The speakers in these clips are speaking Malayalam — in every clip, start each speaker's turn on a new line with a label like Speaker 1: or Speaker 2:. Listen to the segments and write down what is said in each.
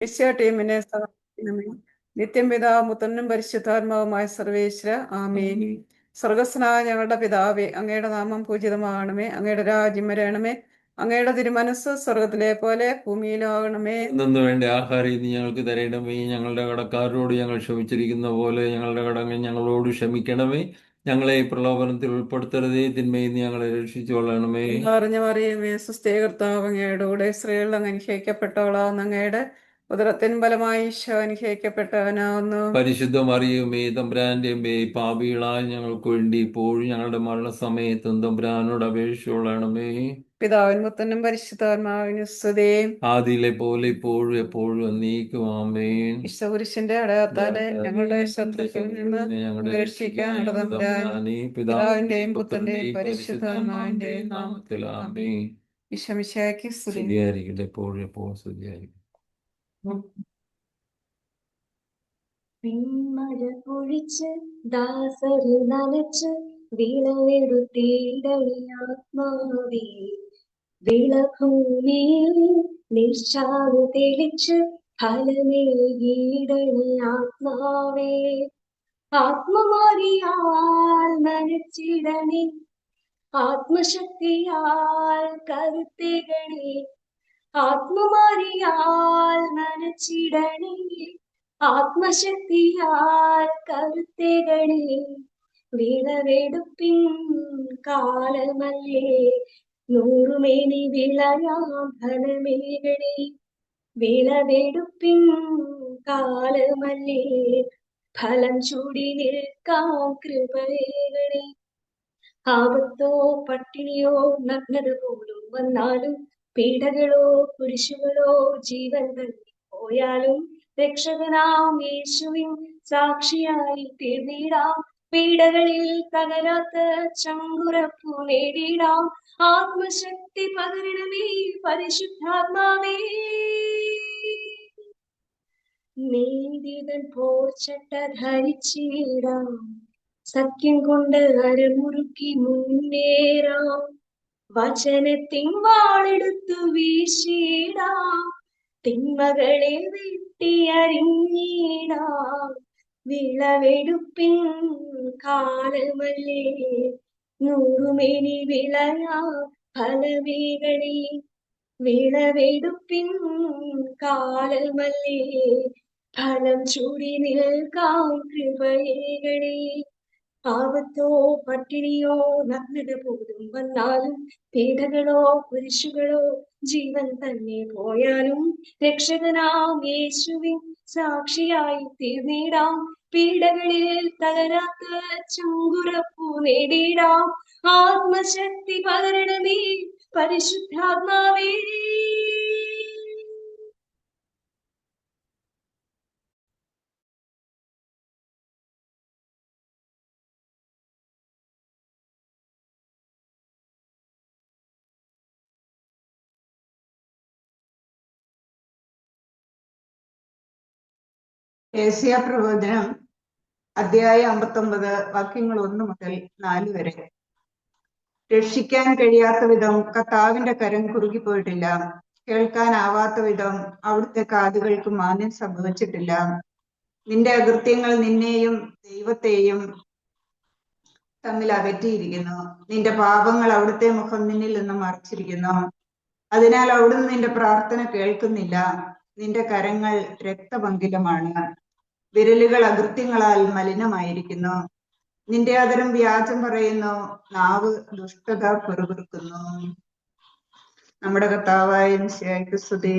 Speaker 1: ഏഷ്യ ടീമിനെ സഹായിക്കണമേ. നിത്യം പിതാവും പുത്രനും പരിശുദ്ധാത്മാവുമായ സർവേശ്വര ആമേൻ. സ്വർഗസ്നായ ഞങ്ങളുടെ പിതാവേ, അങ്ങയുടെ നാമം പൂജിതമാകണമേ. അങ്ങയുടെ രാജ്യം വരണമേ. അങ്ങയുടെ തിരുമനസ് സ്വർഗത്തിലെ പോലെ ഭൂമിയിലാകണമേ.
Speaker 2: നിന്ന് വേണ്ട ആഹാരം ഇന്ന് ഞങ്ങൾക്ക് തരേണമേ. ഞങ്ങളുടെ കടക്കാരോട് ഞങ്ങൾ ക്ഷമിച്ചിരിക്കുന്ന പോലെ ഞങ്ങളുടെ കടങ്ങൾ ഞങ്ങളോട് ക്ഷമിക്കണമേ. ഞങ്ങളെ പ്രലോഭനത്തിൽ ഉൾപ്പെടുത്തരുതേ, തിന്മയിൽ നിന്ന് ഞങ്ങളെ രക്ഷിച്ചുകൊള്ളണമേ.
Speaker 1: അറിഞ്ഞ മറിയമേ, സുസ്ഥേ കർത്താവ് അങ്ങയുടെ കൂടെ സ്ത്രീകൾ അങ്ങ് അനുഗ്രഹിക്കപ്പെട്ടവളാവുന്നു. അങ്ങയുടെ ഉദരത്തിൻ ഫലമായി ഈശോ അനുഗ്രഹിക്കപ്പെട്ടവനാവുന്നു.
Speaker 2: പരിശുദ്ധ മറിയമേ, തമ്പുരാന്റെ അമ്മേ, പാപികളായ ഞങ്ങൾക്ക് വേണ്ടി ഇപ്പോഴും ഞങ്ങളുടെ മരണസമയത്തും തമ്പുരാനോട് അപേക്ഷിച്ചുകൊള്ളണമേ.
Speaker 1: പിതാവിനും പുത്രനും പരിശുദ്ധാത്മാവിനും സ്തുതി.
Speaker 2: ആദിയിലെ പോലെ ഇപ്പോഴും എപ്പോഴും എന്നേക്കും ആമേൻ.
Speaker 1: വിശ്വപുരുഷന്റെ അടയാളത്താലെ ഞങ്ങളുടെ ശത്രുക്കളിൽ നിന്ന് രക്ഷിക്കാൻ പിതാവിന്റെയും പുത്രന്റെയും പരിശുദ്ധാത്മാവിന്റെയും
Speaker 2: നാമത്തിൽ ആമേൻ.
Speaker 1: ഈശോമിശിഹായ്ക്ക് സ്തുതി.
Speaker 2: സ്തുതിയായിരിക്കട്ടെ, എപ്പോഴും എപ്പോഴും സ്തുതിയായിരിക്കട്ടെ.
Speaker 3: പിന്മഴ പൊഴിച്ച് ദാസര് നനച്ച് വിളവെടുത്തിടണി ആത്മാവേ. വിളഭൂമിയിൽ നിശ്ചാല് തെളിച്ച് ഫലമേകിടണി ആത്മാവേ. ആത്മമാരിയാൽ നനച്ചിടണി, ആത്മശക്തിയാൽ കരുത്തേകണി. ആത്മമാരിയാൽ നനച്ചിടണി, ആത്മശക്തിയാൽ കരുത്തേകണി. വിളവെടുപ്പിൻ കാലമല്ലേ, നൂറുമേനി വിളയാം ഫലമേകണി. വിളവെടുപ്പിൻ കാലമല്ലേ, ഫലം ചൂടി നിൽക്കാം കൃപയേകണി. ആപത്തോ പട്ടിണിയോ നഗ്നത പോലും വന്നാലും, പീഡകളോ കുരിശുകളോ ജീവൻ തന്നെ പോയാലും, രക്ഷകനാം യേശുവിൻ സാക്ഷിയായി തീർന്നിടാം. പീഡകളിൽ തകരാത്ത ചങ്കുറപ്പു നേടിടാം. ആത്മശക്തി പകരണമേ പരിശുദ്ധാത്മാവേ. നീതിതൻ പോർച്ചട്ട ധരിച്ചിടാം, സത്യം കൊണ്ട് അരമുറുക്കി മുന്നേറാം. വചനത്തിൻ വാളെടുത്തു വീശിടാം, തിന്മകളെ വെട്ടിയരിഞ്ഞിടാം. വിളവെടുപ്പിൻ കാലമല്ലേ, നൂറുമേനി വിളയാ ഫലമേകണി. വിളവെടുപ്പിൻ കാലമല്ലേ, ഫലം ചൂടി നിൽക്കാം കൃപയേകണി. ആപത്തോ പട്ടിണിയോ നഗ്നത പോലും വന്നാലും, പീഡകളോ കുരിശുകളോ ജീവൻ തന്നെ പോയാലും, രക്ഷകനാം യേശുവിൻ സാക്ഷിയായി തീർന്നിടാം. പീഡകളിൽ തകരാത്ത ചങ്കുറപ്പു നേടിടാം. ആത്മശക്തി പകരണമേ പരിശുദ്ധാത്മാവേ.
Speaker 4: ഏഷ്യ പ്രബോധനം അധ്യായം 59 വാക്യങ്ങൾ 1 മുതൽ 4 വരെ. രക്ഷിക്കാൻ കഴിയാത്ത വിധം കർത്താവിന്റെ കരം കുറുകിപ്പോയിട്ടില്ല. കേൾക്കാനാവാത്ത വിധം അവിടുത്തെ കാതുകൾക്ക് മാന്യം സംഭവിച്ചിട്ടില്ല. നിന്റെ അകൃത്യങ്ങൾ നിന്നെയും ദൈവത്തെയും തമ്മിൽ അകറ്റിയിരിക്കുന്നു. നിന്റെ പാപങ്ങൾ അവിടുത്തെ മുഖം നിന്നിൽ നിന്ന് മറച്ചിരിക്കുന്നു. അതിനാൽ അവിടുന്ന് നിന്റെ പ്രാർത്ഥന കേൾക്കുന്നില്ല. നിന്റെ കരങ്ങൾ രക്തപങ്കിലമാണ്, വിരലുകൾ അകൃത്യങ്ങളാൽ മലിനമായിരിക്കുന്നു. നിന്റെ അതരം വ്യാജം പറയുന്നു, നാവ് ദുഷ്ടത പിറുപിറുക്കുന്നു. നമ്മുടെ കർത്താവായ മിശിഹായ്ക്ക് സ്തുതി.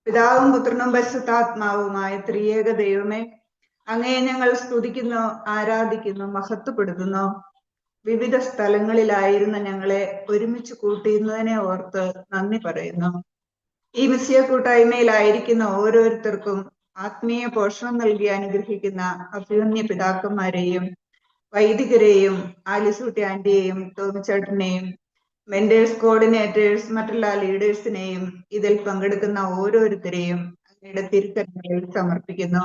Speaker 4: പിതാവും പുത്രനും പരിശുദ്ധാത്മാവുമായ ത്രിയേക ദൈവമേ, അങ്ങയെ ഞങ്ങൾ സ്തുതിക്കുന്നു, ആരാധിക്കുന്നു, മഹത്വപ്പെടുത്തുന്നു. വിവിധ സ്ഥലങ്ങളിലായിരുന്ന ഞങ്ങളെ ഒരുമിച്ച് കൂട്ടിയിരുന്നതിനെ ഓർത്ത് നന്ദി പറയുന്നു. ഈ മിശിഹ കൂട്ടായ്മയിലായിരിക്കുന്ന ഓരോരുത്തർക്കും ആത്മീയ പോഷണം നൽകി അനുഗ്രഹിക്കുന്ന അഭിമന്യ പിതാക്കന്മാരെയും വൈദികരെയും ആലിസൂട്ടി ആന്റിയെയും ടോമിച്ചേട്ടനെയും മെന്റേഴ്സ് കോർഡിനേറ്റേഴ്സ് മറ്റുള്ള ലീഡേഴ്സിനെയും ഇതിൽ പങ്കെടുക്കുന്ന ഓരോരുത്തരെയും അങ്ങയുടെ തിരുക്കരങ്ങളിൽ സമർപ്പിക്കുന്നു.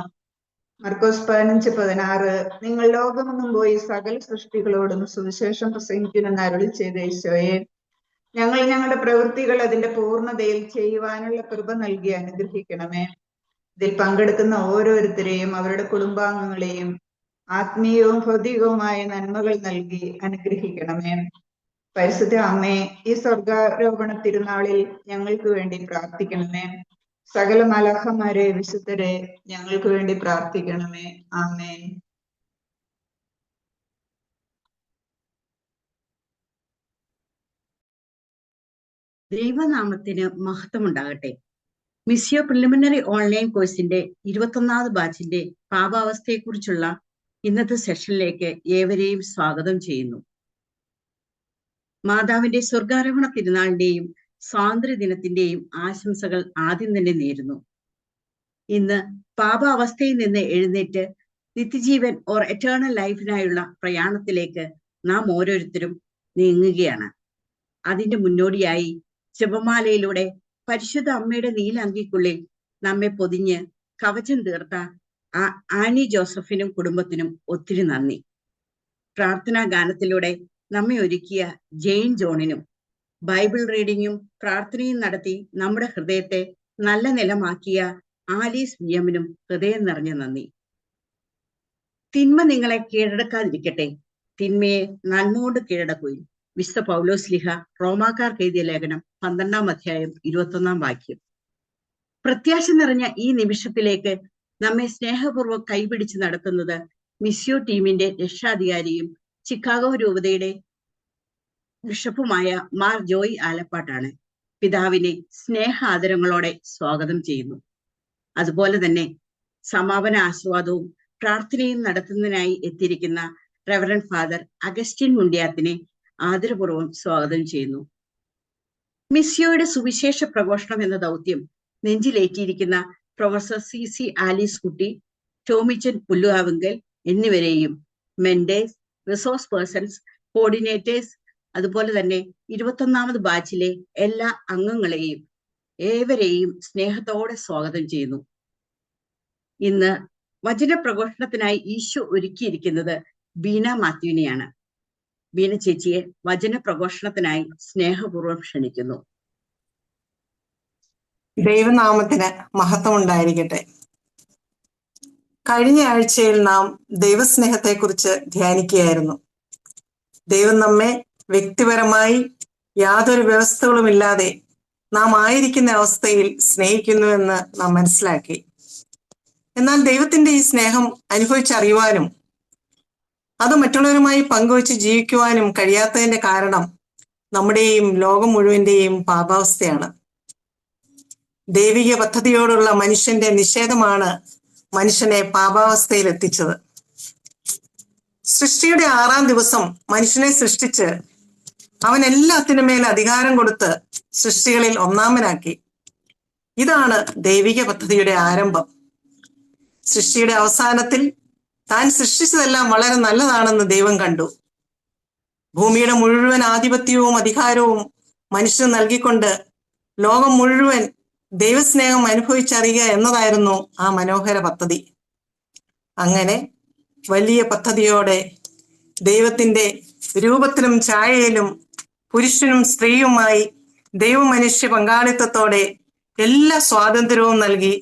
Speaker 4: മർക്കോസ് 15:16 നിങ്ങൾ ലോകമെങ്ങും പോയി സകല സൃഷ്ടികളോടും സുവിശേഷം പ്രസംഗിക്കുമെന്ന് അരുളി ചെയ്ത ഈശോയെ, ഞങ്ങൾ ഞങ്ങളുടെ പ്രവൃത്തികൾ അതിന്റെ പൂർണ്ണതയിൽ ചെയ്യുവാനുള്ള കൃപ നൽകി അനുഗ്രഹിക്കണമേ. ഇതിൽ പങ്കെടുക്കുന്ന ഓരോരുത്തരെയും അവരുടെ കുടുംബാംഗങ്ങളെയും ആത്മീയവും ഭൗതികവുമായ നന്മകൾ നൽകി അനുഗ്രഹിക്കണമേ. പരിശുദ്ധ അമ്മേ, ഈ സ്വർഗാരോപണ തിരുനാളിൽ ഞങ്ങൾക്ക് വേണ്ടി പ്രാർത്ഥിക്കണമേ. സകല മലാഖമാരെ, വിശുദ്ധരെ ഞങ്ങൾക്ക് വേണ്ടി പ്രാർത്ഥിക്കണമേ. ആമേൻ.
Speaker 5: ദൈവനാമത്തിന് മഹത്വമുണ്ടാകട്ടെ. മിസ്സിയോ പ്രിലിമിനറി ഓൺലൈൻ കോഴ്സിന്റെ 21ാമത് ബാച്ചിന്റെ പാപാവസ്ഥയെക്കുറിച്ചുള്ള ഇന്നത്തെ സെഷനിലേക്ക് ഏവരെയും സ്വാഗതം ചെയ്യുന്നു. മാതാവിന്റെ സ്വർഗാരോഹണ തിരുനാളിന്റെയും സ്വാതന്ത്ര്യദിനത്തിന്റെയും ആശംസകൾ ആദ്യം തന്നെ നേരുന്നു. ഇന്ന് പാപാവസ്ഥയിൽ നിന്ന് എഴുന്നേറ്റ് നിത്യജീവൻ ഓർ എറ്റേണൽ ലൈഫിനായുള്ള പ്രയാണത്തിലേക്ക് നാം ഓരോരുത്തരും നീങ്ങുകയാണ്. അതിന്റെ മുന്നോടിയായി ജപമാലയിലൂടെ പരിശുദ്ധ അമ്മയുടെ നീല അങ്കിക്കുള്ളിൽ നമ്മെ പൊതിഞ്ഞ് കവചം തീർത്ത ആനി ജോസഫിനും കുടുംബത്തിനും ഒത്തിരി നന്ദി. പ്രാർത്ഥനാ ഗാനത്തിലൂടെ നമ്മെ ഒരുക്കിയ ജെയിൻ ജോണിനും ബൈബിൾ റീഡിങ്ങും പ്രാർത്ഥനയും നടത്തി നമ്മുടെ ഹൃദയത്തെ നല്ല നിലമാക്കിയ ആലീസ് വിയമിനും ഹൃദയം നിറഞ്ഞ നന്ദി. തിന്മ നിങ്ങളെ കീഴടക്കാതിരിക്കട്ടെ, തിന്മയെ നന്മ കൊണ്ട് കീഴടക്കുകയും. വിശുദ്ധ പൗലോസ്ലിഹ റോമാക്കാർക്ക് എഴുതിയ ലേഖനം 12-ാം അധ്യായം 21-ാം വാക്യം. പ്രത്യാശ നിറഞ്ഞ ഈ നിമിഷത്തിലേക്ക് നമ്മെ സ്നേഹപൂർവ്വം കൈപിടിച്ച് നടത്തുന്നത് മിസ്സിയോ ടീമിന്റെ രക്ഷാധികാരിയും ചിക്കാഗോ രൂപതയുടെ ബിഷപ്പുമായ മാർ ജോയ് ആലപ്പാട്ടാണ്. പിതാവിനെ സ്നേഹ ആദരങ്ങളോടെ സ്വാഗതം ചെയ്യുന്നു. അതുപോലെ തന്നെ സമാപന ആശീർവാദവും പ്രാർത്ഥനയും നടത്തുന്നതിനായി എത്തിയിരിക്കുന്ന റെവറൻ ഫാദർ അഗസ്റ്റിൻ മുണ്ടിയാത്തിനെ ആദരപൂർവ്വം സ്വാഗതം ചെയ്യുന്നു. മിസ്സിയോയുടെ സുവിശേഷ പ്രഘോഷണം എന്ന ദൗത്യം നെഞ്ചിലേറ്റിയിരിക്കുന്ന പ്രൊഫസർ CC ആലീസ് കുട്ടി, ടോമിച്ചൻ പുല്ലുകാവുങ്കൽ എന്നിവരെയും മെന്റേഴ്സ്, റിസോഴ്സ് പേഴ്സൺസ്, കോർഡിനേറ്റേഴ്സ്, അതുപോലെ തന്നെ 21ാമത് ബാച്ചിലെ എല്ലാ അംഗങ്ങളെയും ഏവരെയും സ്നേഹത്തോടെ സ്വാഗതം ചെയ്യുന്നു. ഇന്ന് വചന പ്രഘോഷണത്തിനായി ഈശോ ഒരുക്കിയിരിക്കുന്നത് ബീന മാത്യുവിനെയാണ്. ബീന ചേച്ചിയെ വചന പ്രഘോഷണത്തിനായി സ്നേഹപൂർവ്വം ക്ഷണിക്കുന്നു.
Speaker 6: ദൈവനാമത്തിന് മഹത്വം ഉണ്ടായിരിക്കട്ടെ. കഴിഞ്ഞ ആഴ്ചയിൽ നാം ദൈവസ്നേഹത്തെക്കുറിച്ച് ധ്യാനിക്കുകയായിരുന്നു. ദൈവം നമ്മെ വ്യക്തിപരമായി യാതൊരു വ്യവസ്ഥകളുമില്ലാതെ നാം ആയിരിക്കുന്ന അവസ്ഥയിൽ സ്നേഹിക്കുന്നുവെന്ന് നാം മനസ്സിലാക്കി. എന്നാൽ ദൈവത്തിന്റെ ഈ സ്നേഹം അനുഭവിച്ചറിയുവാനും അത് മറ്റുള്ളവരുമായി പങ്കുവച്ച് ജീവിക്കുവാനും കഴിയാത്തതിന്റെ കാരണം നമ്മുടെയും ലോകം മുഴുവന്റെയും പാപാവസ്ഥയാണ്. ദൈവിക പദ്ധതിയോടുള്ള മനുഷ്യന്റെ നിഷേധമാണ് മനുഷ്യനെ പാപാവസ്ഥയിൽ എത്തിച്ചത്. സൃഷ്ടിയുടെ 6-ാം ദിവസം മനുഷ്യനെ സൃഷ്ടിച്ച് അവൻ എല്ലാത്തിനും മേൽ അധികാരം കൊടുത്ത് സൃഷ്ടികളിൽ ഒന്നാമനാക്കി. ഇതാണ് ദൈവിക പദ്ധതിയുടെ ആരംഭം. സൃഷ്ടിയുടെ അവസാനത്തിൽ താൻ സൃഷ്ടിച്ചതെല്ലാം വളരെ നല്ലതാണെന്ന് ദൈവം കണ്ടു. ഭൂമിയുടെ മുഴുവൻ ആധിപത്യവും അധികാരവും മനുഷ്യന് നൽകിക്കൊണ്ട് ലോകം മുഴുവൻ ദൈവസ്നേഹം അനുഭവിച്ചറിയുക എന്നതായിരുന്നു ആ മനോഹര പദ്ധതി. അങ്ങനെ വലിയ പദ്ധതിയോടെ ദൈവത്തിന്റെ രൂപത്തിലും ഛായയിലും പുരുഷനും സ്ത്രീയുമായി ദൈവമനുഷ്യ പങ്കാളിത്തത്തോടെ എല്ലാ സ്വാതന്ത്ര്യവും നൽകി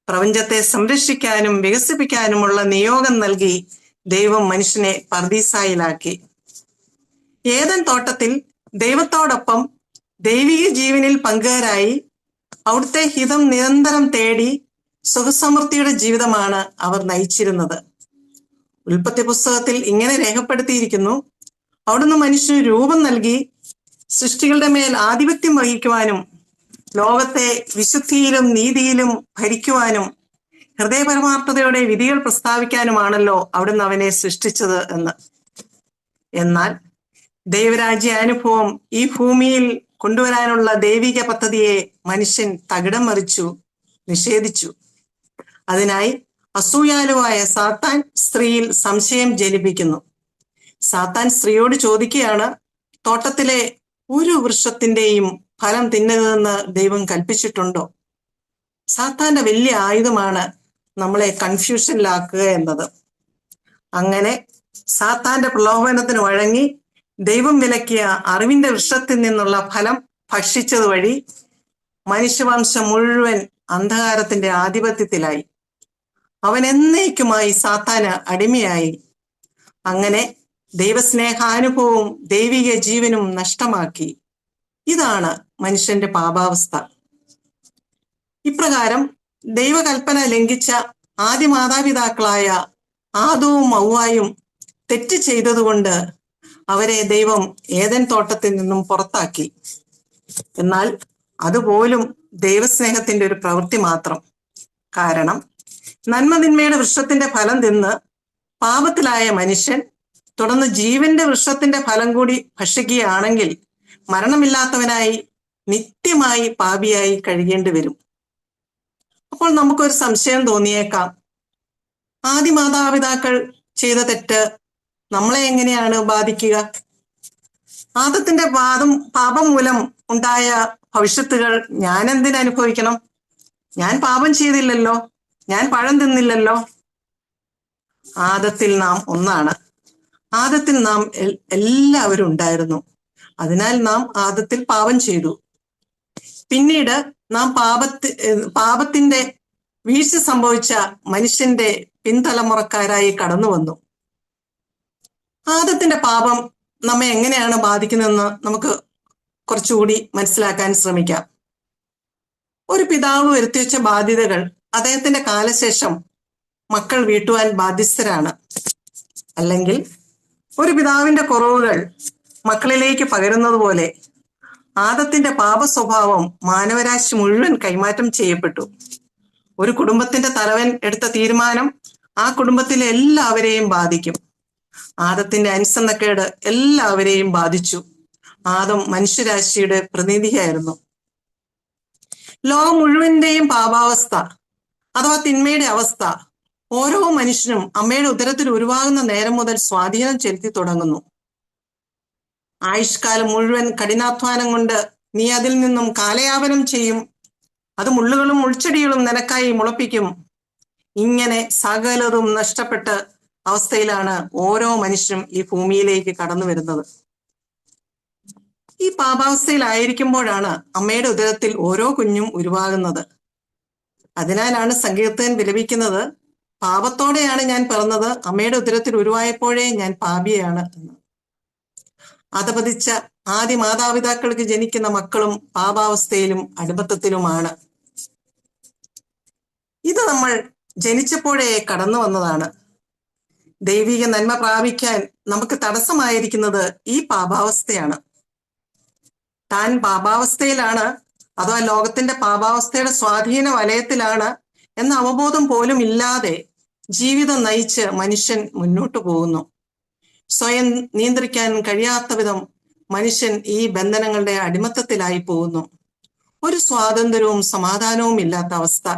Speaker 6: പ്രപഞ്ചത്തെ സംരക്ഷിക്കാനും വികസിപ്പിക്കാനുമുള്ള നിയോഗം നൽകി ദൈവം മനുഷ്യനെ പർദീസായിലാക്കി. ഏദൻ തോട്ടത്തിൽ ദൈവത്തോടൊപ്പം ദൈവിക ജീവനിൽ പങ്കുകാരായി അവിടുത്തെ ഹിതം നിരന്തരം തേടി സുഖസമൃദ്ധിയുടെ ജീവിതമാണ് അവർ നയിച്ചിരുന്നത്. ഉൽപ്പത്തി പുസ്തകത്തിൽ ഇങ്ങനെ രേഖപ്പെടുത്തിയിരിക്കുന്നു: അവിടുന്ന് മനുഷ്യന് രൂപം നൽകി സൃഷ്ടികളുടെ മേൽ ആധിപത്യം വഹിക്കുവാനും ലോകത്തെ വിശുദ്ധിയിലും നീതിയിലും ഭരിക്കുവാനും ഹൃദയപരമാർത്ഥതയോടെ വിധികൾ പ്രസ്താവിക്കാനുമാണല്ലോ അവിടുന്ന് അവനെ സൃഷ്ടിച്ചത് എന്ന്. എന്നാൽ ദൈവരാജ്യാനുഭവം ഈ ഭൂമിയിൽ കൊണ്ടുവരാനുള്ള ദൈവിക പദ്ധതിയെ മനുഷ്യൻ തകിടം മറിച്ചു, നിഷേധിച്ചു. അതിനായി അസൂയാലുവായ സാത്താൻ സ്ത്രീയിൽ സംശയം ജനിപ്പിക്കുന്നു. സാത്താൻ സ്ത്രീയോട് ചോദിക്കുകയാണ്, തോട്ടത്തിലെ ഒരു വൃക്ഷത്തിന്റെയും ഫലം തിന്നരുതെന്ന് ദൈവം കൽപ്പിച്ചിട്ടുണ്ടോ? സാത്താന്റെ വലിയ ആയുധമാണ് നമ്മളെ കൺഫ്യൂഷനിലാക്കുക എന്നത്. അങ്ങനെ സാത്താന്റെ പ്രലോഭനത്തിന് വഴങ്ങി ദൈവം വിലക്കിയ അറിവിന്റെ വൃക്ഷത്തിൽ നിന്നുള്ള ഫലം ഭക്ഷിച്ചത് വഴി മനുഷ്യവംശം മുഴുവൻ അന്ധകാരത്തിന്റെ ആധിപത്യത്തിലായി. അവൻ എന്നേക്കുമായി സാത്താന് അടിമയായി. അങ്ങനെ ദൈവസ്നേഹാനുഭവവും ദൈവിക ജീവനും നഷ്ടമാക്കി. ഇതാണ് മനുഷ്യന്റെ പാപാവസ്ഥ. ഇപ്രകാരം ദൈവകൽപ്പന ലംഘിച്ച ആദ്യ മാതാപിതാക്കളായ ആദവും ഹവ്വായും തെറ്റ് ചെയ്തതുകൊണ്ട് അവരെ ദൈവം ഏദൻ തോട്ടത്തിൽ നിന്നും പുറത്താക്കി. എന്നാൽ അതുപോലും ദൈവസ്നേഹത്തിന്റെ ഒരു പ്രവൃത്തി മാത്രം. കാരണം നന്മതിന്മയുടെ വൃക്ഷത്തിന്റെ ഫലം തിന്ന് പാപത്തിലായ മനുഷ്യൻ തുടർന്ന് ജീവന്റെ വൃക്ഷത്തിന്റെ ഫലം കൂടി ഭക്ഷിക്കുകയാണെങ്കിൽ മരണമില്ലാത്തവനായി നിത്യമായി പാപിയായി കഴിയേണ്ടി വരും. അപ്പോൾ നമുക്കൊരു സംശയം തോന്നിയേക്കാം, ആദി മാതാപിതാക്കൾ ചെയ്ത തെറ്റ് നമ്മളെ എങ്ങനെയാണ് ബാധിക്കുക? ആദത്തിന്റെ പാപം മൂലം ഉണ്ടായ ഭവിഷ്യത്തുകൾ ഞാൻ എന്തിനനുഭവിക്കണം? ഞാൻ പാപം ചെയ്തില്ലല്ലോ, ഞാൻ പഴം തിന്നില്ലല്ലോ. ആദത്തിൽ നാം ഒന്നാണ്. ആദത്തിൽ നാം എല്ലാവരും ഉണ്ടായിരുന്നു. അതിനാൽ നാം ആദത്തിൽ പാപം ചെയ്തു. പിന്നീട് നാം പാപത്തിന്റെ വീഴ്ച സംഭവിച്ച മനുഷ്യന്റെ പിൻതലമുറക്കാരായി കടന്നു വന്നു. ആദത്തിന്റെ പാപം നമ്മെ എങ്ങനെയാണ് ബാധിക്കുന്നതെന്ന് നമുക്ക് കുറച്ചുകൂടി മനസ്സിലാക്കാൻ ശ്രമിക്കാം. ഒരു പിതാവ് വരുത്തിവെച്ച ബാധ്യതകൾ അദ്ദേഹത്തിന്റെ കാലശേഷം മക്കൾ വീട്ടുവാൻ ബാധ്യസ്ഥരാണ്. അല്ലെങ്കിൽ ഒരു പിതാവിന്റെ കുറവുകൾ മക്കളിലേക്ക് പകരുന്നത് പോലെ ആദത്തിന്റെ പാപ സ്വഭാവം മാനവരാശി മുഴുവൻ കൈമാറ്റം ചെയ്യപ്പെട്ടു. ഒരു കുടുംബത്തിന്റെ തലവൻ എടുത്ത തീരുമാനം ആ കുടുംബത്തിലെ എല്ലാവരെയും ബാധിക്കും. ആദത്തിന്റെ അനുസരണക്കേട് എല്ലാവരെയും ബാധിച്ചു. ആദം മനുഷ്യരാശിയുടെ പ്രതിനിധിയായിരുന്നു. ലോകം മുഴുവന്റെയും പാപാവസ്ഥ അഥവാ തിന്മയുടെ അവസ്ഥ ഓരോ മനുഷ്യനും അമ്മയുടെ ഉദരത്തിൽ ഉരുവാകുന്ന നേരം മുതൽ സ്വാധീനം ചെലുത്തി തുടങ്ങുന്നു. ആയുഷ്കാലം മുഴുവൻ കഠിനാധ്വാനം കൊണ്ട് നീ അതിൽ നിന്നും കാലയാപനം ചെയ്യും. അത് മുള്ളുകളും മുൾച്ചെടികളും നിനക്കായി മുളപ്പിക്കും. ഇങ്ങനെ സകലതും നഷ്ടപ്പെട്ട അവസ്ഥയിലാണ് ഓരോ മനുഷ്യനും ഈ ഭൂമിയിലേക്ക് കടന്നു വരുന്നത്. ഈ പാപാവസ്ഥയിലായിരിക്കുമ്പോഴാണ് അമ്മയുടെ ഉദരത്തിൽ ഓരോ കുഞ്ഞും ഉരുവാകുന്നത്. അതിനാലാണ് സങ്കീർത്തകൻ വിലപിക്കുന്നത്, പാപത്തോടെയാണ് ഞാൻ പിറന്നത്, അമ്മയുടെ ഉദരത്തിൽ ഉരുവായപ്പോഴേ ഞാൻ പാപിയാണ് എന്ന്. അധപതിച്ച ആദ്യ മാതാപിതാക്കൾക്ക് ജനിക്കുന്ന മക്കളും പാപാവസ്ഥയിലും അടിമത്തത്തിലുമാണ്. ഇത് നമ്മൾ ജനിച്ചപ്പോഴേ കടന്നു വന്നതാണ്. ദൈവിക നന്മ പ്രാപിക്കാൻ നമുക്ക് തടസ്സമായിരിക്കുന്നത് ഈ പാപാവസ്ഥയാണ്. താൻ പാപാവസ്ഥയിലാണ് അഥവാ ലോകത്തിന്റെ പാപാവസ്ഥയുടെ സ്വാധീന വലയത്തിലാണ് എന്ന അവബോധം പോലും ഇല്ലാതെ ജീവിതം നയിച്ച് മനുഷ്യൻ മുന്നോട്ടു പോകുന്നു. സ്വയം നിയന്ത്രിക്കാൻ കഴിയാത്ത വിധം മനുഷ്യൻ ഈ ബന്ധനങ്ങളുടെ അടിമത്തത്തിലായി പോകുന്നു. ഒരു സ്വാതന്ത്ര്യവും സമാധാനവും ഇല്ലാത്ത അവസ്ഥ.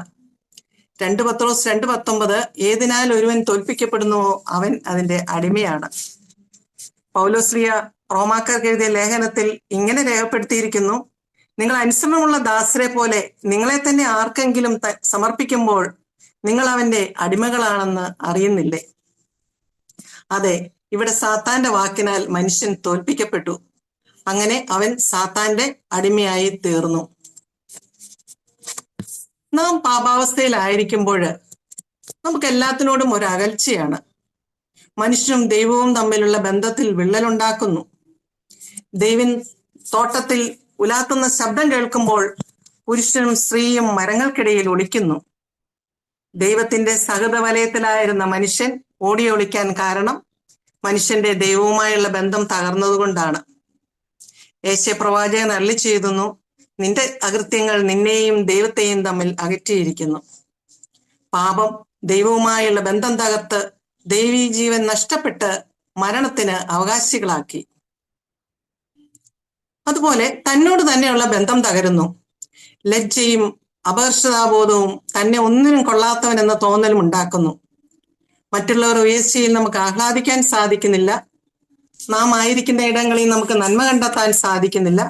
Speaker 6: 2 പത്രോസ് 2:19 ഏതിനാൽ ഒരുവൻ തോൽപ്പിക്കപ്പെടുന്നുവോ അവൻ അതിന്റെ അടിമയാണ്. പൗലോസ്ലിയ റോമാക്കാർക്ക് എഴുതിയ ലേഖനത്തിൽ ഇങ്ങനെ രേഖപ്പെടുത്തിയിരിക്കുന്നു, നിങ്ങൾ അനുസരണമുള്ള ദാസരെ പോലെ നിങ്ങളെ തന്നെ ആർക്കെങ്കിലും സമർപ്പിക്കുമ്പോൾ നിങ്ങൾ അവന്റെ അടിമകളാണെന്ന് അറിയുന്നില്ലേ? അതെ, ഇവിടെ സാത്താന്റെ വാക്കിനാൽ മനുഷ്യൻ തോൽപ്പിക്കപ്പെട്ടു. അങ്ങനെ അവൻ സാത്താന്റെ അടിമയായി തീർന്നു. നാം പാപാവസ്ഥയിലായിരിക്കുമ്പോൾ നമുക്ക് എല്ലാത്തിനോടും ഒരു അകൽച്ചയാണ്. മനുഷ്യനും ദൈവവും തമ്മിലുള്ള ബന്ധത്തിൽ വിള്ളലുണ്ടാക്കുന്നു. ദൈവം തോട്ടത്തിൽ ഉലാത്തുന്ന ശബ്ദം കേൾക്കുമ്പോൾ പുരുഷനും സ്ത്രീയും മരങ്ങൾക്കിടയിൽ ഒളിക്കുന്നു. ദൈവത്തിന്റെ സഹൃദ വലയത്തിലായിരുന്ന മനുഷ്യൻ ഓടിയൊളിക്കാൻ കാരണം മനുഷ്യന്റെ ദൈവവുമായുള്ള ബന്ധം തകർന്നതുകൊണ്ടാണ്. യേശയ്യാപ്രവാചകൻ അരുളി ചെയ്യുന്നു, നിന്റെ അകൃത്യങ്ങൾ നിന്നെയും ദൈവത്തെയും തമ്മിൽ അകറ്റിയിരിക്കുന്നു. പാപം ദൈവവുമായുള്ള ബന്ധം തകർത്ത് ദൈവീ ജീവൻ നഷ്ടപ്പെട്ട് മരണത്തിന് അവകാശികളാക്കി. അതുപോലെ തന്നോട് തന്നെയുള്ള ബന്ധം തകരുന്നു. ലജ്ജയും അപകർഷതാബോധവും തന്നെ ഒന്നിനും കൊള്ളാത്തവൻ എന്ന തോന്നലും ഉണ്ടാക്കുന്നു. മറ്റുള്ളവർ ഉയർച്ചയിൽ നമുക്ക് ആഹ്ലാദിക്കാൻ സാധിക്കുന്നില്ല. നാം ആയിരിക്കുന്ന ഇടങ്ങളിൽ നമുക്ക് നന്മ കണ്ടെത്താൻ സാധിക്കുന്നില്ല.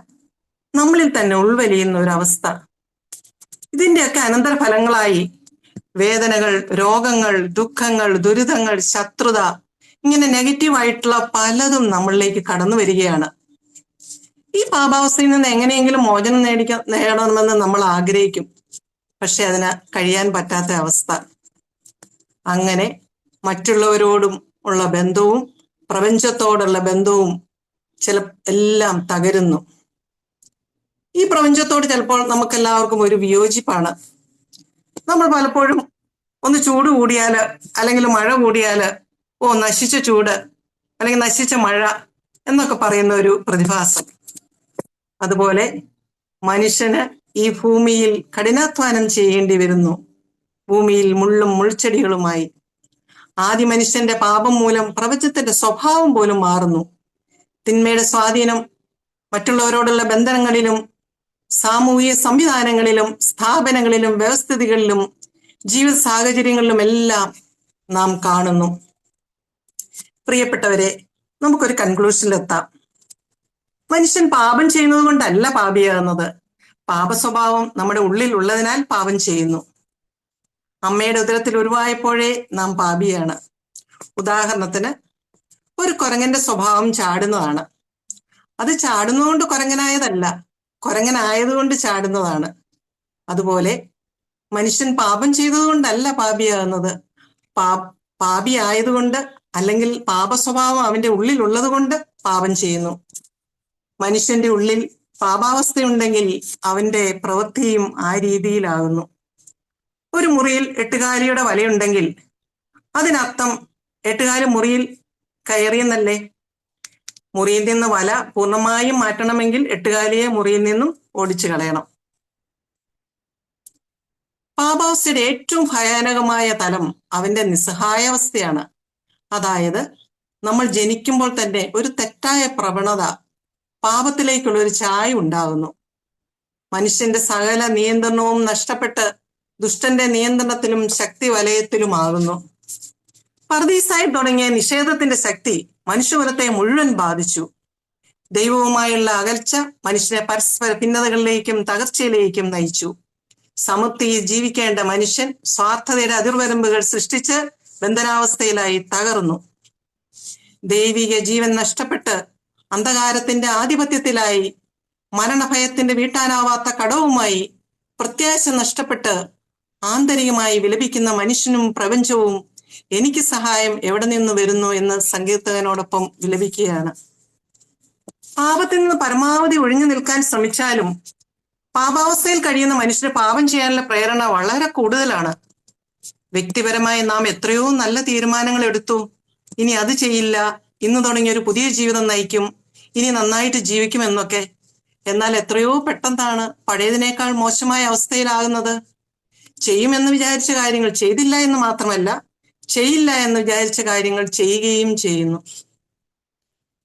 Speaker 6: നമ്മളിൽ തന്നെ ഉൾവലിയുന്ന ഒരു അവസ്ഥ. ഇതിന്റെയൊക്കെ അനന്തരഫലങ്ങളായി വേദനകൾ, രോഗങ്ങൾ, ദുഃഖങ്ങൾ, ദുരിതങ്ങൾ, ശത്രുത ഇങ്ങനെ നെഗറ്റീവായിട്ടുള്ള പലതും നമ്മളിലേക്ക് കടന്നു വരികയാണ്. ഈ പാപാവസ്ഥയിൽ നിന്ന് എങ്ങനെയെങ്കിലും മോചനം നേടണമെന്ന് നമ്മൾ ആഗ്രഹിക്കും. പക്ഷെ അതിന് കഴിയാൻ പറ്റാത്ത അവസ്ഥ. അങ്ങനെ മറ്റുള്ളവരോടും ഉള്ള ബന്ധവും പ്രപഞ്ചത്തോടുള്ള ബന്ധവും എല്ലാം തകരുന്നു. ഈ പ്രപഞ്ചത്തോട് ചിലപ്പോൾ നമുക്കെല്ലാവർക്കും ഒരു വിയോജിപ്പാണ്. നമ്മൾ പലപ്പോഴും ഒന്ന് ചൂട് കൂടിയാല് അല്ലെങ്കിൽ മഴ കൂടിയാല് നശിച്ച ചൂട് അല്ലെങ്കിൽ നശിച്ച മഴ എന്നൊക്കെ പറയുന്ന ഒരു പ്രതിഭാസം. അതുപോലെ മനുഷ്യന് ഈ ഭൂമിയിൽ കഠിനാധ്വാനം ചെയ്യേണ്ടി വരുന്നു. ഭൂമിയിൽ മുള്ളും മുൾച്ചെടികളുമായി. ആദ്യ മനുഷ്യന്റെ പാപം മൂലം പ്രപഞ്ചത്തിന്റെ സ്വഭാവം പോലും മാറുന്നു. തിന്മയുടെ സ്വാധീനം മറ്റുള്ളവരോടുള്ള ബന്ധങ്ങളിലും സാമൂഹിക സംവിധാനങ്ങളിലും സ്ഥാപനങ്ങളിലും വ്യവസ്ഥിതികളിലും ജീവിത സാഹചര്യങ്ങളിലും എല്ലാം നാം കാണുന്നു. പ്രിയപ്പെട്ടവരെ, നമുക്കൊരു കൺക്ലൂഷനിലെത്താം. മനുഷ്യൻ പാപം ചെയ്യുന്നത് കൊണ്ടല്ല പാപിയാകുന്നത്. പാപ സ്വഭാവം നമ്മുടെ ഉള്ളിൽ ഉള്ളതിനാൽ പാപം ചെയ്യുന്നു. അമ്മയുടെ ഉദരത്തിൽ ഉരുവായപ്പോഴേ നാം പാപിയാണ്. ഉദാഹരണത്തിന്, ഒരു കുരങ്ങന്റെ സ്വഭാവം ചാടുന്നതാണ്. അത് ചാടുന്നതുകൊണ്ട് കുരങ്ങനായതല്ല, കുരങ്ങനായതുകൊണ്ട് ചാടുന്നതാണ്. അതുപോലെ മനുഷ്യൻ പാപം ചെയ്തതുകൊണ്ടല്ല പാപിയാകുന്നത്. പാപിയായതുകൊണ്ട് അല്ലെങ്കിൽ പാപ സ്വഭാവം അവന്റെ ഉള്ളിൽ ഉള്ളത് കൊണ്ട് പാപം ചെയ്യുന്നു. മനുഷ്യന്റെ ഉള്ളിൽ പാപാവസ്ഥയുണ്ടെങ്കിൽ അവന്റെ പ്രവൃത്തിയും ആ രീതിയിലാകുന്നു. ഒരു മുറിയിൽ എട്ടുകാലിയുടെ വലയുണ്ടെങ്കിൽ അതിനർത്ഥം എട്ടുകാലി മുറിയിൽ കയറിയെന്നല്ലേ? മുറിയിൽ നിന്ന് വല പൂർണ്ണമായും മാറ്റണമെങ്കിൽ എട്ടുകാലിയെ മുറിയിൽ നിന്നും ഓടിച്ചു കളയണം. പാപാവസ്ഥയുടെ ഏറ്റവും ഭയാനകമായ തലം അവന്റെ നിസ്സഹായാവസ്ഥയാണ്. അതായത് നമ്മൾ ജനിക്കുമ്പോൾ തന്നെ ഒരു തെറ്റായ പ്രവണത, പാപത്തിലേക്കുള്ള ഒരു ചായ ഉണ്ടാകുന്നു. മനുഷ്യന്റെ സകല നിയന്ത്രണവും നഷ്ടപ്പെട്ട് ദുഷ്ടന്റെ നിയന്ത്രണത്തിലും ശക്തി വലയത്തിലുമാകുന്നു. പർദീസായി തുടങ്ങിയ നിഷേധത്തിന്റെ ശക്തി മനുഷ്യകുലത്തെ മുഴുവൻ ബാധിച്ചു. ദൈവവുമായുള്ള അകൽച്ച മനുഷ്യനെ പരസ്പര ഭിന്നതകളിലേക്കും തകർച്ചയിലേക്കും നയിച്ചു. സമൃദ്ധിയിൽ ജീവിക്കേണ്ട മനുഷ്യൻ സ്വാർത്ഥതയുടെ അതിർവരമ്പുകൾ സൃഷ്ടിച്ച് ബന്ധനാവസ്ഥയിലായി തകർന്നു. ദൈവിക ജീവൻ നഷ്ടപ്പെട്ട് അന്ധകാരത്തിന്റെ ആധിപത്യത്തിലായി, മരണഭയത്തിന്റെ വീട്ടാനാവാത്ത കടവുമായി, പ്രത്യാശ നഷ്ടപ്പെട്ട് ആന്തരികമായി വിലപിക്കുന്ന മനുഷ്യനും പ്രപഞ്ചവും എനിക്ക് സഹായം എവിടെ നിന്ന് വരുന്നു എന്ന് സങ്കീർത്തകനോടൊപ്പം വിലപിക്കുകയാണ്. പാപത്തിൽ നിന്ന് പരമാവധി ഒഴിഞ്ഞു നിൽക്കാൻ ശ്രമിച്ചാലും പാപാവസ്ഥയിൽ കഴിയുന്ന മനുഷ്യന് പാപം ചെയ്യാനുള്ള പ്രേരണ വളരെ കൂടുതലാണ്. വ്യക്തിപരമായി നാം എത്രയോ നല്ല തീരുമാനങ്ങൾ എടുത്തു. ഇനി അത് ചെയ്യില്ല, ഇന്ന് തുടങ്ങിയ ഒരു പുതിയ ജീവിതം നയിക്കും, ഇനി നന്നായിട്ട് ജീവിക്കുമെന്നൊക്കെ. എന്നാൽ എത്രയോ പെട്ടെന്നാണ് പഴയതിനേക്കാൾ മോശമായ അവസ്ഥയിലാകുന്നത്. ചെയ്യുമെന്ന് വിചാരിച്ച കാര്യങ്ങൾ ചെയ്തില്ല എന്ന് മാത്രമല്ല, ചെയ്യില്ല എന്ന് വിചാരിച്ച കാര്യങ്ങൾ ചെയ്യുകയും ചെയ്യുന്നു.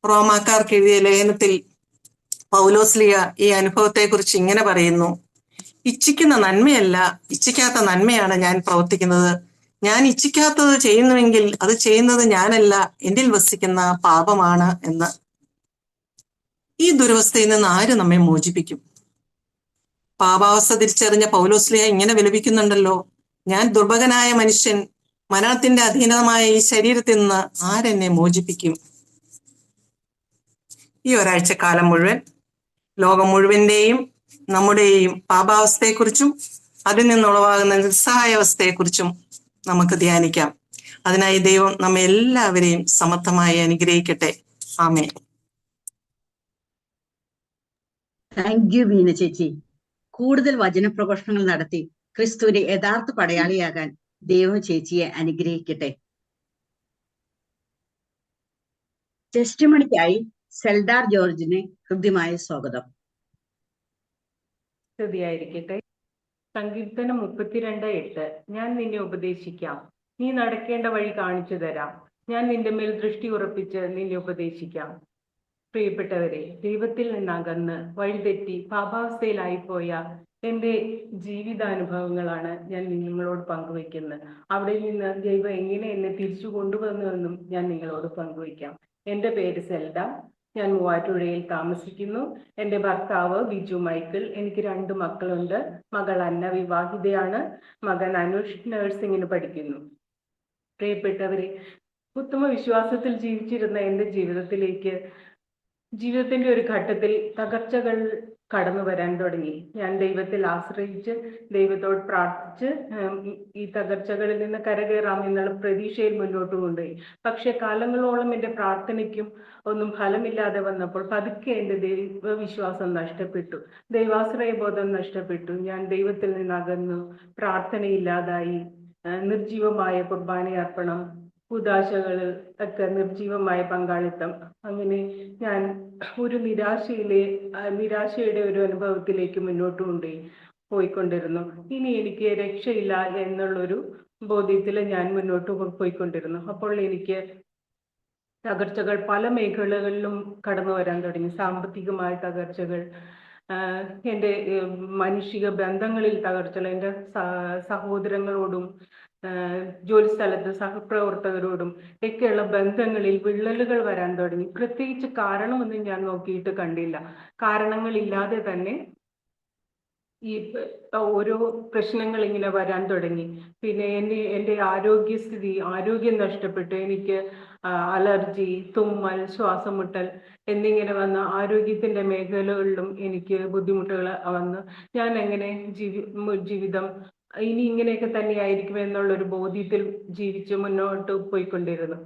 Speaker 6: റോമാക്കാർക്ക് എഴുതിയ ലേഖനത്തിൽ പൗലോസ്ലിയ ഈ അനുഭവത്തെക്കുറിച്ച് ഇങ്ങനെ പറയുന്നു: ഇച്ഛിക്കുന്ന നന്മയല്ല, ഇച്ഛിക്കാത്ത നന്മയാണ് ഞാൻ പ്രവർത്തിക്കുന്നത്. ഞാൻ ഇച്ഛിക്കാത്തത് ചെയ്യുന്നുവെങ്കിൽ അത് ചെയ്യുന്നത് ഞാനല്ല, എന്നിൽ വസിക്കുന്ന പാപമാണ് എന്ന്. ഈ ദുരവസ്ഥയിൽ നിന്ന് ആര് നമ്മെ മോചിപ്പിക്കും? പാപാവസ്ഥ തിരിച്ചറിഞ്ഞ പൗലോസ്ലിയ ഇങ്ങനെ വിലപിക്കുന്നുണ്ടല്ലോ: ഞാൻ ദുർഭകനായ മനുഷ്യൻ, മരണത്തിന്റെ അധീനമായ ഈ ശരീരത്തിൽ നിന്ന് ആരെന്നെ മോചിപ്പിക്കും? ഈ ഒരാഴ്ചക്കാലം മുഴുവൻ ലോകം മുഴുവന്റെയും നമ്മുടെയും പാപാവസ്ഥയെക്കുറിച്ചും അതിൽ നിന്നുളവാകുന്ന നിസ്സഹായാവസ്ഥയെക്കുറിച്ചും നമുക്ക് ധ്യാനിക്കാം. അതിനായി ദൈവം നമ്മെ എല്ലാവരെയും സമർത്ഥമായി അനുഗ്രഹിക്കട്ടെ. ആമേൻ.
Speaker 5: താങ്ക് യു വീണ ചേച്ചി. കൂടുതൽ വചനപ്രഘോഷണങ്ങൾ നടത്തി ക്രിസ്തുവിന്റെ യഥാർത്ഥ പടയാളിയാകാൻ ദൈവം ചേച്ചിയെ അനുഗ്രഹിക്കട്ടെ. ടെസ്റ്റിമണിക്കായി സെൽദാർ ജോർജിനെ ഹൃദ്യമായ സ്വാഗതം.
Speaker 7: സ്തുതിയായിരിക്കട്ടെ. സങ്കീർത്തനം 32:8. ഞാൻ നിന്നെ ഉപദേശിക്കാം, നീ നടക്കേണ്ട വഴി കാണിച്ചു തരാം. ഞാൻ നിന്റെ മേൽ ദൃഷ്ടി ഉറപ്പിച്ച് നിന്നെ ഉപദേശിക്കാം. പ്രിയപ്പെട്ടവരെ, ദൈവത്തിൽ നിന്നകന്ന് വഴിതെറ്റി പാപാവസ്ഥയിലായിപ്പോയ എൻ്റെ ജീവിതാനുഭവങ്ങളാണ് ഞാൻ നിങ്ങളോട് പങ്കുവയ്ക്കുന്നത്. അവിടെ നിന്ന് ദൈവം എങ്ങനെ എന്നെ തിരിച്ചു കൊണ്ടുവന്നുവെന്നും ഞാൻ നിങ്ങളോട് പങ്കുവയ്ക്കാം. എൻ്റെ പേര് സെൽഡ. ഞാൻ മൂവാറ്റുപുഴയിൽ താമസിക്കുന്നു. എൻ്റെ ഭർത്താവ് ബിജു മൈക്കിൾ. എനിക്ക് 2 മക്കളുണ്ട്. മകൾ അന്ന വിവാഹിതയാണ്. മകൻ അനുഷ് നഴ്സിംഗിന് പഠിക്കുന്നു. പ്രിയപ്പെട്ടവരെ, ഉത്തമ വിശ്വാസത്തിൽ ജീവിച്ചിരുന്ന എൻ്റെ ജീവിതത്തിന്റെ ഒരു ഘട്ടത്തിൽ തകർച്ചകൾ കടന്നു വരാൻ തുടങ്ങി. ഞാൻ ദൈവത്തിൽ ആശ്രയിച്ച് ദൈവത്തോട് പ്രാർത്ഥിച്ച് ഈ തകർച്ചകളിൽ നിന്ന് കരകയറാം എന്നുള്ള പ്രതീക്ഷയിൽ മുന്നോട്ട് കൊണ്ടുപോയി. പക്ഷെ കാലങ്ങളോളം എൻ്റെ പ്രാർത്ഥനയ്ക്കും ഒന്നും ഫലമില്ലാതെ വന്നപ്പോൾ പതുക്കെ എൻ്റെ ദൈവവിശ്വാസം നഷ്ടപ്പെട്ടു, ദൈവാശ്രയബോധം നഷ്ടപ്പെട്ടു. ഞാൻ ദൈവത്തിൽ നിന്ന് അകന്നു, പ്രാർത്ഥനയില്ലാതായി, നിർജീവമായ കുർബാനയർപ്പണം, ഉദാശകളിൽ ഒക്കെ നിർജീവമായ പങ്കാളിത്തം. അങ്ങനെ ഞാൻ ഒരു നിരാശയുടെ ഒരു അനുഭവത്തിലേക്ക് മുന്നോട്ട് പോയിക്കൊണ്ടിരുന്നു. ഇനി എനിക്ക് രക്ഷയില്ല എന്നുള്ളൊരു ബോധ്യത്തിൽ ഞാൻ മുന്നോട്ട് പോയിക്കൊണ്ടിരുന്നു. അപ്പോൾ എനിക്ക് തകർച്ചകൾ പല മേഖലകളിലും കടന്നു വരാൻ തുടങ്ങി. സാമ്പത്തികമായ തകർച്ചകൾ, എൻ്റെ മാനുഷിക ബന്ധങ്ങളിൽ തകർച്ചകൾ, എൻ്റെ സഹോദരങ്ങളോടും ജോലി സ്ഥലത്ത് സഹപ്രവർത്തകരോടും ഒക്കെയുള്ള ബന്ധങ്ങളിൽ വിള്ളലുകൾ വരാൻ തുടങ്ങി. പ്രത്യേകിച്ച് കാരണമൊന്നും ഞാൻ നോക്കിയിട്ട് കണ്ടില്ല. കാരണങ്ങളില്ലാതെ തന്നെ ഈ ഓരോ പ്രശ്നങ്ങൾ ഇങ്ങനെ വരാൻ തുടങ്ങി. പിന്നെ എൻ്റെ ആരോഗ്യം നഷ്ടപ്പെട്ടു. എനിക്ക് അലർജി, തുമ്മൽ, ശ്വാസം മുട്ടൽ എന്നിങ്ങനെ വന്ന ആരോഗ്യത്തിന്റെ മേഖലകളിലും എനിക്ക് ബുദ്ധിമുട്ടുകൾ വന്നു. ഞാൻ എങ്ങനെ ജീവിതം ഇനി ഇങ്ങനെയൊക്കെ തന്നെയായിരിക്കും എന്നുള്ളൊരു ബോധ്യത്തിൽ ജീവിച്ച് മുന്നോട്ട് പോയിക്കൊണ്ടിരുന്നു.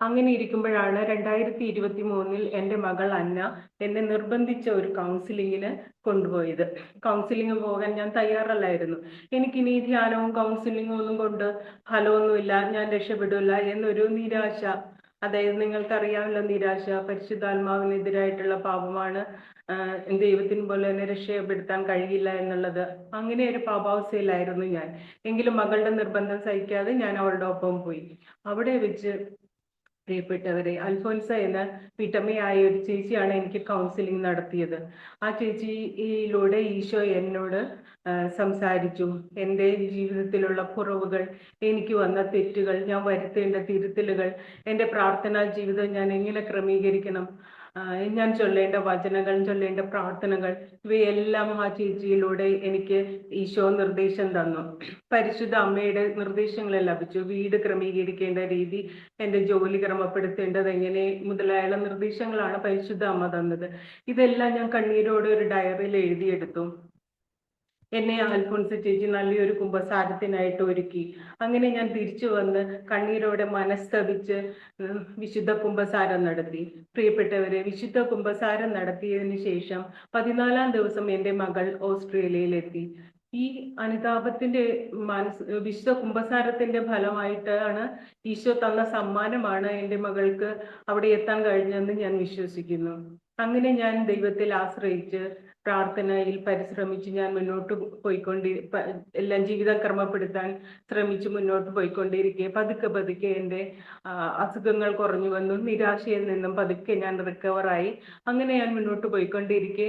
Speaker 7: അങ്ങനെ ഇരിക്കുമ്പോഴാണ് 2023 എൻ്റെ മകൾ അന്ന എന്നെ നിർബന്ധിച്ച ഒരു കൗൺസിലിങ്ങിന് കൊണ്ടുപോയത്. കൗൺസിലിംഗ് പോകാൻ ഞാൻ തയ്യാറല്ലായിരുന്നു. എനിക്കിനി ധ്യാനവും കൗൺസിലിങ്ങും ഒന്നും കൊണ്ട് ഫലമൊന്നുമില്ല, ഞാൻ രക്ഷപ്പെടില്ല എന്നൊരു നിരാശ. അതായത് നിങ്ങൾക്കറിയാമല്ലോ, നിരാശ പരിശുദ്ധാത്മാവിനെതിരായിട്ടുള്ള പാപമാണ്, ദൈവത്തിന് പോലെ തന്നെ രക്ഷപ്പെടുത്താൻ കഴിയില്ല എന്നുള്ളത്. അങ്ങനെ ഒരു പാപാവസ്ഥയിലായിരുന്നു ഞാൻ. എങ്കിലും മകളുടെ നിർബന്ധം സഹിക്കാതെ ഞാൻ അവളുടെ ഒപ്പം പോയി. അവിടെ വെച്ച് പ്രിയപ്പെട്ടവരെ, അൽഫോൻസ എന്ന വീട്ടമ്മയായ ഒരു ചേച്ചിയാണ് എനിക്ക് കൗൺസിലിംഗ് നടത്തിയത്. ആ ചേച്ചിയിലൂടെ ഈശോ എന്നോട് സംസാരിച്ചു. എൻ്റെ ജീവിതത്തിലുള്ള കുറവുകൾ, എനിക്ക് വന്ന തെറ്റുകൾ, ഞാൻ വരുത്തേണ്ട തിരുത്തലുകൾ, എൻ്റെ പ്രാർത്ഥനാ ജീവിതം ഞാൻ എങ്ങനെ ക്രമീകരിക്കണം, ഞാൻ ചൊല്ലേണ്ട വചനങ്ങൾ, ചൊല്ലേണ്ട പ്രാർത്ഥനകൾ, ഇവയെല്ലാം ആ ചേച്ചിയിലൂടെ എനിക്ക് ഈശോ നിർദ്ദേശം തന്നു. പരിശുദ്ധ അമ്മയുടെ നിർദ്ദേശങ്ങൾ ലഭിച്ചു. വീട് ക്രമീകരിക്കേണ്ട രീതി, എൻ്റെ ജോലി ക്രമപ്പെടുത്തേണ്ടത് എങ്ങനെ മുതലായുള്ള നിർദ്ദേശങ്ങളാണ് പരിശുദ്ധ അമ്മ തന്നത്. ഇതെല്ലാം ഞാൻ കണ്ണീരോടെ ഒരു ഡയറിയിൽ എഴുതിയെടുത്തു. എന്നെ അൽഫോൻസ ചേച്ചി നല്ലൊരു കുമ്പസാരത്തിനായിട്ട് ഒരുക്കി. അങ്ങനെ ഞാൻ തിരിച്ചു വന്ന് കണ്ണീരോടെ മനസ്തപിച്ച് വിശുദ്ധ കുമ്പസാരം നടത്തി. പ്രിയപ്പെട്ടവരെ, വിശുദ്ധ കുമ്പസാരം നടത്തിയതിനു ശേഷം 14-ാം ദിവസം എൻ്റെ മകൾ ഓസ്ട്രേലിയയിലെത്തി. ഈ അനുതാപത്തിന്റെ വിശുദ്ധ കുമ്പസാരത്തിന്റെ ഫലമായിട്ടാണ്, ഈശോ തന്ന സമ്മാനമാണ് എൻ്റെ മകൾക്ക് അവിടെ എത്താൻ കഴിഞ്ഞതെന്ന് ഞാൻ വിശ്വസിക്കുന്നു. അങ്ങനെ ഞാൻ ദൈവത്തിൽ ആശ്രയിച്ച് പ്രാർത്ഥനയിൽ പരിശ്രമിച്ച് ഞാൻ മുന്നോട്ട് എല്ലാം ജീവിതം ക്രമപ്പെടുത്താൻ ശ്രമിച്ച് മുന്നോട്ട് പോയിക്കൊണ്ടിരിക്കെ പതുക്കെ എൻ്റെ അസുഖങ്ങൾ കുറഞ്ഞു വന്നു. നിരാശയിൽ നിന്നും പതുക്കെ ഞാൻ റിക്കവറായി. അങ്ങനെ ഞാൻ മുന്നോട്ട് പോയിക്കൊണ്ടിരിക്കെ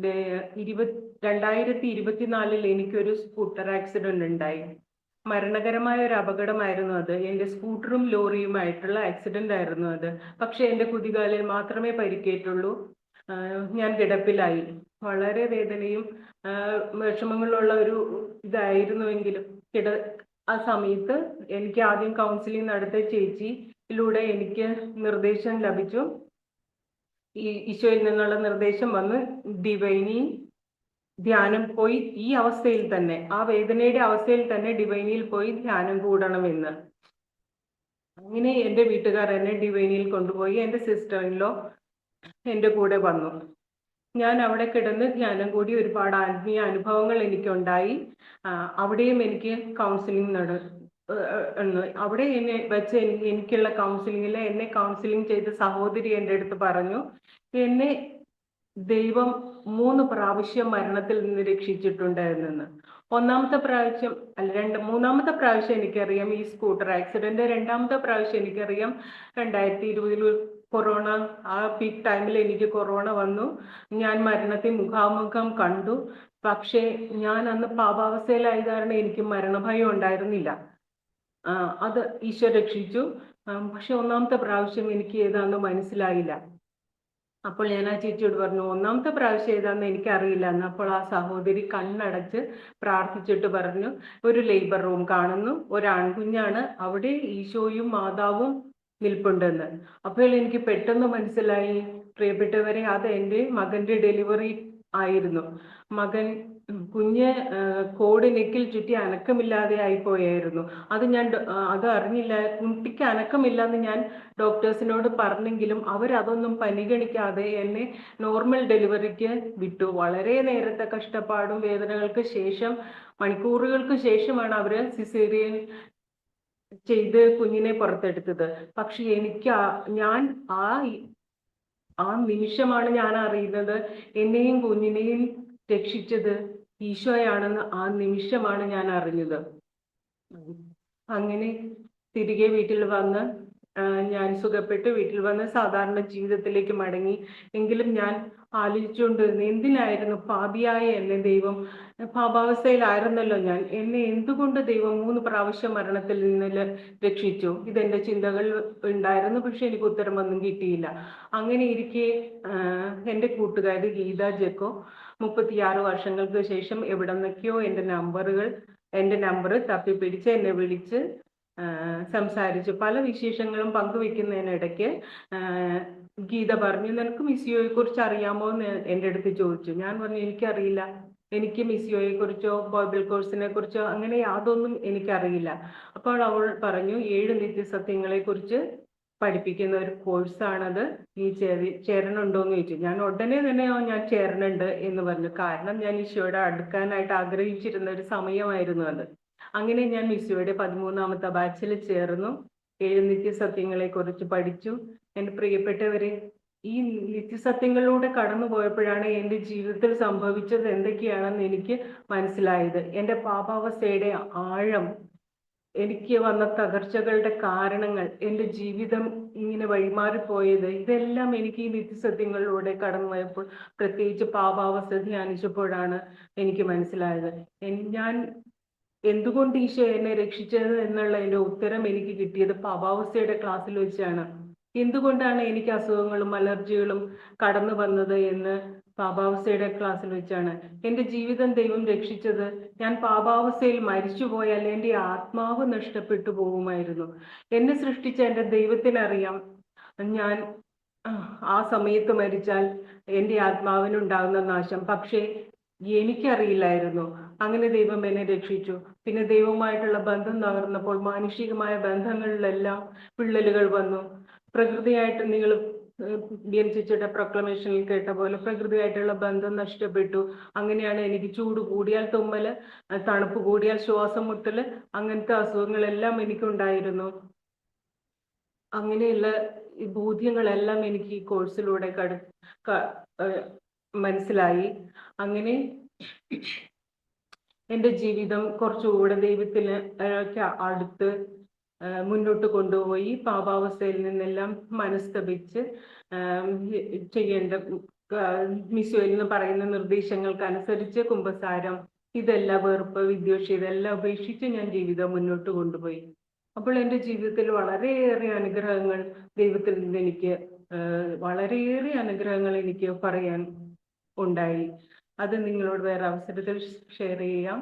Speaker 7: 2024 എനിക്കൊരു സ്കൂട്ടർ ആക്സിഡന്റ് ഉണ്ടായി. മരണകരമായ ഒരു അപകടമായിരുന്നു അത്. എൻ്റെ സ്കൂട്ടറും ലോറിയുമായിട്ടുള്ള ആക്സിഡന്റ് ആയിരുന്നു അത്. പക്ഷെ എൻ്റെ കുതികാലിൽ മാത്രമേ പരിക്കേറ്റുള്ളൂ. ഞാൻ കിടപ്പിലായി. വളരെ വേദനയും വിഷമങ്ങളുള്ള ഒരു ഇതായിരുന്നുവെങ്കിലും ആ സമയത്ത് എനിക്ക് ആദ്യം കൗൺസിലിംഗ് നടത്തിയ ചേച്ചിയിലൂടെ എനിക്ക് നിർദ്ദേശം ലഭിച്ചു. ഈശോയിൽ നിന്നുള്ള നിർദ്ദേശം വന്ന് ഡിവൈനിൽ ധ്യാനം പോയി, ഈ അവസ്ഥയിൽ തന്നെ, ആ വേദനയുടെ അവസ്ഥയിൽ തന്നെ ഡിവൈനിൽ പോയി ധ്യാനം കൂടണമെന്ന്. അങ്ങനെ എൻ്റെ വീട്ടുകാർ എന്നെ ഡിവൈനിൽ കൊണ്ടുപോയി. എൻ്റെ സിസ്റ്റർ-ഇൻ-ലോ എൻ്റെ കൂടെ വന്നു. ഞാൻ അവിടെ കിടന്ന് ധ്യാനം കൂടി. ഒരുപാട് ആത്മീയ അനുഭവങ്ങൾ എനിക്കുണ്ടായി. അവിടെയും എനിക്ക് കൗൺസിലിംഗ് അവിടെ എന്നെ വെച്ച് എനിക്കുള്ള കൗൺസിലിംഗിൽ എന്നെ കൗൺസിലിംഗ് ചെയ്ത സഹോദരി എൻ്റെ അടുത്ത് പറഞ്ഞു, എന്നെ ദൈവം 3 പ്രാവശ്യം മരണത്തിൽ നിന്ന് രക്ഷിച്ചിട്ടുണ്ടായിരുന്നെന്ന്. മൂന്നാമത്തെ പ്രാവശ്യം എനിക്കറിയാം ഈ സ്കൂട്ടർ ആക്സിഡന്റ്. 2ാമത്തെ പ്രാവശ്യം എനിക്കറിയാം 2020 കൊറോണ, ആ പീക്ക് ടൈമിൽ എനിക്ക് കൊറോണ വന്നു. ഞാൻ മരണത്തെ മുഖാമുഖം കണ്ടു. പക്ഷേ ഞാൻ അന്ന് പാപാവസ്ഥയിലായ കാരണം എനിക്ക് മരണഭയം ഉണ്ടായിരുന്നില്ല. അത് ഈശോ രക്ഷിച്ചു. പക്ഷെ 1ാമത്തെ പ്രാവശ്യം എനിക്ക് ഏതാണെന്ന് മനസ്സിലായില്ല. അപ്പോൾ ഞാൻ ആ ചേച്ചിയോട് പറഞ്ഞു, 1ാമത്തെ പ്രാവശ്യം ഏതാണെന്ന് എനിക്കറിയില്ല എന്ന്. അപ്പോൾ ആ സഹോദരി കണ്ണടച്ച് പ്രാർത്ഥിച്ചിട്ട് പറഞ്ഞു, ഒരു ലേബർ റൂം കാണുന്നു, ഒരു ആൺകുഞ്ഞാണ് അവിടെ, ഈശോയും മാതാവും നിൽപ്പുണ്ടെന്ന്. അപ്പോൾ എനിക്ക് പെട്ടെന്ന് മനസ്സിലായി, പ്രിയപ്പെട്ടവരെ, അത് എൻ്റെ മകന്റെ ഡെലിവറി ആയിരുന്നു. മകൻ കുഞ്ഞ് കോഡ് നെക്കിൽ ചുറ്റി അനക്കമില്ലാതെ ആയിപ്പോയായിരുന്നു. അത് അറിഞ്ഞില്ല. കുട്ടിക്ക് അനക്കമില്ലെന്ന് ഞാൻ ഡോക്ടേഴ്സിനോട് പറഞ്ഞെങ്കിലും അവരതൊന്നും പരിഗണിക്കാതെ എന്നെ നോർമൽ ഡെലിവറിക്ക് വിട്ടു. വളരെ നേരത്തെ കഷ്ടപ്പാടും വേദനകൾക്ക് ശേഷം, മണിക്കൂറുകൾക്ക് ശേഷമാണ് അവര് സിസേറിയൻ ചെയ്ത് കുഞ്ഞിനെ പുറത്തെടുത്തത്. പക്ഷെ ഞാൻ ആ നിമിഷമാണ് ഞാൻ അറിയുന്നത് എന്നെയും കുഞ്ഞിനെയും രക്ഷിച്ചത് ഈശോയാണെന്ന്. ആ നിമിഷമാണ് ഞാൻ അറിഞ്ഞത്. അങ്ങനെ തിരികെ വീട്ടിൽ വന്ന് ഞാൻ സുഖപ്പെട്ട് വീട്ടിൽ വന്ന് സാധാരണ ജീവിതത്തിലേക്ക് മടങ്ങി. എങ്കിലും ഞാൻ ആലോചിച്ചുകൊണ്ടിരുന്നു, എന്തിനായിരുന്നു പാപിയായ എന്നെ ദൈവം, പാപാവസ്ഥയിലായിരുന്നല്ലോ ഞാൻ, എന്നെ എന്തുകൊണ്ട് ദൈവം 3 പ്രാവശ്യം മരണത്തിൽ നിന്ന് രക്ഷിച്ചു? ഇതെന്റെ ചിന്തകൾ ഉണ്ടായിരുന്നു. പക്ഷെ എനിക്ക് ഉത്തരമൊന്നും കിട്ടിയില്ല. അങ്ങനെ ഇരിക്കെ എൻ്റെ കൂട്ടുകാരി ഗീത ജെക്കോ 36 വർഷങ്ങൾക്ക് ശേഷം എവിടെ നിന്നൊക്കെയോ എൻ്റെ നമ്പർ തപ്പിപ്പിടിച്ച് എന്നെ വിളിച്ച് സംസാരിച്ചു. പല വിശേഷങ്ങളും പങ്കുവെക്കുന്നതിനിടയ്ക്ക് ഗീത പറഞ്ഞു, നിനക്ക് മിസ്സിയോയെ കുറിച്ച് അറിയാമോ എന്ന് എൻ്റെ അടുത്ത് ചോദിച്ചു. ഞാൻ പറഞ്ഞു, എനിക്കറിയില്ല. എനിക്ക് മിസ്സിയോയെ കുറിച്ചോ ബൈബിൾ കോഴ്സിനെ കുറിച്ചോ അങ്ങനെ യാതൊന്നും എനിക്കറിയില്ല. അപ്പോൾ അവൾ പറഞ്ഞു, 7 നിത്യസത്യങ്ങളെ കുറിച്ച് പഠിപ്പിക്കുന്ന ഒരു കോഴ്സാണത്, നീ ചേരണുണ്ടോന്ന് ചോദിച്ചു. ഞാൻ ഉടനെ തന്നെ ഞാൻ ചേരണുണ്ട് എന്ന് പറഞ്ഞു. കാരണം ഞാൻ ഈശോയോട് അടുക്കാനായിട്ട് ആഗ്രഹിച്ചിരുന്ന ഒരു സമയമായിരുന്നു അത്. അങ്ങനെ ഞാൻ ഈശോയുടെ 13ാമത്തെ ബാച്ചിൽ ചേർന്നു. 7 നിത്യസത്യങ്ങളെ കുറിച്ച് പഠിച്ചു. എൻ്റെ പ്രിയപ്പെട്ടവരെ, ഈ നിത്യസത്യങ്ങളിലൂടെ കടന്നു പോയപ്പോഴാണ് എൻ്റെ ജീവിതത്തിൽ സംഭവിച്ചത് എന്തൊക്കെയാണെന്ന് എനിക്ക് മനസ്സിലായത്. എൻ്റെ പാപാവസ്ഥയുടെ ആഴം, എനിക്ക് വന്ന തകർച്ചകളുടെ കാരണങ്ങൾ, എൻ്റെ ജീവിതം ഇങ്ങനെ വഴിമാറിപ്പോയത്, ഇതെല്ലാം എനിക്ക് ഈ നിത്യസത്യങ്ങളിലൂടെ കടന്നു പോയപ്പോൾ, പ്രത്യേകിച്ച് പാപാവസ്ഥ ധ്യാനിച്ചപ്പോഴാണ് എനിക്ക് മനസ്സിലായത്. ഞാൻ എന്തുകൊണ്ട് ഈശോ എന്നെ രക്ഷിച്ചത് എന്നുള്ളതിൻ്റെ ഉത്തരം എനിക്ക് കിട്ടിയത് പാപാവസ്ഥയുടെ ക്ലാസ്സിൽ വെച്ചാണ്. എന്തുകൊണ്ടാണ് എനിക്ക് അസുഖങ്ങളും അലർജികളും കടന്നു വന്നത് എന്ന് പാപാവസ്ഥയുടെ ക്ലാസ്സിൽ വെച്ചാണ്. എൻ്റെ ജീവിതം ദൈവം രക്ഷിച്ചത്, ഞാൻ പാപാവസ്ഥയിൽ മരിച്ചുപോയാൽ എൻ്റെ ആത്മാവ് നഷ്ടപ്പെട്ടു പോകുമായിരുന്നു. എന്നെ സൃഷ്ടിച്ച എൻ്റെ ദൈവത്തിനറിയാം ഞാൻ ആ സമയത്ത് മരിച്ചാൽ എൻ്റെ ആത്മാവിനുണ്ടാകുന്ന നാശം. പക്ഷേ എനിക്കറിയില്ലായിരുന്നു. അങ്ങനെ ദൈവം എന്നെ രക്ഷിച്ചു. പിന്നെ ദൈവവുമായിട്ടുള്ള ബന്ധം തകർന്നപ്പോൾ മാനുഷികമായ ബന്ധങ്ങളിലെല്ലാം വിള്ളലുകൾ വന്നു. പ്രകൃതിയായിട്ട് നിങ്ങൾ ബിയൻസിച്ചയുടെ പ്രൊക്ലമേഷനിൽ കേട്ട പോലെ പ്രകൃതിയായിട്ടുള്ള ബന്ധം നഷ്ടപ്പെട്ടു. അങ്ങനെയാണ് എനിക്ക് ചൂട് കൂടിയാൽ തുമ്മല്, തണുപ്പ് കൂടിയാൽ ശ്വാസം മുട്ടല്, അങ്ങനത്തെ അസുഖങ്ങളെല്ലാം എനിക്കുണ്ടായിരുന്നു. അങ്ങനെയുള്ള ഈ ബോധ്യങ്ങളെല്ലാം എനിക്ക് ഈ കോഴ്സിലൂടെ മനസ്സിലായി. അങ്ങനെ എൻ്റെ ജീവിതം കുറച്ചുകൂടെ ദൈവത്തിന് അടുത്ത് മുന്നോട്ട് കൊണ്ടുപോയി. പാപാവസ്ഥയിൽ നിന്നെല്ലാം മനസ്തപിച്ച് ചെയ്യേണ്ട മിശോയിൽ നിന്ന് പറയുന്ന നിർദ്ദേശങ്ങൾക്ക് അനുസരിച്ച് കുമ്പസാരം, ഇതെല്ലാം വെറുപ്പ്, വിദ്വേഷം, ഇതെല്ലാം ഉപേക്ഷിച്ച് ഞാൻ ജീവിതം മുന്നോട്ട് കൊണ്ടുപോയി. അപ്പോൾ എൻ്റെ ജീവിതത്തിൽ വളരെയേറെ അനുഗ്രഹങ്ങൾ ദൈവത്തിൽ നിന്ന് എനിക്ക് പറയാൻ ഉണ്ടായി. അത് നിങ്ങളോട് വേറെ അവസരത്തിൽ ഷെയർ ചെയ്യാം.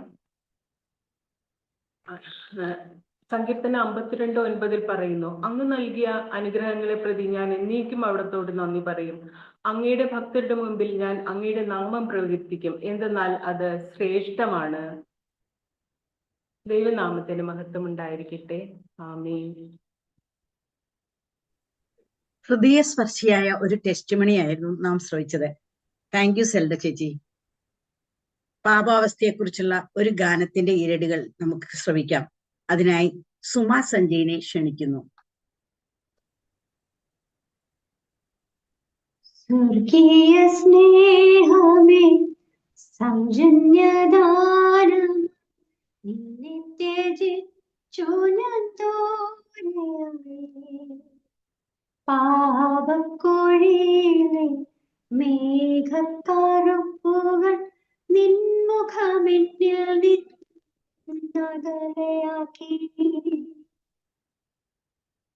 Speaker 7: സങ്കീർത്തനം 52:9 പറയുന്നു, അങ്ങ് നൽകിയ അനുഗ്രഹങ്ങളെ പ്രതി ഞാൻ എന്നേക്കും അവിടത്തോട് നന്ദി പറയും. അങ്ങയുടെ ഭക്തരുടെ മുമ്പിൽ ഞാൻ അങ്ങയുടെ നാമം പ്രകീർത്തിക്കും, എന്തെന്നാൽ അത് ശ്രേഷ്ഠമാണ്. ദൈവനാമത്തിന് മഹത്വം ഉണ്ടായിരിക്കട്ടെ. ആമേൻ.
Speaker 5: ഹൃദയസ്പർശിയായ ഒരു ടെസ്റ്റിമണിയായിരുന്നു നാം ശ്രവിച്ചത്. താങ്ക് യു സെൽഡ ചേച്ചി. പാപാവസ്ഥയെക്കുറിച്ചുള്ള ഒരു ഗാനത്തിന്റെ ഇരടികൾ നമുക്ക് ശ്രവിക്കാം. അതിനായി സുമ സഞ്ജയിനെ ക്ഷണിക്കുന്നു.
Speaker 3: സ്വർഗീയ സ്നേഹമേ സൗജന്യദാനം, നിന്നെ ത്യജിച്ചു ഞാൻ തോരയവേ, പാപക്കുഴിയിലെ മേഘക്കറുപ്പുകൾ നിൻമുഖമെന്നിൽ നിന്നകലെയാക്കി.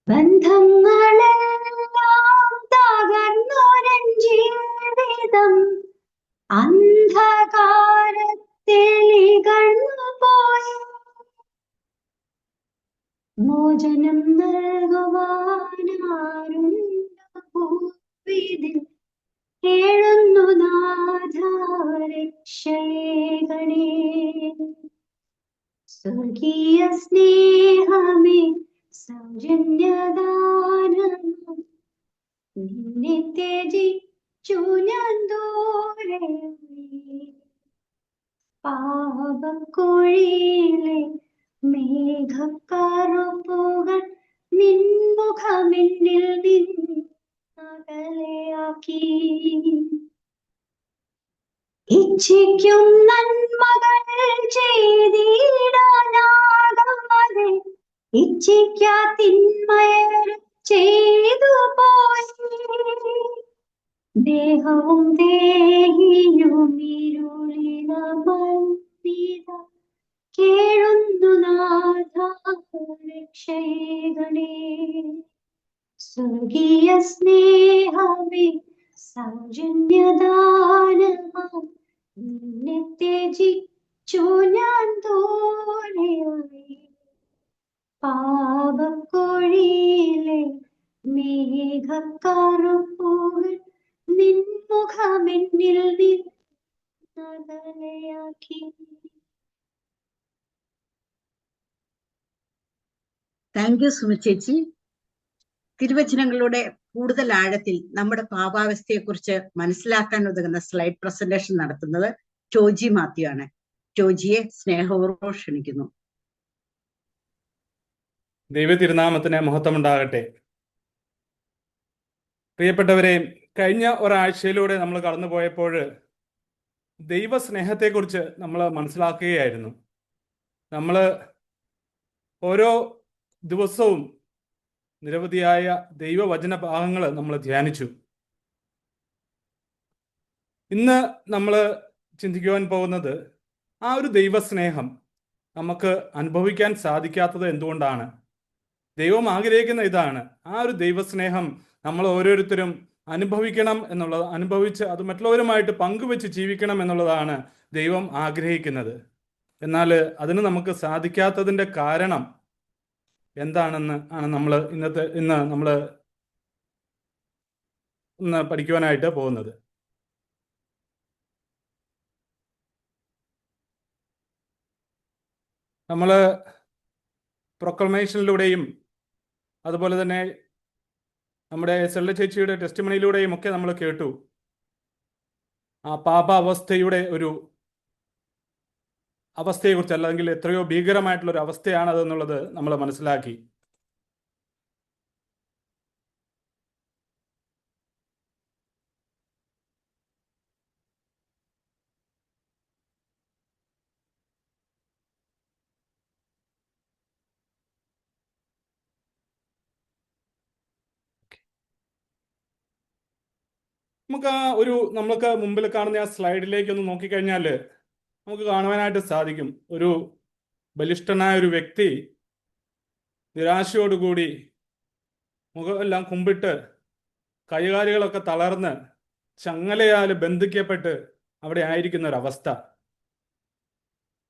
Speaker 3: ബന്ധങ്ങളെല്ലാം തകർന്നൊരൻ ജീവിതം അന്ധകാരത്തിൽ ഇകഴ്ന്നുപോയി. മോചനം നൽകുവാനാരുണ്ട് ഭൂവിതിൽ കേഴുന്നു നാഥ രക്ഷയേകണേ. സ്വർഗീയ സ്നേഹമേ സൗജന്യദാനം നിന്നെ ത്യജിച്ചു ഞാൻ ദൂരെ പാപക്കുഴിയിലെ മേഘക്കറുപ്പുകൾ നിൻമുഖമെന്നിൽ നിന്നകലെയാക്കി. ഇച്ഛിക്കും നന്മകൾ ചെയ്തിടാനാകാതെ ഇച്ഛിക്കാത്തിന്മയർ ചെയ്തു പോയി. ദേഹവും ദേഹിയും ഇരുളിലമർന്നിത കേഴുന്നു നാഥ രക്ഷയേകണേ. സ്വർഗീയ സ്നേഹമേ സൗജന്യദാനമാം നിന്നെ ത്യജിച്ചു ഞാൻ ദൂരെയായി പാപക്കുഴിയിലെ മേഘക്കറുപ്പുകൾ നിൻമുഖമെന്നിൽ നിന്നകലെയാക്കി.
Speaker 5: താങ്ക് യു സുമി ചേച്ചി. തിരുവചനങ്ങളുടെ കൂടുതൽ ആഴത്തിൽ നമ്മുടെ പാപാവസ്ഥയെക്കുറിച്ച് മനസ്സിലാക്കാൻ ഉതകുന്ന സ്ലൈഡ് പ്രസന്റേഷൻ നടത്തുന്നത് ടോജി മാത്യു ആണ്. ടോജിയെ സ്നേഹപൂർവ്വം ക്ഷണിക്കുന്നു.
Speaker 8: ദൈവ തിരുനാമത്തിന് മഹത്വമുണ്ടാകട്ടെ. പ്രിയപ്പെട്ടവരെ, കഴിഞ്ഞ ഒരാഴ്ചയിലൂടെ നമ്മൾ കടന്നു പോയപ്പോൾ ദൈവസ്നേഹത്തെക്കുറിച്ച് നമ്മൾ മനസ്സിലാക്കുകയായിരുന്നു. നമ്മൾ ഓരോ ദിവസവും നിരവധിയായ ദൈവവചന ഭാഗങ്ങൾ നമ്മൾ ധ്യാനിച്ചു. ഇന്ന് നമ്മൾ ചിന്തിക്കുവാൻ പോകുന്നത് ആ ഒരു ദൈവസ്നേഹം നമുക്ക് അനുഭവിക്കാൻ സാധിക്കാത്തത് എന്തുകൊണ്ടാണ്. ദൈവം ആഗ്രഹിക്കുന്ന ഇതാണ്, ആ ഒരു ദൈവസ്നേഹം നമ്മൾ ഓരോരുത്തരും അനുഭവിക്കണം എന്നുള്ളത്, അനുഭവിച്ച് അത് മറ്റുള്ളവരുമായിട്ട് പങ്കുവെച്ച് ജീവിക്കണം എന്നുള്ളതാണ് ദൈവം ആഗ്രഹിക്കുന്നത്. എന്നാൽ അതിന് നമുക്ക് സാധിക്കാത്തതിൻ്റെ കാരണം എന്താണെന്ന് ആണ് ഇന്ന് നമ്മൾ പഠിക്കുവാനായിട്ട് പോകുന്നത്. നമ്മൾ പ്രൊക്ലമേഷനിലൂടെയും അതുപോലെ തന്നെ നമ്മുടെ സെല്ല ചേച്ചിയുടെ ടെസ്റ്റിമണിയിലൂടെയും ഒക്കെ നമ്മൾ കേട്ടു ആ പാപാവസ്ഥയുടെ ഒരു അവസ്ഥയെക്കുറിച്ച്, അല്ലെങ്കിൽ എത്രയോ ഭീകരമായിട്ടുള്ളൊരു അവസ്ഥയാണതെന്നുള്ളത് നമ്മൾ മനസ്സിലാക്കി. നമുക്ക് മുമ്പിൽ കാണുന്ന ആ സ്ലൈഡിലേക്ക് ഒന്ന് നോക്കിക്കഴിഞ്ഞാൽ നമുക്ക് കാണുവാനായിട്ട് സാധിക്കും, ഒരു ബലിഷ്ഠനായ ഒരു വ്യക്തി നിരാശയോടുകൂടി മുഖമെല്ലാം കുമ്പിട്ട് കൈകാലുകളൊക്കെ തളർന്ന് ചങ്ങലയാൽ ബന്ധിക്കപ്പെട്ട് അവിടെ ആയിരിക്കുന്ന ഒരവസ്ഥ.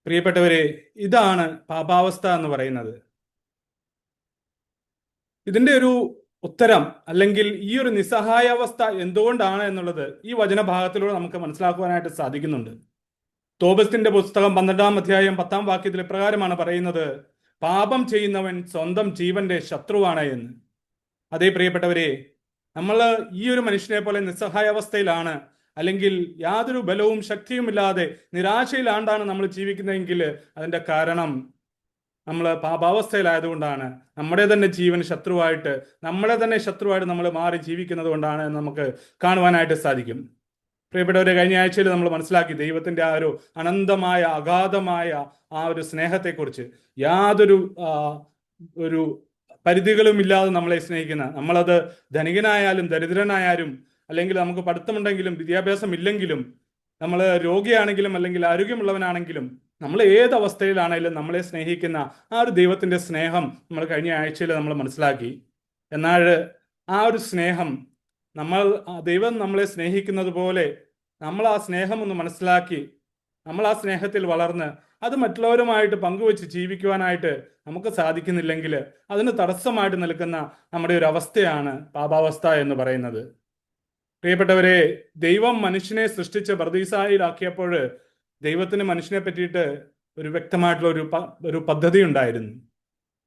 Speaker 8: പ്രിയപ്പെട്ടവരെ, ഇതാണ് പാപാവസ്ഥ എന്ന് പറയുന്നത്. ഇതിൻ്റെ ഒരു ഉത്തരം, അല്ലെങ്കിൽ ഈ ഒരു നിസ്സഹായാവസ്ഥ എന്തുകൊണ്ടാണ് എന്നുള്ളത് ഈ വചനഭാഗത്തിലൂടെ നമുക്ക് മനസ്സിലാക്കുവാനായിട്ട് സാധിക്കുന്നുണ്ട്. തോബിത്തിന്റെ പുസ്തകം 12-ാം അധ്യായം 10-ാം വാക്യത്തിൽ ഇപ്രകാരമാണ് പറയുന്നത്, പാപം ചെയ്യുന്നവൻ സ്വന്തം ജീവന്റെ ശത്രുവാണ് എന്ന്. അതേ പ്രിയപ്പെട്ടവരെ, നമ്മൾ ഈ ഒരു മനുഷ്യനെ പോലെ നിസ്സഹായാവസ്ഥയിലാണ്, അല്ലെങ്കിൽ യാതൊരു ബലവും ശക്തിയുമില്ലാതെ നിരാശയിലാണ്ടാണ് നമ്മൾ ജീവിക്കുന്നതെങ്കിൽ അതിൻ്റെ കാരണം നമ്മൾ പാപാവസ്ഥയിലായതുകൊണ്ടാണ്. നമ്മുടെ തന്നെ ജീവൻ ശത്രുവായിട്ട്, നമ്മളെ തന്നെ ശത്രുവായിട്ട് നമ്മൾ മാറി ജീവിക്കുന്നത് കൊണ്ടാണ് എന്ന് നമുക്ക് കാണുവാനായിട്ട് സാധിക്കും. പ്രിയപ്പെട്ടവരെ, കഴിഞ്ഞ ആഴ്ചയിൽ നമ്മൾ മനസ്സിലാക്കി ദൈവത്തിൻ്റെ ആ ഒരു അനന്തമായ അഗാധമായ ആ ഒരു സ്നേഹത്തെക്കുറിച്ച്. യാതൊരു ഒരു പരിധികളും ഇല്ലാതെ നമ്മളെ സ്നേഹിക്കുന്ന, നമ്മളത് ധനികനായാലും ദരിദ്രനായാലും, അല്ലെങ്കിൽ നമുക്ക് പഠിത്തമുണ്ടെങ്കിലും വിദ്യാഭ്യാസം ഇല്ലെങ്കിലും, നമ്മൾ രോഗിയാണെങ്കിലും അല്ലെങ്കിൽ ആരോഗ്യമുള്ളവനാണെങ്കിലും, നമ്മൾ ഏത് അവസ്ഥയിലാണെങ്കിലും നമ്മളെ സ്നേഹിക്കുന്ന ആ ഒരു ദൈവത്തിൻ്റെ സ്നേഹം നമ്മൾ കഴിഞ്ഞ ആഴ്ചയിൽ നമ്മൾ മനസ്സിലാക്കി. എന്നാൽ ആ ഒരു സ്നേഹം, ദൈവം നമ്മളെ സ്നേഹിക്കുന്നത് പോലെ നമ്മൾ ആ സ്നേഹം ഒന്ന് മനസ്സിലാക്കി, നമ്മൾ ആ സ്നേഹത്തിൽ വളർന്ന് അത് മറ്റുള്ളവരുമായിട്ട് പങ്കുവെച്ച് ജീവിക്കുവാനായിട്ട് നമുക്ക് സാധിക്കുന്നില്ലെങ്കിൽ അതിന് തടസ്സമായിട്ട് നിൽക്കുന്ന നമ്മുടെ ഒരു അവസ്ഥയാണ് പാപാവസ്ഥ എന്ന് പറയുന്നത്. പ്രിയപ്പെട്ടവരെ, ദൈവം മനുഷ്യനെ സൃഷ്ടിച്ച് പറുദീസായിലാക്കിയപ്പോൾ ദൈവത്തിന് മനുഷ്യനെ പറ്റിയിട്ട് ഒരു വ്യക്തമായിട്ടുള്ള ഒരു പദ്ധതി ഉണ്ടായിരുന്നു.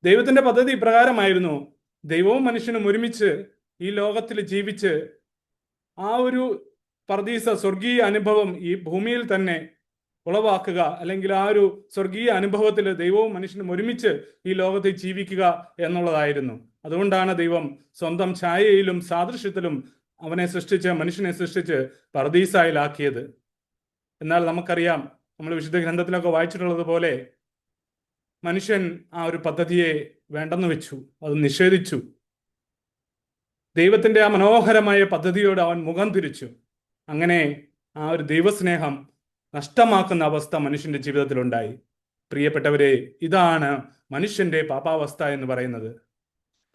Speaker 8: ദൈവത്തിന്റെ പദ്ധതി ഇപ്രകാരമായിരുന്നു: ദൈവവും മനുഷ്യനും ഒരുമിച്ച് ഈ ലോകത്തിൽ ജീവിച്ച് ആ ഒരു പറുദീസ സ്വർഗീയ അനുഭവം ഈ ഭൂമിയിൽ തന്നെ ഉളവാക്കുക, അല്ലെങ്കിൽ ആ ഒരു സ്വർഗീയ അനുഭവത്തിൽ ദൈവവും മനുഷ്യനും ഒരുമിച്ച് ഈ ലോകത്തിൽ ജീവിക്കുക എന്നുള്ളതായിരുന്നു. അതുകൊണ്ടാണ് ദൈവം സ്വന്തം ഛായയിലും സാദൃശ്യത്തിലും മനുഷ്യനെ സൃഷ്ടിച്ച് പറുദീസായിലാക്കിയത്. എന്നാൽ നമുക്കറിയാം, നമ്മൾ വിശുദ്ധ ഗ്രന്ഥത്തിലൊക്കെ വായിച്ചിട്ടുള്ളത് പോലെ മനുഷ്യൻ ആ ഒരു പദ്ധതിയെ വേണ്ടെന്ന് വെച്ചു, അത് നിഷേധിച്ചു. ദൈവത്തിന്റെ ആ മനോഹരമായ പദ്ധതിയോട് അവൻ മുഖം തിരിച്ചു. അങ്ങനെ ആ ഒരു ദൈവസ്നേഹം നഷ്ടമാക്കുന്ന അവസ്ഥ മനുഷ്യന്റെ ജീവിതത്തിലുണ്ടായി. പ്രിയപ്പെട്ടവരെ, ഇതാണ് മനുഷ്യന്റെ പാപാവസ്ഥ എന്ന് പറയുന്നത്.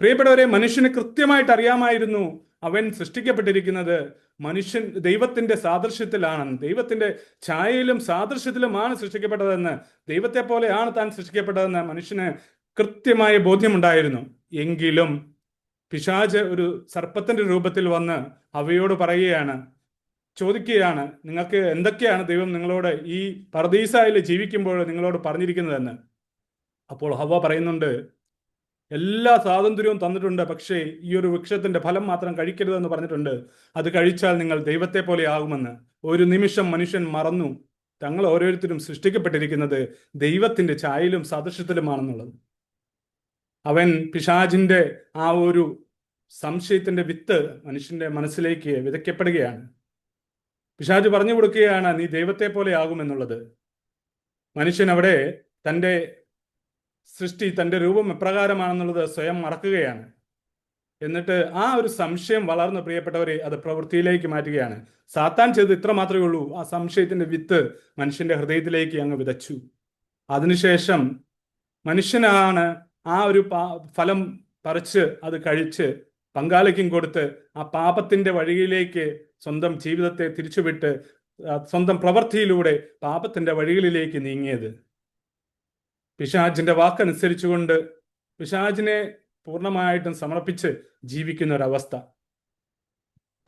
Speaker 8: പ്രിയപ്പെട്ടവരെ, മനുഷ്യന് കൃത്യമായിട്ട് അറിയാമായിരുന്നു അവൻ സൃഷ്ടിക്കപ്പെട്ടിരിക്കുന്നത് ദൈവത്തിന്റെ സാദൃശ്യത്തിലാണെന്ന്, ദൈവത്തിന്റെ ഛായയിലും സാദൃശ്യത്തിലുമാണ് സൃഷ്ടിക്കപ്പെട്ടതെന്ന്, ദൈവത്തെ പോലെയാണ് താൻ സൃഷ്ടിക്കപ്പെട്ടതെന്ന് മനുഷ്യന് കൃത്യമായ ബോധ്യമുണ്ടായിരുന്നു. എങ്കിലും പിശാച് ഒരു സർപ്പത്തിന്റെ രൂപത്തിൽ വന്ന് അവയോട് ചോദിക്കുകയാണ്, നിങ്ങൾക്ക് എന്തൊക്കെയാണ് ദൈവം നിങ്ങളോട് ഈ പറുദീസായിൽ ജീവിക്കുമ്പോൾ നിങ്ങളോട് പറഞ്ഞിരിക്കുന്നതെന്ന്. അപ്പോൾ ഹവ്വ പറയുന്നുണ്ട്, എല്ലാ സ്വാതന്ത്ര്യവും തന്നിട്ടുണ്ട്, പക്ഷേ ഈ ഒരു വൃക്ഷത്തിന്റെ ഫലം മാത്രം കഴിക്കരുതെന്ന് പറഞ്ഞിട്ടുണ്ട്. അത് കഴിച്ചാൽ നിങ്ങൾ ദൈവത്തെ പോലെ ആകുമെന്ന്. ഒരു നിമിഷം മനുഷ്യൻ മറന്നു തങ്ങൾ ഓരോരുത്തരും സൃഷ്ടിക്കപ്പെട്ടിരിക്കുന്നത് ദൈവത്തിന്റെ ഛായയിലും സാദൃശ്യത്തിലുമാണെന്നുള്ളത്. അവൻ പിശാചിന്റെ ആ ഒരു സംശയത്തിന്റെ വിത്ത് മനുഷ്യന്റെ മനസ്സിലേക്ക് വിതയ്ക്കപ്പെടുകയാണ്. പിശാച് പറഞ്ഞു കൊടുക്കുകയാണ്, നീ ദൈവത്തെ പോലെ ആകുമെന്നുള്ളത്. മനുഷ്യൻ അവിടെ തൻ്റെ സൃഷ്ടി, തൻ്റെ രൂപം എപ്രകാരമാണെന്നുള്ളത് സ്വയം മറക്കുകയാണ്. എന്നിട്ട് ആ ഒരു സംശയം വളർന്ന്, പ്രിയപ്പെട്ടവരെ, അത് പ്രവൃത്തിയിലേക്ക് മാറ്റുകയാണ്. സാത്താൻ ചെയ്തത് ഇത്ര മാത്രമേ ഉള്ളൂ, ആ സംശയത്തിന്റെ വിത്ത് മനുഷ്യന്റെ ഹൃദയത്തിലേക്ക് അങ്ങ് വിതച്ചു. അതിനുശേഷം മനുഷ്യനാണ് ആ ഒരു ഫലം പറിച്ച് അത് കഴിച്ച് പങ്കാളിക്കും കൊടുത്ത് ആ പാപത്തിന്റെ വഴിയിലേക്ക് സ്വന്തം ജീവിതത്തെ തിരിച്ചുവിട്ട് സ്വന്തം പ്രവൃത്തിയിലൂടെ പാപത്തിന്റെ വഴികളിലേക്ക് നീങ്ങിയത്. പിശാചിന്റെ വാക്കനുസരിച്ചുകൊണ്ട് പിശാചിനെ പൂർണ്ണമായിട്ടും സമർപ്പിച്ച് ജീവിക്കുന്ന ഒരവസ്ഥ.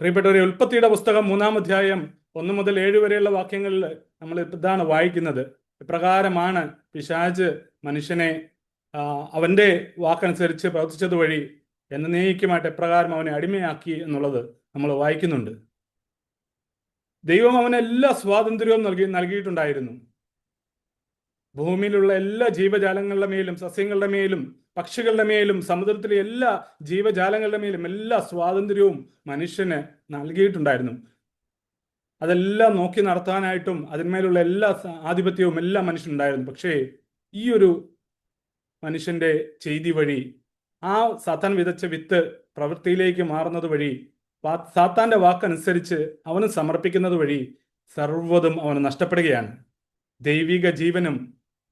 Speaker 8: പ്രിയപ്പെട്ടവരെ, ഉൽപ്പത്തിയുടെ പുസ്തകം 3-ാം അധ്യായം 1 മുതൽ 7 വരെയുള്ള വാക്യങ്ങളിൽ നമ്മൾ ഇതാണ് വായിക്കുന്നത്. ഇപ്രകാരമാണ് പിശാച് മനുഷ്യനെ അവന്റെ വാക്കനുസരിച്ച് പ്രവർത്തിച്ചത് വഴി എന്നേക്കുമായിട്ട് എപ്രകാരം അവനെ അടിമയാക്കി എന്നുള്ളത് നമ്മൾ വായിക്കുന്നുണ്ട്. ദൈവം അവന് എല്ലാ സ്വാതന്ത്ര്യവും നൽകിയിട്ടുണ്ടായിരുന്നു. ഭൂമിയിലുള്ള എല്ലാ ജീവജാലങ്ങളുടെ മേലും, സസ്യങ്ങളുടെ മേലും, പക്ഷികളുടെ മേലും, സമുദ്രത്തിലെ എല്ലാ ജീവജാലങ്ങളുടെ മേലും എല്ലാ സ്വാതന്ത്ര്യവും മനുഷ്യന് നൽകിയിട്ടുണ്ടായിരുന്നു. അതെല്ലാം നോക്കി നടത്താനായിട്ടും അതിന്മേലുള്ള എല്ലാ ആധിപത്യവും എല്ലാം മനുഷ്യനുണ്ടായിരുന്നു. പക്ഷേ ഈ ഒരു മനുഷ്യന്റെ ചെയ്തി വഴി, ആ സാത്താൻ വിതച്ച വിത്ത് പ്രവൃത്തിയിലേക്ക് മാറുന്നത് വഴി, സാത്താന്റെ വാക്കനുസരിച്ച് അവന് സമർപ്പിക്കുന്നത് വഴി സർവ്വതും അവന് നഷ്ടപ്പെടുകയാണ്. ദൈവിക ജീവനും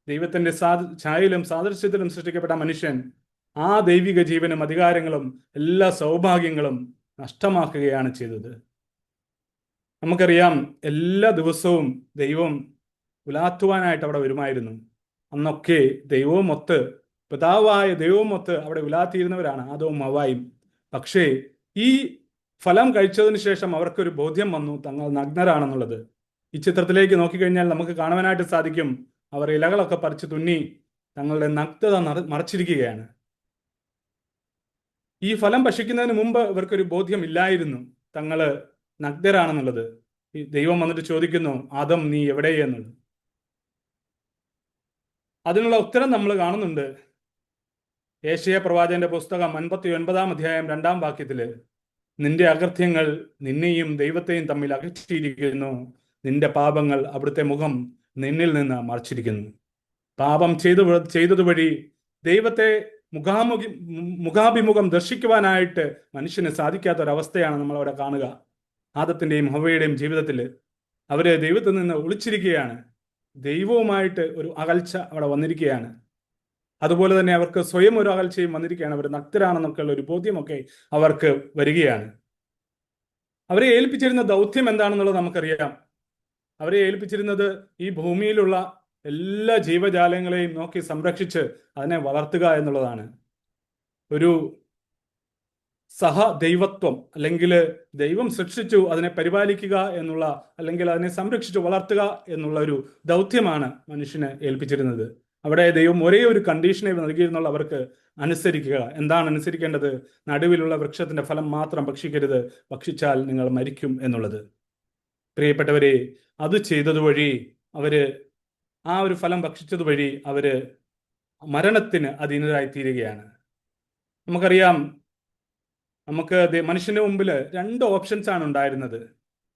Speaker 8: ദൈവത്തിന്റെ ഛായയിലും സാദൃശ്യത്തിലും സൃഷ്ടിക്കപ്പെട്ട മനുഷ്യൻ ആ ദൈവിക ജീവനും അധികാരങ്ങളും എല്ലാ സൗഭാഗ്യങ്ങളും നഷ്ടമാക്കുകയാണ് ചെയ്തത്. നമുക്കറിയാം, എല്ലാ ദിവസവും ദൈവം ഉലാത്തുവാനായിട്ട് അവിടെ വരുമായിരുന്നു. അന്നൊക്കെ ദൈവവും ഒത്ത്, പിതാവായ ദൈവവും ഒത്ത് അവിടെ ഉലാത്തിയിരുന്നവരാണ് ആദവും ഹവ്വായും. പക്ഷേ ഈ ഫലം കഴിച്ചതിന് ശേഷം അവർക്കൊരു ബോധ്യം വന്നു, തങ്ങൾ നഗ്നരാണെന്നുള്ളത്. ഈ ചിത്രത്തിലേക്ക് നോക്കിക്കഴിഞ്ഞാൽ നമുക്ക് കാണുവാനായിട്ട് സാധിക്കും, അവർ ഇലകളൊക്കെ പറിച്ച് തുന്നി തങ്ങളുടെ നഗ്നത മറച്ചിരിക്കുകയാണ്. ഈ ഫലം ഭക്ഷിക്കുന്നതിന് മുമ്പ് ഇവർക്കൊരു ബോധ്യമില്ലായിരുന്നു തങ്ങള് നഗ്നരാണെന്നുള്ളത്. ഈ ദൈവം വന്നിട്ട് ചോദിക്കുന്നു, ആദം നീ എവിടെയെന്നുള്ളത്. അതിനുള്ള ഉത്തരം നമ്മൾ കാണുന്നുണ്ട്. യേശയ്യാ പ്രവാചകന്റെ പുസ്തകം 59-ാം അധ്യായം 2-ാം വാക്യത്തില്, നിന്റെ അകൃത്യങ്ങൾ നിന്നെയും ദൈവത്തെയും തമ്മിൽ അകറ്റിയിരിക്കുന്നു, നിന്റെ പാപങ്ങൾ അവിടുത്തെ മുഖം നിന്നിൽ നിന്ന് മറച്ചിരിക്കുന്നു. പാപം ചെയ്തതുവഴി ദൈവത്തെ മുഖാഭിമുഖം ദർശിക്കുവാനായിട്ട് മനുഷ്യന് സാധിക്കാത്ത ഒരവസ്ഥയാണ് നമ്മളവിടെ കാണുക. ആദത്തിന്റെയും ഹവ്വയുടെയും ജീവിതത്തിൽ അവര് ദൈവത്തിൽ നിന്ന് ഒളിച്ചിരിക്കുകയാണ്. ദൈവവുമായിട്ട് ഒരു അകൽച്ച അവിടെ വന്നിരിക്കുകയാണ്. അതുപോലെ തന്നെ അവർക്ക് സ്വയം ഒരു അകൽച്ചയും വന്നിരിക്കുകയാണ്. അവർ നഗ്നരാണെന്നൊക്കെയുള്ള ഒരു ബോധ്യമൊക്കെ അവർക്ക് വരികയാണ്. അവരെ ഏൽപ്പിച്ചിരുന്ന ദൗത്യം എന്താണെന്നുള്ളത് നമുക്കറിയാം. അവരെ ഏൽപ്പിച്ചിരുന്നത് ഈ ഭൂമിയിലുള്ള എല്ലാ ജീവജാലങ്ങളെയും നോക്കി സംരക്ഷിച്ച് അതിനെ വളർത്തുക എന്നുള്ളതാണ്. ഒരു സഹദൈവത്വം, അല്ലെങ്കിൽ ദൈവം സൃഷ്ടിച്ചു അതിനെ പരിപാലിക്കുക എന്നുള്ള, അല്ലെങ്കിൽ അതിനെ സംരക്ഷിച്ചു വളർത്തുക എന്നുള്ള ഒരു ദൗത്യമാണ് മനുഷ്യന് ഏൽപ്പിച്ചിരുന്നത്. അവിടെ ദൈവം ഒരേ ഒരു കണ്ടീഷനെ നൽകിയിരുന്നുള്ള അവർക്ക് അനുസരിക്കുക. എന്താണ് അനുസരിക്കേണ്ടത്? നടുവിലുള്ള വൃക്ഷത്തിന്റെ ഫലം മാത്രം ഭക്ഷിക്കരുത്, ഭക്ഷിച്ചാൽ നിങ്ങൾ മരിക്കും എന്നുള്ളത്. പ്രിയപ്പെട്ടവരെ, അത് ചെയ്തതുവഴി അവര്, ആ ഒരു ഫലം ഭക്ഷിച്ചതുവഴി അവര് മരണത്തിന് അധീനരായി തീരുകയാണ്. നമുക്കറിയാം, നമുക്ക് മനുഷ്യന്റെ മുമ്പിൽ 2 ഓപ്ഷൻസ് ആണ് ഉണ്ടായിരുന്നത്.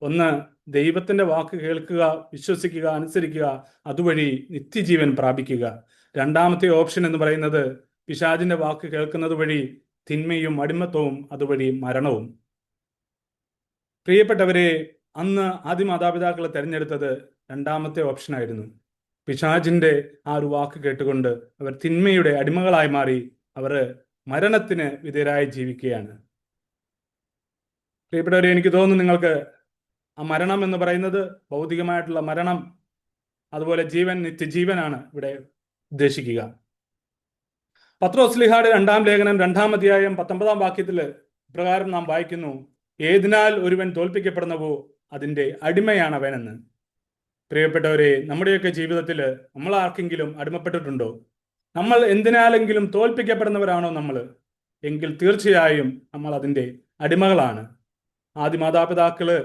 Speaker 8: ഒന്ന്, ദൈവത്തിന്റെ വാക്ക് കേൾക്കുക, വിശ്വസിക്കുക, അനുസരിക്കുക, അതുവഴി നിത്യജീവൻ പ്രാപിക്കുക. രണ്ടാമത്തെ ഓപ്ഷൻ എന്ന് പറയുന്നത് പിശാചിന്റെ വാക്ക് കേൾക്കുന്നത് വഴി തിന്മയും അടിമത്വവും, അതുവഴി മരണവും. പ്രിയപ്പെട്ടവരെ, അന്ന് ആദ്യ മാതാപിതാക്കൾ തിരഞ്ഞെടുത്തത് രണ്ടാമത്തെ ഓപ്ഷനായിരുന്നു. പിശാചിന്റെ ആ ഒരു വാക്ക് കേട്ടുകൊണ്ട് അവർ തിന്മയുടെ അടിമകളായി മാറി അവർ മരണത്തിന് വിധേയരായി ജീവിക്കുകയാണ്. പ്രിയപ്പെട്ടവരെ, എനിക്ക് തോന്നുന്നു നിങ്ങൾക്ക് ആ മരണം എന്ന് പറയുന്നത് ഭൗതികമായിട്ടുള്ള മരണം, അതുപോലെ ജീവൻ, നിത്യജീവനാണ് ഇവിടെ ഉദ്ദേശിക്കുക. പത്രോസ്ലീഹായുടെ 2-ാം ലേഖനം 2-ാം അധ്യായം 19-ാം വാക്യത്തിൽ ഇപ്രകാരം നാം വായിക്കുന്നു: ഏതിനാൽ ഒരുവൻ തോൽപ്പിക്കപ്പെടുന്നവോ അതിന്റെ അടിമയാണ് അവനെന്ന്. പ്രിയപ്പെട്ടവരെ, നമ്മുടെയൊക്കെ ജീവിതത്തിൽ നമ്മൾ ആർക്കെങ്കിലും അടിമപ്പെട്ടിട്ടുണ്ടോ? നമ്മൾ എന്തിനാലെങ്കിലും തോൽപ്പിക്കപ്പെടുന്നവരാണോ നമ്മൾ? എങ്കിൽ തീർച്ചയായും നമ്മൾ അതിൻ്റെ അടിമകളാണ്. ആദ്യ മാതാപിതാക്കള്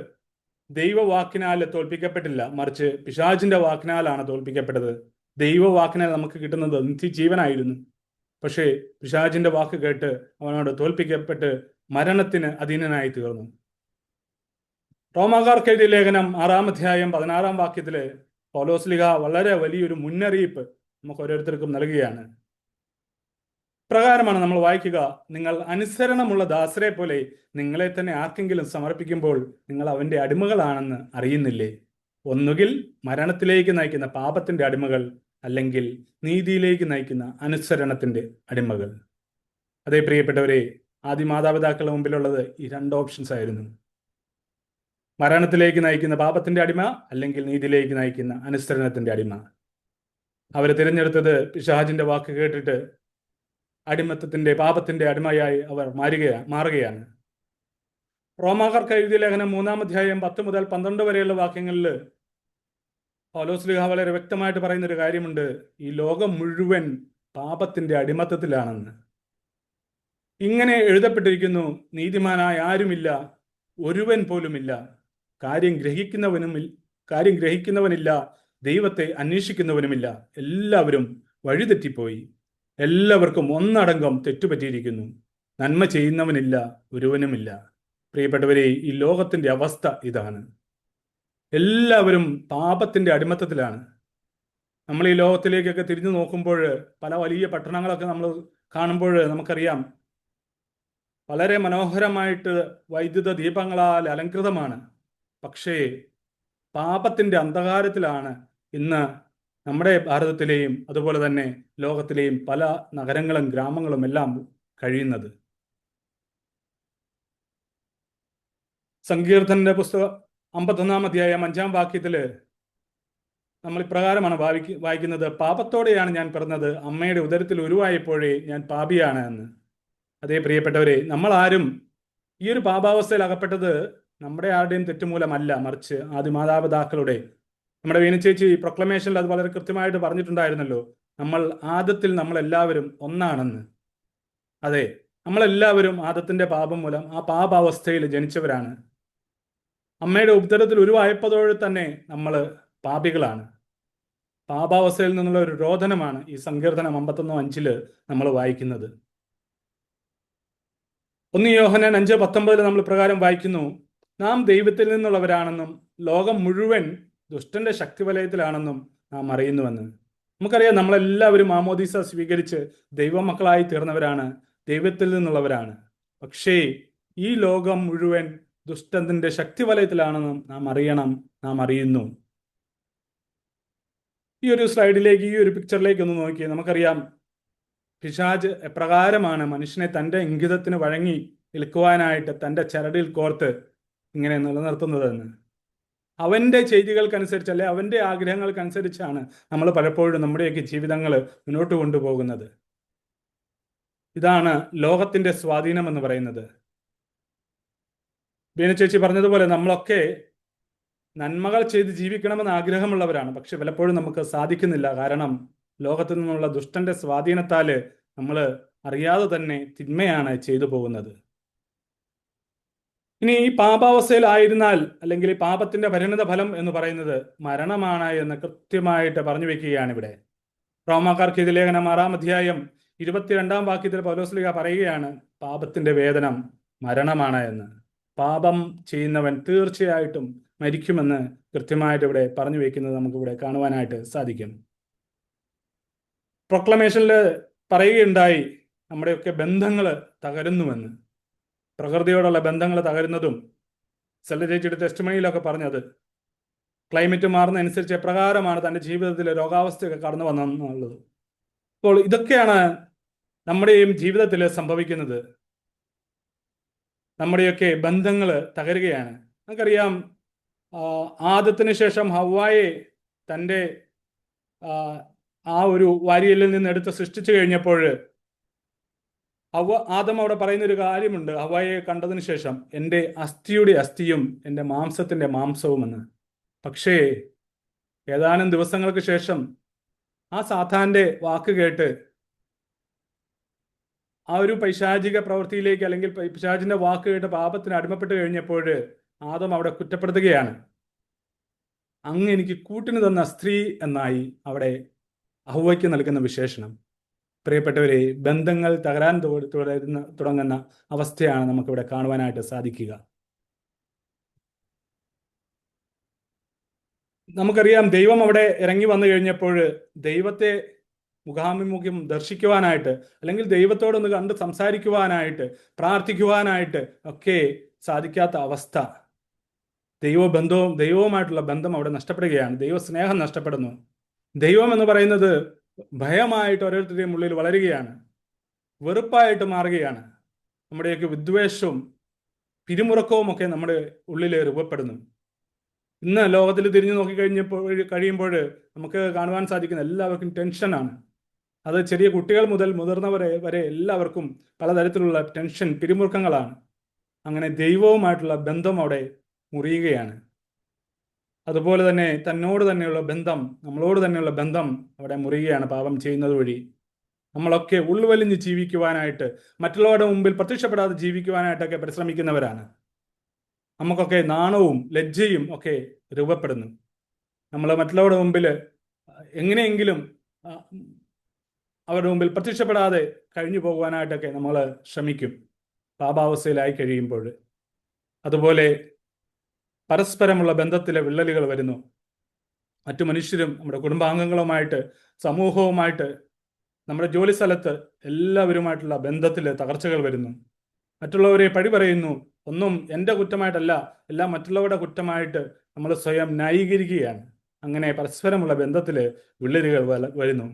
Speaker 8: ദൈവവാക്കിനാൽ തോൽപ്പിക്കപ്പെട്ടില്ല, മറിച്ച് പിശാചിന്റെ വാക്കിനാലാണ് തോൽപ്പിക്കപ്പെട്ടത്. ദൈവവാക്കിനാൽ നമുക്ക് കിട്ടുന്നത് നിത്യജീവനായിരുന്നു. പക്ഷേ പിശാചിന്റെ വാക്ക് കേട്ട് അവനോട് തോൽപ്പിക്കപ്പെട്ട് മരണത്തിന് അധീനനായി തീർന്നു. റോമാക്കാർക്ക് എഴുതിയ ലേഖനം 6-ാം അധ്യായം 16-ാം വാക്യത്തില് പൗലോസ്ലീഹ വളരെ വലിയൊരു മുന്നറിയിപ്പ് നമുക്ക് ഓരോരുത്തർക്കും നൽകുകയാണ്. പ്രകാരമാണ് നമ്മൾ വായിക്കുക: നിങ്ങൾ അനുസരണമുള്ള ദാസരെ പോലെ നിങ്ങളെ തന്നെ ആർക്കെങ്കിലും സമർപ്പിക്കുമ്പോൾ നിങ്ങൾ അവന്റെ അടിമകളാണെന്ന് അറിയുന്നില്ലേ? ഒന്നുകിൽ മരണത്തിലേക്ക് നയിക്കുന്ന പാപത്തിന്റെ അടിമകൾ, അല്ലെങ്കിൽ നീതിയിലേക്ക് നയിക്കുന്ന അനുസരണത്തിന്റെ അടിമകൾ. അതേ പ്രിയപ്പെട്ടവരെ, ആദ്യ മാതാപിതാക്കളുടെ മുമ്പിലുള്ളത് ഈ 2 ഓപ്ഷൻസ് ആയിരുന്നു: മരണത്തിലേക്ക് നയിക്കുന്ന പാപത്തിന്റെ അടിമ, അല്ലെങ്കിൽ നീതിയിലേക്ക് നയിക്കുന്ന അനുസരണത്തിന്റെ അടിമ. അവർ തിരഞ്ഞെടുത്തത് പിശാചിന്റെ വാക്ക് കേട്ടിട്ട് അടിമത്തത്തിന്റെ, പാപത്തിന്റെ അടിമയായി അവർ മാറുകയാണ്. റോമാക്കാർക്ക് എഴുതിയ ലേഖനം 3-ാം അധ്യായം 10 മുതൽ 12 വരെയുള്ള വാക്യങ്ങളിൽ പൗലോസ്ലീഹ വളരെ വ്യക്തമായിട്ട് പറയുന്നൊരു കാര്യമുണ്ട്: ഈ ലോകം മുഴുവൻ പാപത്തിന്റെ അടിമത്തത്തിലാണെന്ന്. ഇങ്ങനെ എഴുതപ്പെട്ടിരിക്കുന്നു: നീതിമാനായ ആരുമില്ല, ഒരുവൻ പോലുമില്ല. കാര്യം ഗ്രഹിക്കുന്നവനില്ല, ദൈവത്തെ അന്വേഷിക്കുന്നവനുമില്ല. എല്ലാവരും വഴിതെറ്റിപ്പോയി, എല്ലാവർക്കും ഒന്നടങ്കം തെറ്റുപറ്റിയിരിക്കുന്നു. നന്മ ചെയ്യുന്നവനില്ല, ഒരുവനുമില്ല. പ്രിയപ്പെട്ടവരെ, ഈ ലോകത്തിന്റെ അവസ്ഥ ഇതാണ്. എല്ലാവരും പാപത്തിന്റെ അടിമത്തത്തിലാണ്. നമ്മൾ ഈ ലോകത്തിലേക്കൊക്കെ തിരിഞ്ഞു നോക്കുമ്പോൾ, പല വലിയ പട്ടണങ്ങളൊക്കെ നമ്മൾ കാണുമ്പോൾ നമുക്കറിയാം, വളരെ മനോഹരമായിട്ട് വൈദ്യുത ദീപങ്ങളാൽ അലങ്കൃതമാണ്. പക്ഷേ പാപത്തിന്റെ അന്ധകാരത്തിലാണ് ഇന്ന് നമ്മുടെ ഭാരതത്തിലെയും അതുപോലെ തന്നെ ലോകത്തിലെയും പല നഗരങ്ങളും ഗ്രാമങ്ങളും എല്ലാം കഴിയുന്നത്. സങ്കീർത്തനന്റെ പുസ്തകം 51-ാം അധ്യായം 5-ാം വാക്യത്തില് നമ്മൾ ഇപ്രകാരമാണ് വായിക്കുന്നത്: പാപത്തോടെയാണ് ഞാൻ പിറന്നത്, അമ്മയുടെ ഉദരത്തിൽ ഉരുവായപ്പോഴേ ഞാൻ പാപിയാണ് എന്ന്. അതേ പ്രിയപ്പെട്ടവരെ, നമ്മൾ ആരും ഈ ഒരു പാപാവസ്ഥയിൽ അകപ്പെട്ടത് നമ്മുടെ ആരുടെയും തെറ്റുമൂലമല്ല, മറിച്ച് ആദ്യ മാതാപിതാക്കളുടെ. നമ്മുടെ വീണച്ചേച്ചി പ്രൊക്ലമേഷനിൽ അത് വളരെ കൃത്യമായിട്ട് പറഞ്ഞിട്ടുണ്ടായിരുന്നല്ലോ: നമ്മൾ ആദത്തിൽ നമ്മളെല്ലാവരും ഒന്നാണെന്ന്. അതെ, നമ്മളെല്ലാവരും ആദത്തിന്റെ പാപം മൂലം ആ പാപാവസ്ഥയിൽ ജനിച്ചവരാണ്. അമ്മയുടെ ഉദരത്തിൽ ഉരുവായപ്പോഴേ തന്നെ നമ്മൾ പാപികളാണ്. പാപാവസ്ഥയിൽ നിന്നുള്ള ഒരു രോധനമാണ് ഈ സങ്കീർത്തനം 51:5 നമ്മൾ വായിക്കുന്നത്. 1 യോഹന്നാൻ 5:19 നമ്മൾ പ്രകാരം വായിക്കുന്നു: നാം ദൈവത്തിൽ നിന്നുള്ളവരാണെന്നും ലോകം മുഴുവൻ ദുഷ്ടന്റെ ശക്തിവലയത്തിലാണെന്നും നാം അറിയുന്നുവെന്ന്. നമുക്കറിയാം, നമ്മളെല്ലാവരും മാമോദീസ സ്വീകരിച്ച് ദൈവമക്കളായി തീർന്നവരാണ്, ദൈവത്തിൽ നിന്നുള്ളവരാണ്. പക്ഷേ ഈ ലോകം മുഴുവൻ ദുഷ്ടന്റെ ശക്തിവലയത്തിലാണെന്നും നാം അറിയുന്നു. ഈ ഒരു സ്ലൈഡിലേക്ക്, ഈ ഒരു പിക്ചറിലേക്ക് ഒന്ന് നോക്കി. നമുക്കറിയാം പിശാച് എപ്രകാരമാണ് മനുഷ്യനെ തൻ്റെ ഇംഗിതത്തിന് വഴങ്ങി നിൽക്കുവാനായിട്ട് തൻ്റെ ചരടിൽ കോർത്ത് ഇങ്ങനെ നിലനിർത്തുന്നതെന്ന്. അവൻ്റെ ചെയ്തികൾക്കനുസരിച്ച് അല്ലെ അവൻ്റെ ആഗ്രഹങ്ങൾക്കനുസരിച്ചാണ് നമ്മൾ പലപ്പോഴും നമ്മുടെയൊക്കെ ജീവിതങ്ങൾ മുന്നോട്ട് കൊണ്ടുപോകുന്നത്. ഇതാണ് ലോകത്തിൻ്റെ സ്വാധീനം എന്ന് പറയുന്നത്. ബീന ചേച്ചി പറഞ്ഞതുപോലെ നമ്മളൊക്കെ നന്മകൾ ചെയ്ത് ജീവിക്കണമെന്ന് ആഗ്രഹമുള്ളവരാണ്. പക്ഷെ പലപ്പോഴും നമുക്ക് സാധിക്കുന്നില്ല. കാരണം ലോകത്തു നിന്നുള്ള ദുഷ്ടന്റെ സ്വാധീനത്താൽ നമ്മൾ അറിയാതെ തന്നെ തിന്മയാണ് ചെയ്തു പോകുന്നത്. ഇനി ഈ പാപാവസ്ഥയിലായിരുന്നാൽ അല്ലെങ്കിൽ ഈ പാപത്തിന്റെ പരിണിത ഫലം എന്ന് പറയുന്നത് മരണമാണ് എന്ന് കൃത്യമായിട്ട് പറഞ്ഞു വെക്കുകയാണ് ഇവിടെ. റോമാക്കാർക്ക് ഇത് ലേഖനം 6-ാം അധ്യായം 22-ാം വാക്യത്തിൽ പൗലോസ്ലീഹ പറയുകയാണ് പാപത്തിന്റെ വേതനം മരണമാണ് എന്ന്. പാപം ചെയ്യുന്നവൻ തീർച്ചയായിട്ടും മരിക്കുമെന്ന് കൃത്യമായിട്ട് ഇവിടെ പറഞ്ഞു വെക്കുന്നത് നമുക്കിവിടെ കാണുവാനായിട്ട് സാധിക്കും. പ്രൊക്ലമേഷനിൽ പറയുകയുണ്ടായി നമ്മുടെയൊക്കെ ബന്ധങ്ങൾ തകരുന്നുവെന്ന്. പ്രകൃതിയോടുള്ള ബന്ധങ്ങൾ തകരുന്നതും സെല്ല ചേച്ചിയുടെ ടെസ്റ്റിമണിയിലൊക്കെ പറഞ്ഞത് ക്ലൈമറ്റ് മാറുന്നതനുസരിച്ച് എപ്രകാരമാണ് തൻ്റെ ജീവിതത്തിൽ രോഗാവസ്ഥയൊക്കെ കടന്നു വന്നെന്നുള്ളത്. അപ്പോൾ ഇതൊക്കെയാണ് നമ്മുടെയും ജീവിതത്തിൽ സംഭവിക്കുന്നത്. നമ്മുടെയൊക്കെ ബന്ധങ്ങൾ തകരുകയാണ്. നമുക്കറിയാം, ആദത്തിന് ശേഷം ഹവ്വായെ തൻ്റെ ആ ഒരു വാരിയലിൽ നിന്ന് എടുത്ത് സൃഷ്ടിച്ചു കഴിഞ്ഞപ്പോൾ ആദം അവിടെ പറയുന്നൊരു കാര്യമുണ്ട്. ഹവ്വായെ കണ്ടതിന് ശേഷം എൻ്റെ അസ്ഥിയുടെ അസ്ഥിയും എൻ്റെ മാംസത്തിൻ്റെ മാംസവുമെന്ന്. പക്ഷേ ഏതാനും ദിവസങ്ങൾക്ക് ശേഷം ആ സാത്താൻ്റെ വാക്ക് കേട്ട് ആ ഒരു പൈശാചിക പ്രവൃത്തിയിലേക്ക് അല്ലെങ്കിൽ പൈശാചിന്റെ വാക്ക് കേട്ട് പാപത്തിന് അടിമപ്പെട്ട് കഴിഞ്ഞപ്പോൾ ആദം അവിടെ കുറ്റപ്പെടുത്തുകയാണ്. അങ്ങ് എനിക്ക് കൂട്ടിന് തന്ന സ്ത്രീ എന്നായി അവിടെ ഹവ്വയ്ക്ക് നൽകുന്ന വിശേഷണം. പ്രിയപ്പെട്ടവരെ, ബന്ധങ്ങൾ തകരാൻ തുടങ്ങുന്ന അവസ്ഥയാണ് നമുക്കിവിടെ കാണുവാനായിട്ട് സാധിക്കുക. നമുക്കറിയാം, ദൈവം അവിടെ ഇറങ്ങി വന്നു കഴിഞ്ഞപ്പോൾ ദൈവത്തെ മുഖാഭിമുഖം ദർശിക്കുവാനായിട്ട് അല്ലെങ്കിൽ ദൈവത്തോടൊന്ന് കണ്ട് സംസാരിക്കുവാനായിട്ട് പ്രാർത്ഥിക്കുവാനായിട്ട് ഒക്കെ സാധിക്കാത്ത അവസ്ഥ. ദൈവവുമായിട്ടുള്ള ബന്ധം അവിടെ നഷ്ടപ്പെടുകയാണ്. ദൈവസ്നേഹം നഷ്ടപ്പെടുന്നു. ദൈവം എന്ന് പറയുന്നത് ഭയമായിട്ട് ഓരോരുത്തരുടെയും ഉള്ളിൽ വളരുകയാണ്, വെറുപ്പായിട്ട് മാറുകയാണ്. നമ്മുടെയൊക്കെ വിദ്വേഷവും പിരിമുറക്കവും ഒക്കെ നമ്മുടെ ഉള്ളിൽ രൂപപ്പെടുന്നു. ഇന്ന് ലോകത്തിൽ തിരിഞ്ഞു കഴിയുമ്പോൾ നമുക്ക് കാണുവാൻ സാധിക്കുന്ന എല്ലാവർക്കും ടെൻഷനാണ്. അത് ചെറിയ കുട്ടികൾ മുതൽ മുതിർന്നവരെ വരെ എല്ലാവർക്കും പലതരത്തിലുള്ള ടെൻഷൻ, പിരിമുറുക്കങ്ങളാണ്. അങ്ങനെ ദൈവവുമായിട്ടുള്ള ബന്ധം അവിടെ മുറിയുകയാണ്. അതുപോലെ തന്നെ തന്നോട് തന്നെയുള്ള ബന്ധം, നമ്മളോട് തന്നെയുള്ള ബന്ധം അവിടെ മുറിയുകയാണ് പാപം ചെയ്യുന്നത് വഴി. നമ്മളൊക്കെ ഉൾവലിഞ്ഞ് ജീവിക്കുവാനായിട്ട്, മറ്റുള്ളവരുടെ മുമ്പിൽ പ്രത്യക്ഷപ്പെടാതെ ജീവിക്കുവാനായിട്ടൊക്കെ പരിശ്രമിക്കുന്നവരാണ്. നമുക്കൊക്കെ നാണവും ലജ്ജയും ഒക്കെ രൂപപ്പെടുന്നു. നമ്മൾ മറ്റുള്ളവരുടെ മുമ്പിൽ എങ്ങനെയെങ്കിലും അവരുടെ മുമ്പിൽ പ്രത്യക്ഷപ്പെടാതെ കഴിഞ്ഞു പോകുവാനായിട്ടൊക്കെ നമ്മൾ ശ്രമിക്കും പാപാവസ്ഥയിലായി കഴിയുമ്പോൾ. അതുപോലെ പരസ്പരമുള്ള ബന്ധത്തിലെ വിള്ളലുകൾ വരുന്നു. മറ്റു മനുഷ്യരും നമ്മുടെ കുടുംബാംഗങ്ങളുമായിട്ട്, സമൂഹവുമായിട്ട്, നമ്മുടെ ജോലി സ്ഥലത്ത് എല്ലാവരുമായിട്ടുള്ള ബന്ധത്തിൽ തകർച്ചകൾ വരുന്നു. മറ്റുള്ളവരെ പഴി പറയുന്നു. ഒന്നും എൻ്റെ കുറ്റമായിട്ടല്ല, എല്ലാം മറ്റുള്ളവരുടെ കുറ്റമായിട്ട് നമ്മൾ സ്വയം ന്യായീകരിക്കുകയാണ്. അങ്ങനെ പരസ്പരമുള്ള ബന്ധത്തിൽ വിള്ളലുകൾ വരുന്നു.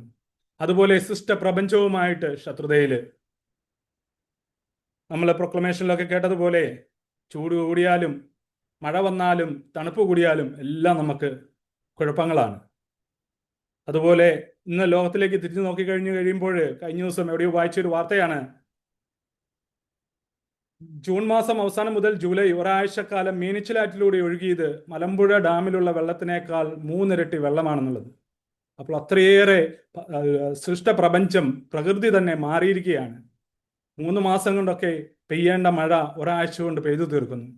Speaker 8: അതുപോലെ സൃഷ്ട പ്രപഞ്ചവുമായിട്ട് ശത്രുതയിൽ, നമ്മൾ പ്രൊക്ലമേഷനിലൊക്കെ കേട്ടതുപോലെ ചൂട് കൂടിയാലും മഴ വന്നാലും തണുപ്പ് കൂടിയാലും എല്ലാം നമുക്ക് കുഴപ്പങ്ങളാണ്. അതുപോലെ ഇന്ന് ലോകത്തിലേക്ക് തിരിഞ്ഞു കഴിയുമ്പോൾ കഴിഞ്ഞ ദിവസം എവിടെയോ വായിച്ചൊരു വാർത്തയാണ്. ജൂൺ മാസം അവസാനം മുതൽ ജൂലൈ ഒരാഴ്ചക്കാലം മീനച്ചിലാറ്റിലൂടെ ഒഴുകിയത് മലമ്പുഴ ഡാമിലുള്ള വെള്ളത്തിനേക്കാൾ 3 ഇരട്ടി വെള്ളമാണെന്നുള്ളത്. അപ്പോൾ അത്രയേറെ സൃഷ്ടപ്രപഞ്ചം, പ്രകൃതി തന്നെ മാറിയിരിക്കുകയാണ്. 3 മാസം കൊണ്ടൊക്കെ പെയ്യേണ്ട മഴ ഒരാഴ്ച കൊണ്ട് പെയ്തു തീർക്കുന്നു.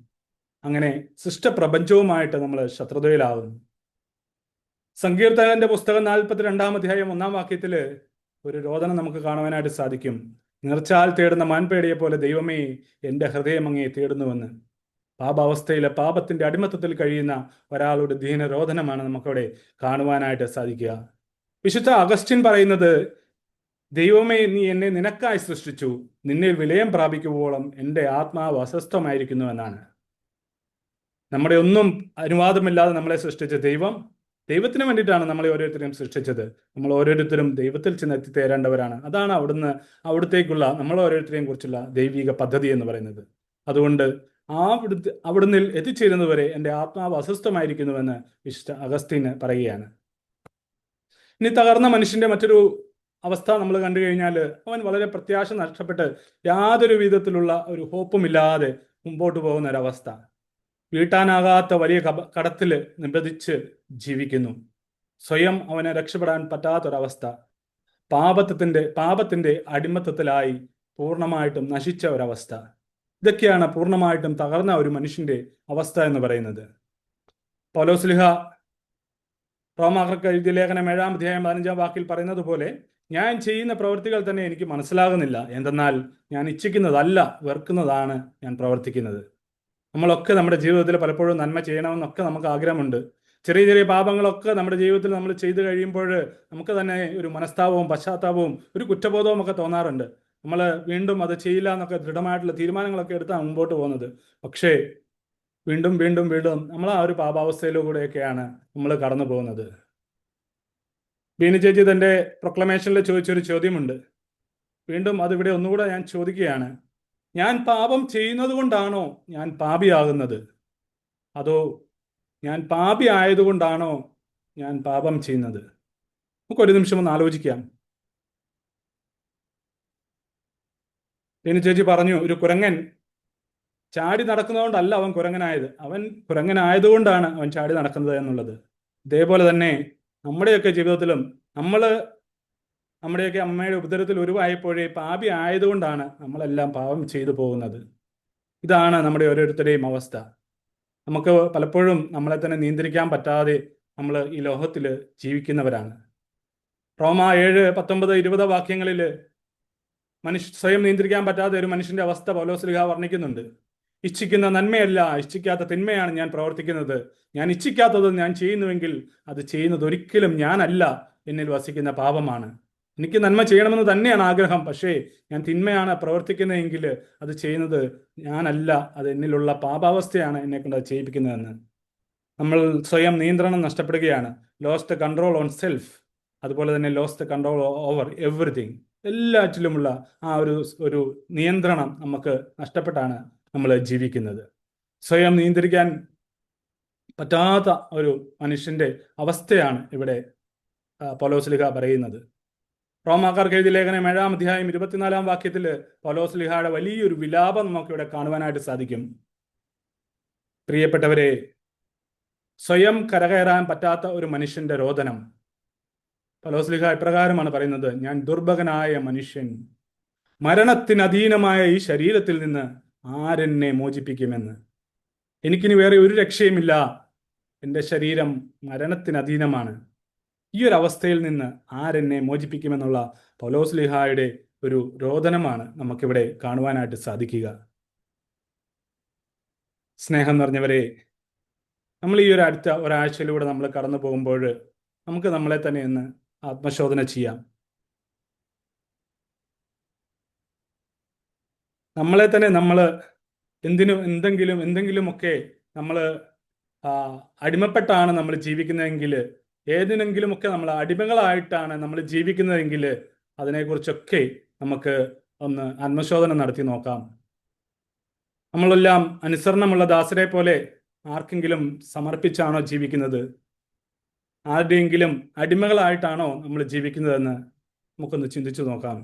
Speaker 8: അങ്ങനെ സൃഷ്ടപ്രപഞ്ചവുമായിട്ട് നമ്മൾ ശത്രുതയിലാവുന്നു. സങ്കീർത്തകന്റെ പുസ്തകം 42-ാം അധ്യായം 1-ാം വാക്യത്തിൽ ഒരു രോദനം നമുക്ക് കാണുവാനായിട്ട് സാധിക്കും. നിർച്ചാൽ തേടുന്ന മാൻപേടിയെ പോലെ ദൈവമേ എൻ്റെ ഹൃദയം അങ്ങേ തേടുന്നുവെന്ന്. പാപാവസ്ഥയിലെ പാപത്തിന്റെ അടിമത്തത്തിൽ കഴിയുന്ന ഒരാളുടെ ദീനരോധനമാണ് നമുക്കവിടെ കാണുവാനായിട്ട് സാധിക്കുക. വിശുദ്ധ അഗസ്റ്റിൻ പറയുന്നത്, ദൈവമേ നീ എന്നെ നിനക്കായി സൃഷ്ടിച്ചു, നിന്നിൽ വിലയം പ്രാപിക്കുവോളം എൻ്റെ ആത്മാവ് അസ്വസ്ഥമായിരിക്കുന്നു എന്നാണ്. നമ്മുടെ ഒന്നും അനുവാദമില്ലാതെ നമ്മളെ സൃഷ്ടിച്ച ദൈവത്തിന് വേണ്ടിയിട്ടാണ് നമ്മളെ ഓരോരുത്തരെയും സൃഷ്ടിച്ചത്. നമ്മൾ ഓരോരുത്തരും ദൈവത്തിൽ ചെന്ന് എത്തിത്തേരേണ്ടവരാണ്. അതാണ് അവിടുത്തേക്കുള്ള നമ്മൾ ഓരോരുത്തരെയും കുറിച്ചുള്ള ദൈവിക പദ്ധതി എന്ന് പറയുന്നത്. അതുകൊണ്ട് അവിടുന്ന് എത്തിച്ചേരുന്നതുവരെ എൻ്റെ ആത്മാവ് അസ്വസ്ഥമായിരിക്കുന്നുവെന്ന് വിശുദ്ധ അഗസ്തീന് പറയുകയാണ്. ഇനി തകർന്ന മനുഷ്യന്റെ മറ്റൊരു അവസ്ഥ നമ്മൾ കണ്ടു കഴിഞ്ഞാൽ അവൻ വളരെ പ്രത്യാശ നഷ്ടപ്പെട്ട് യാതൊരു വിധത്തിലുള്ള ഒരു ഹോപ്പുമില്ലാതെ മുമ്പോട്ട് പോകുന്ന ഒരവസ്ഥ. വീട്ടാനാകാത്ത വലിയ കടത്തിൽ നിബന്ധിച്ച് ജീവിക്കുന്നു. സ്വയം അവനെ രക്ഷപ്പെടാൻ പറ്റാത്തൊരവസ്ഥ. പാപത്തിന്റെ അടിമത്തത്തിലായി പൂർണ്ണമായിട്ടും നശിച്ച ഒരവസ്ഥ. ഇതൊക്കെയാണ് പൂർണ്ണമായിട്ടും തകർന്ന ഒരു മനുഷ്യന്റെ അവസ്ഥ എന്ന് പറയുന്നത്. പൗലോസ്ലിഹ റോമാക്കാർക്ക് എഴുതിയ ലേഖനം 7-ാം അധ്യായം 15-ാം വാക്കിൽ പറയുന്നത് പോലെ, ഞാൻ ചെയ്യുന്ന പ്രവൃത്തികൾ തന്നെ എനിക്ക് മനസ്സിലാകുന്നില്ല, എന്തെന്നാൽ ഞാൻ ഇച്ഛിക്കുന്നതല്ല വെറുക്കുന്നതാണ് ഞാൻ പ്രവർത്തിക്കുന്നത്. നമ്മളൊക്കെ നമ്മുടെ ജീവിതത്തിൽ പലപ്പോഴും നന്മ ചെയ്യണമെന്നൊക്കെ നമുക്ക് ആഗ്രഹമുണ്ട്. ചെറിയ ചെറിയ പാപങ്ങളൊക്കെ നമ്മുടെ ജീവിതത്തിൽ നമ്മൾ ചെയ്തു കഴിയുമ്പോൾ നമുക്ക് തന്നെ ഒരു മനസ്താപവും പശ്ചാത്താപവും ഒരു കുറ്റബോധവും ഒക്കെ തോന്നാറുണ്ട്. നമ്മൾ വീണ്ടും അത് ചെയ്യില്ല എന്നൊക്കെ ദൃഢമായിട്ടുള്ള തീരുമാനങ്ങളൊക്കെ എടുത്താണ് മുമ്പോട്ട് പോകുന്നത്. പക്ഷേ വീണ്ടും വീണ്ടും വീണ്ടും നമ്മൾ ആ ഒരു പാപാവസ്ഥയിലൂടെയൊക്കെയാണ് നമ്മൾ കടന്നു പോകുന്നത്. ബീന ചേച്ചി തൻ്റെ പ്രൊക്ലമേഷനിൽ ചോദിച്ചൊരു ചോദ്യമുണ്ട്. വീണ്ടും അതിവിടെ ഒന്നുകൂടെ ഞാൻ ചോദിക്കുകയാണ്. ഞാൻ പാപം ചെയ്യുന്നത് കൊണ്ടാണോ ഞാൻ പാപിയാകുന്നത്, അതോ ഞാൻ പാപി ആയതുകൊണ്ടാണോ ഞാൻ പാപം ചെയ്യുന്നത്? നമുക്കൊരു നിമിഷം ഒന്ന് ആലോചിക്കാം. ബീന ചേച്ചി പറഞ്ഞു, ഒരു കുരങ്ങൻ ചാടി നടക്കുന്നതുകൊണ്ടല്ല അവൻ കുരങ്ങനായത്, അവൻ കുരങ്ങനായതുകൊണ്ടാണ് അവൻ ചാടി നടക്കുന്നത് എന്നുള്ളത്. ഇതേപോലെ തന്നെ നമ്മുടെയൊക്കെ ജീവിതത്തിലും നമ്മുടെയൊക്കെ അമ്മയുടെ ഉദരത്തിൽ ഉരുവായപ്പോഴേ പാപി ആയതുകൊണ്ടാണ് നമ്മളെല്ലാം പാപം ചെയ്തു പോകുന്നത്. ഇതാണ് നമ്മുടെ ഓരോരുത്തരുടെയും അവസ്ഥ. നമുക്ക് പലപ്പോഴും നമ്മളെ തന്നെ നിയന്ത്രിക്കാൻ പറ്റാതെ നമ്മൾ ഈ ലോകത്തിൽ ജീവിക്കുന്നവരാണ്. റോമ 7:19-20 വാക്യങ്ങളിൽ സ്വയം നിയന്ത്രിക്കാൻ പറ്റാതെ ഒരു മനുഷ്യന്റെ അവസ്ഥ പൗലോസ്ലിഹ വർണ്ണിക്കുന്നുണ്ട്. ഇച്ഛിക്കുന്ന നന്മയല്ല, ഇച്ഛിക്കാത്ത തിന്മയാണ് ഞാൻ പ്രവർത്തിക്കുന്നത്. ഞാൻ ഇച്ഛിക്കാത്തത് ഞാൻ ചെയ്യുന്നുവെങ്കിൽ അത് ചെയ്യുന്നത് ഒരിക്കലും ഞാനല്ല, എന്നിൽ വസിക്കുന്ന പാപമാണ്. എനിക്ക് നന്മ ചെയ്യണമെന്ന് തന്നെയാണ് ആഗ്രഹം, പക്ഷേ ഞാൻ തിന്മയാണ് പ്രവർത്തിക്കുന്നതെങ്കിൽ അത് ചെയ്യുന്നത് ഞാനല്ല, അത് എന്നിലുള്ള പാപാവസ്ഥയാണ് എന്നെ കൊണ്ട് അത് ചെയ്യിപ്പിക്കുന്നതെന്ന്. നമ്മൾ സ്വയം നിയന്ത്രണം നഷ്ടപ്പെടുകയാണ്. ലോസ്റ്റ് കൺട്രോൾ ഓൺ സെൽഫ്, അതുപോലെ തന്നെ ലോസ്റ്റ് കൺട്രോൾ ഓവർ എവറിഥിങ്. എല്ലാറ്റിലുമുള്ള ആ ഒരു നിയന്ത്രണം നമുക്ക് നഷ്ടപ്പെട്ടാണ് നമ്മൾ ജീവിക്കുന്നത്. സ്വയം നിയന്ത്രിക്കാൻ പറ്റാത്ത ഒരു മനുഷ്യന്റെ അവസ്ഥയാണ് ഇവിടെ പൗലോസ്ലിഹ പറയുന്നത്. റോമാക്കാർക്ക് എഴുതിയ ലേഖനം 7-ാം അധ്യായം 24-ാം വാക്യത്തിൽ പൗലോസ്ലിഹയുടെ വലിയൊരു വിലാപം നമുക്കിവിടെ കാണുവാനായിട്ട് സാധിക്കും. പ്രിയപ്പെട്ടവരെ, സ്വയം കരകയറാൻ പറ്റാത്ത ഒരു മനുഷ്യന്റെ രോദനം. പൗലോസ്ലിഹ ഇപ്രകാരമാണ് പറയുന്നത്, ഞാൻ ദുർഭകനായ മനുഷ്യൻ, മരണത്തിനധീനമായ ഈ ശരീരത്തിൽ നിന്ന് ആരെന്നെ മോചിപ്പിക്കുമെന്ന്. എനിക്കിനി വേറെ ഒരു രക്ഷയുമില്ല, എൻ്റെ ശരീരം മരണത്തിനധീനമാണ്. ഈ ഒരു അവസ്ഥയിൽ നിന്ന് ആരെന്നെ മോചിപ്പിക്കുമെന്നുള്ള പൗലോസ്ലിഹായുടെ ഒരു രോദനമാണ് നമുക്കിവിടെ കാണുവാനായിട്ട് സാധിക്കുക. സ്നേഹം നിറഞ്ഞവരെ, നമ്മൾ ഈ ഒരു അടുത്ത ഒരാഴ്ചയിലൂടെ നമ്മൾ കടന്നു പോകുമ്പോൾ നമുക്ക് നമ്മളെ തന്നെ ഒന്ന് ആത്മശോധന ചെയ്യാം. നമ്മളെ തന്നെ നമ്മൾ എന്തെങ്കിലുമൊക്കെ നമ്മൾ അടിമപ്പെട്ടാണ് നമ്മൾ ജീവിക്കുന്നതെങ്കിൽ, ഏതിനെങ്കിലുമൊക്കെ നമ്മൾ അടിമകളായിട്ടാണ് നമ്മൾ ജീവിക്കുന്നതെങ്കിൽ അതിനെക്കുറിച്ചൊക്കെ നമുക്ക് ഒന്ന് ആത്മശോധന നടത്തി നോക്കാം. നമ്മളെല്ലാം അനുസരണമുള്ള ദാസരെ പോലെ ആർക്കെങ്കിലും സമർപ്പിച്ചാണോ ജീവിക്കുന്നത്? ആരുടെയെങ്കിലും അടിമകളായിട്ടാണോ നമ്മൾ ജീവിക്കുന്നതെന്ന് നമുക്കൊന്ന് ചിന്തിച്ചു നോക്കാം.